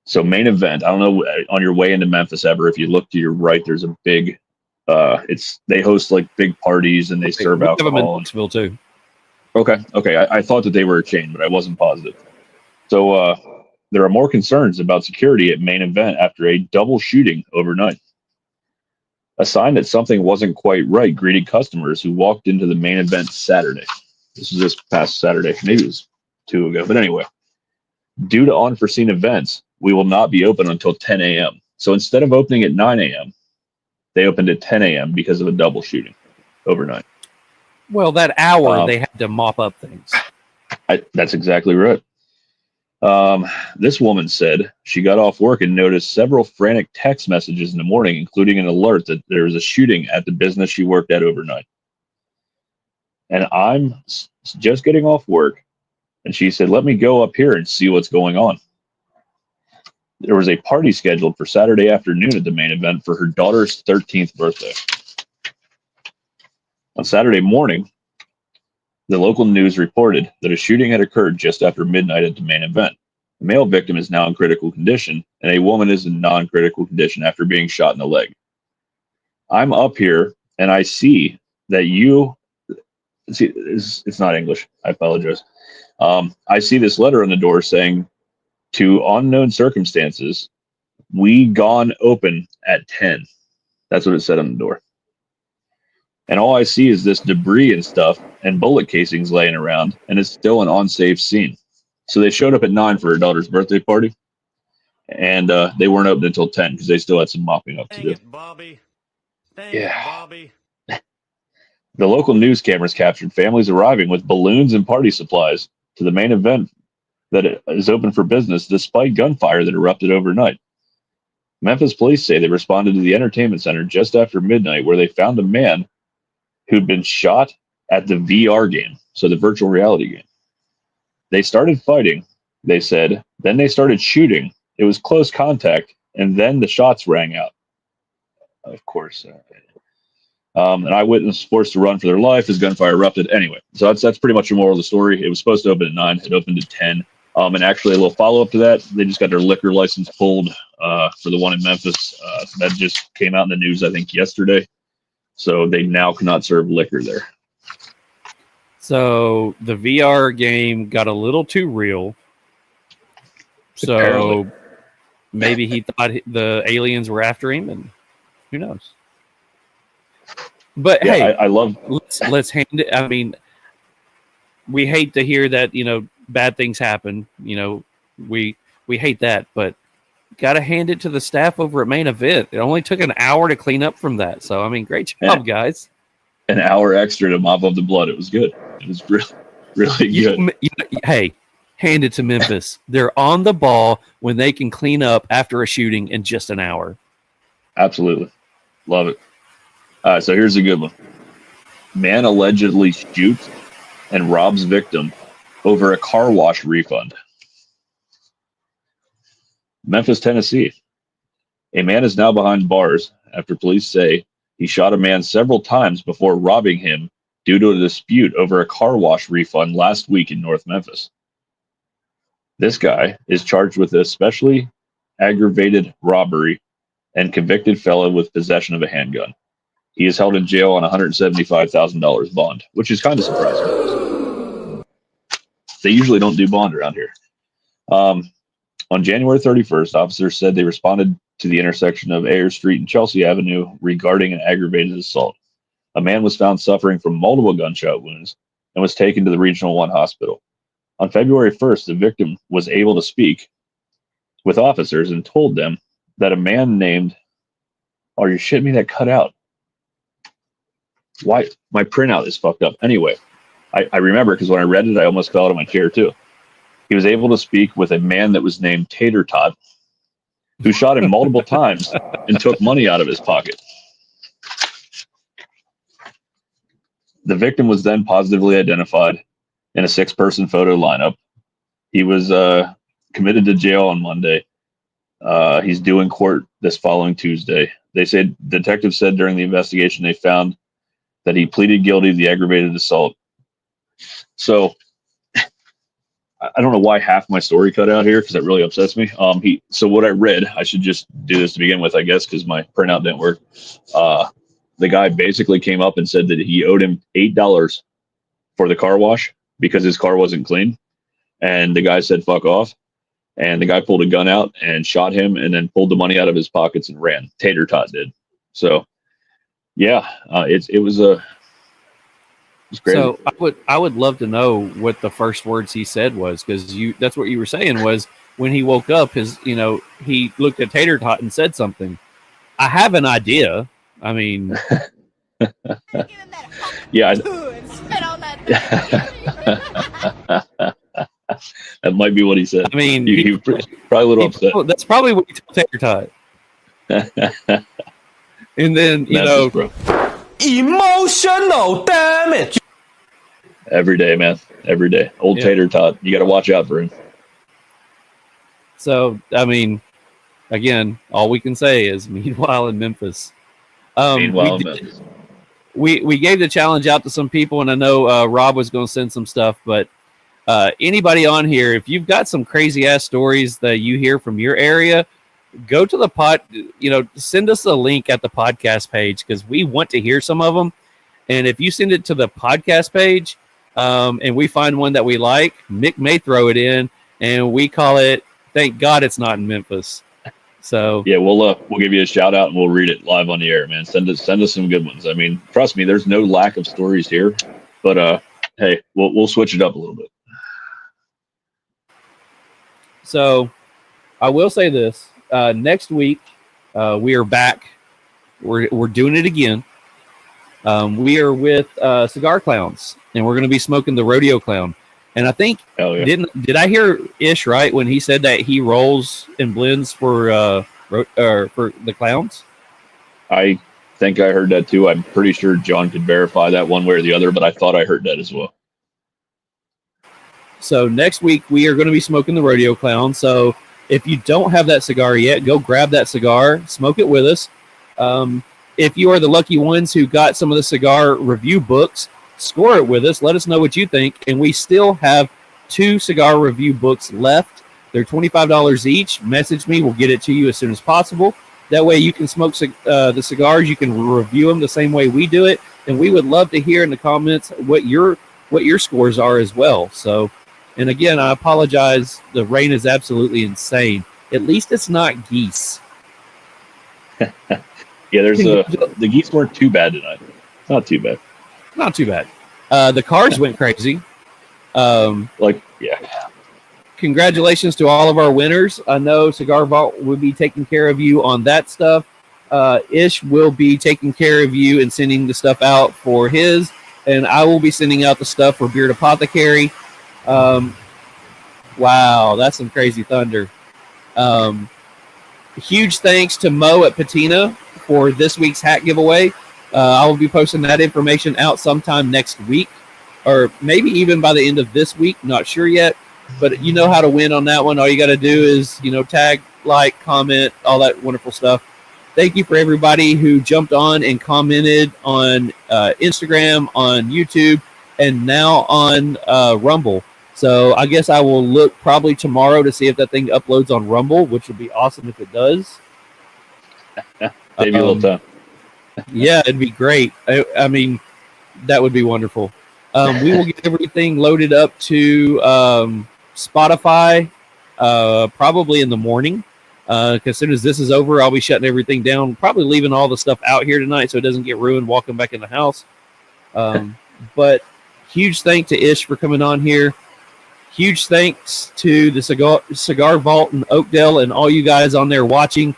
So main event, I don't know on your way into Memphis ever, if you look to your right, there's a big, they host like big parties and they serve alcohol. We have them in Huntsville too. Okay. I thought that they were a chain, but I wasn't positive. So there are more concerns about security at main event after a double shooting overnight. A sign that something wasn't quite right greeted customers who walked into the main event Saturday. This was this past Saturday. Maybe it was 2 ago. But anyway, due to unforeseen events, we will not be open until 10 a.m. So instead of opening at 9 a.m., they opened at 10 a.m. because of a double shooting overnight. Well, that hour, they had to mop up things. That's exactly right. This woman said she got off work and noticed several frantic text messages in the morning, including an alert that there was a shooting at the business she worked at overnight. And I'm just getting off work, and she said, let me go up here and see what's going on. There was a party scheduled for Saturday afternoon at the main event for her daughter's 13th birthday. On Saturday morning, the local news reported that a shooting had occurred just after midnight at the main event. The male victim is now in critical condition, and a woman is in non-critical condition after being shot in the leg. I'm up here, and I see that it's not English. I apologize. I see this letter on the door saying, to unknown circumstances, we gone open at 10. That's what it said on the door. And all I see is this debris and stuff and bullet casings laying around, and it's still an unsafe scene. So they showed up at 9 for her daughter's birthday party, and they weren't open until 10 because they still had some mopping up to do. Bobby. The local news cameras captured families arriving with balloons and party supplies to the main event that is open for business despite gunfire that erupted overnight. Memphis police say they responded to the entertainment center just after midnight, where they found a man who'd been shot at the VR game, so the virtual reality game. They started fighting, they said, then they started shooting. It was close contact, and then the shots rang out. Of course. An eyewitness was forced to run for their life as gunfire erupted. Anyway, so that's pretty much the moral of the story. It was supposed to open at 9. It opened at 10. And actually, a little follow-up to that, they just got their liquor license pulled for the one in Memphis. That just came out in the news, I think, yesterday. So they now cannot serve liquor there. So the VR game got a little too real. So apparently, maybe he thought the aliens were after him, and who knows? But yeah, hey, I love. Let's hand it. I mean, we hate to hear that bad things happen. We hate that, but got to hand it to the staff over at Main Event. It only took an hour to clean up from that. So, I mean, great job, guys. An hour extra to mop up the blood. It was good. It was really good. Hey, hand it to Memphis. They're on the ball when they can clean up after a shooting in just an hour. Absolutely. Love it. All right, so here's a good one. Man allegedly shoots and robs victim over a car wash refund. Memphis, Tennessee. A man is now behind bars after police say he shot a man several times before robbing him due to a dispute over a car wash refund last week in North Memphis. This guy is charged with especially aggravated robbery and convicted felon with possession of a handgun. He is held in jail on $175,000 bond, which is kind of surprising. They usually don't do bond around here. On January 31st, officers said they responded to the intersection of Ayers Street and Chelsea Avenue regarding an aggravated assault. A man was found suffering from multiple gunshot wounds and was taken to the Regional 1 hospital. On February 1st, the victim was able to speak with officers and told them that a man named... Oh, you're shitting me? That cut out. Why? My printout is fucked up. Anyway, I remember because when I read it, I almost fell out of my chair too. He was able to speak with a man that was named Tater Tot, who shot him multiple times and took money out of his pocket. The victim was then positively identified in a 6-person photo lineup. He was committed to jail on Monday. He's due in court this following Tuesday. They said detectives said during the investigation they found that he pleaded guilty to the aggravated assault. So I don't know why half my story cut out here because that really upsets me. So what I read, I should just do this to begin with, I guess, because my printout didn't work. The guy basically came up and said that he owed him $8 for the car wash because his car wasn't clean. And the guy said, fuck off. And the guy pulled a gun out and shot him and then pulled the money out of his pockets and ran. Tater Tot did. So, yeah, it was crazy. So I would love to know what the first words he said was, because that's what you were saying was when he woke up, he looked at Tater Tot and said something. I have an idea. I mean, yeah, that might be what he said. I mean, he probably a little upset. That's probably what he told Tater Tot. And then emotional damage. Every day, man. Every day. Old Tater Tot. You got to watch out for him. So, I mean, again, all we can say is meanwhile in Memphis. We gave the challenge out to some people, and I know Rob was going to send some stuff, but anybody on here, if you've got some crazy ass stories that you hear from your area, go to the send us a link at the podcast page because we want to hear some of them. And if you send it to the podcast page and we find one that we like, Mick may throw it in and we call it, thank God it's not in Memphis. So yeah, we'll give you a shout out and we'll read it live on the air, man. Send us some good ones. I mean, trust me, there's no lack of stories here, but hey, we'll switch it up a little bit. So I will say this, next week, we are back. We're doing it again. We are with Cigar Clowns, and we're going to be smoking the Rodeo Clown. And I think, did I hear Ish right when he said that he rolls and blends for the Clowns? I think I heard that too. I'm pretty sure John could verify that one way or the other, but I thought I heard that as well. So next week we are going to be smoking the Rodeo Clown. So if you don't have that cigar yet, go grab that cigar, smoke it with us. If you are the lucky ones who got some of the cigar review books, score it with us. Let us know what you think. And we still have 2 cigar review books left. They're $25 each. Message me. We'll get it to you as soon as possible. That way you can smoke the cigars. You can review them the same way we do it. And we would love to hear in the comments what your scores are as well. So, and again, I apologize. The rain is absolutely insane. At least it's not geese. Yeah, the geese weren't too bad tonight. Not too bad. Not too bad. The cars went crazy. Yeah. congratulations to all of our winners. I know Cigar Vault will be taking care of you on that stuff. Ish will be taking care of you and sending the stuff out for his, and I will be sending out the stuff for Beard Apothecary. Wow, that's some crazy thunder. Huge thanks to Mo at Patina for this week's hat giveaway. I will be posting that information out sometime next week, or maybe even by the end of this week. Not sure yet, but you know how to win on that one. All you got to do is, tag, like, comment, all that wonderful stuff. Thank you for everybody who jumped on and commented on Instagram, on YouTube, and now on Rumble. So I guess I will look probably tomorrow to see if that thing uploads on Rumble, which would be awesome if it does. Maybe a little time. Yeah, it'd be great. I mean, that would be wonderful. We will get everything loaded up to Spotify probably in the morning. Because as soon as this is over, I'll be shutting everything down, probably leaving all the stuff out here tonight so it doesn't get ruined walking back in the house. But huge thanks to Ish for coming on here. Huge thanks to the Cigar Vault in Oakdale and all you guys on there watching.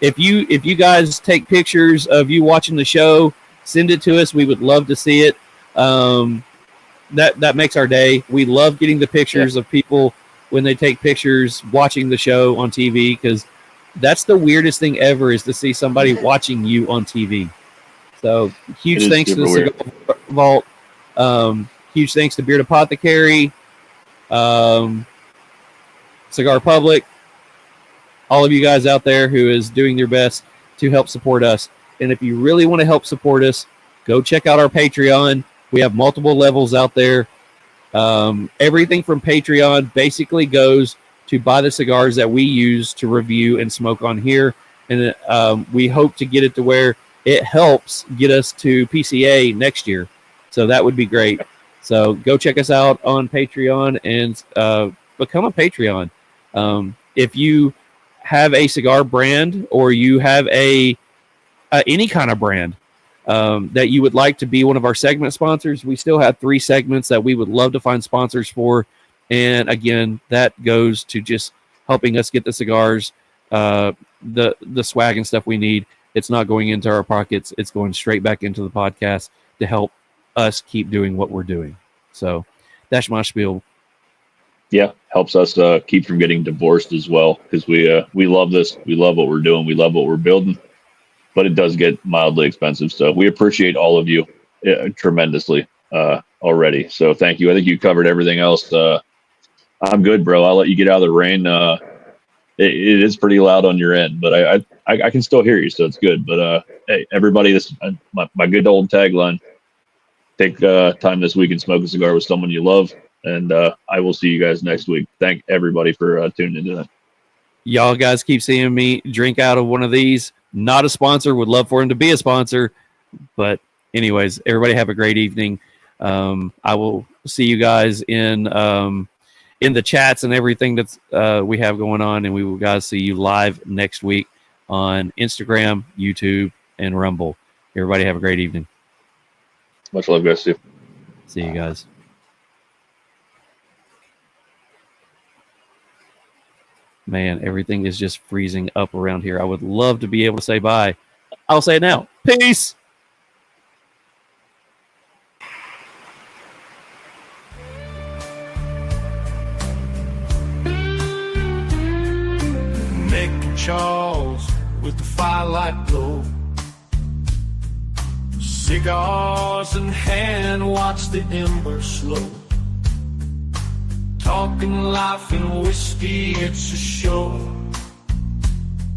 If you guys take pictures of you watching the show, send it to us. We would love to see it. That makes our day. We love getting the pictures of people when they take pictures watching the show on TV, because that's the weirdest thing ever, is to see somebody watching you on TV. So huge thanks to the Cigar Vault. Huge thanks to Beard Apothecary, Cigar Public, all of you guys out there who is doing their best to help support us. And if you really want to help support us, go check out our Patreon. We have multiple levels out there. Everything from Patreon basically goes to buy the cigars that we use to review and smoke on here. And we hope to get it to where it helps get us to PCA next year. So that would be great. So go check us out on Patreon and become a Patreon. If you have a cigar brand, or you have any kind of brand that you would like to be one of our segment sponsors, we still have 3 segments that we would love to find sponsors for. And again, that goes to just helping us get the cigars, the swag and stuff we need. It's not going into our pockets. It's going straight back into the podcast to help us keep doing what we're doing. So that's my spiel. Yeah, helps us keep from getting divorced as well, because we love this. We love what we're doing. We love what we're building, but it does get mildly expensive. So we appreciate all of you tremendously already. So thank you. I think you covered everything else. I'm good, bro. I'll let you get out of the rain. It is pretty loud on your end, but I can still hear you, so it's good. But hey, everybody, this is my good old tagline. Take time this week and smoke a cigar with someone you love. And I will see you guys next week. Thank everybody for tuning into that. Y'all guys keep seeing me drink out of one of these. Not a sponsor. Would love for him to be a sponsor. But anyways, everybody have a great evening. I will see you guys in the chats and everything that's we have going on. And we will guys see you live next week on Instagram, YouTube, and Rumble. Everybody have a great evening. Much love, guys. See you guys. Man, everything is just freezing up around here. I would love to be able to say bye. I'll say it now. Peace. Mick and Charles with the firelight glow. Cigars in hand, watch the embers slow. Talking life and whiskey, it's a show.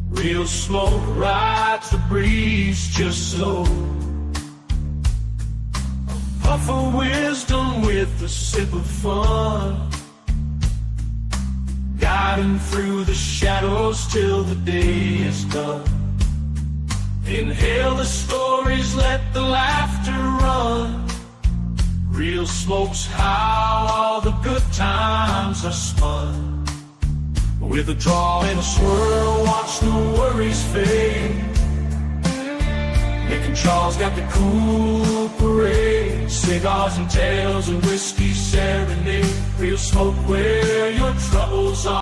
Real smoke rides the breeze just so. A puff of wisdom with a sip of fun. Guiding through the shadows till the day is done. Inhale the stories, let the laughter run. Real smoke's how all the good times are spun. With a draw and a swirl, watch the worries fade. Mick and Charles got the cool parade. Cigars and tales and whiskey serenade. Real smoke where your trouble song.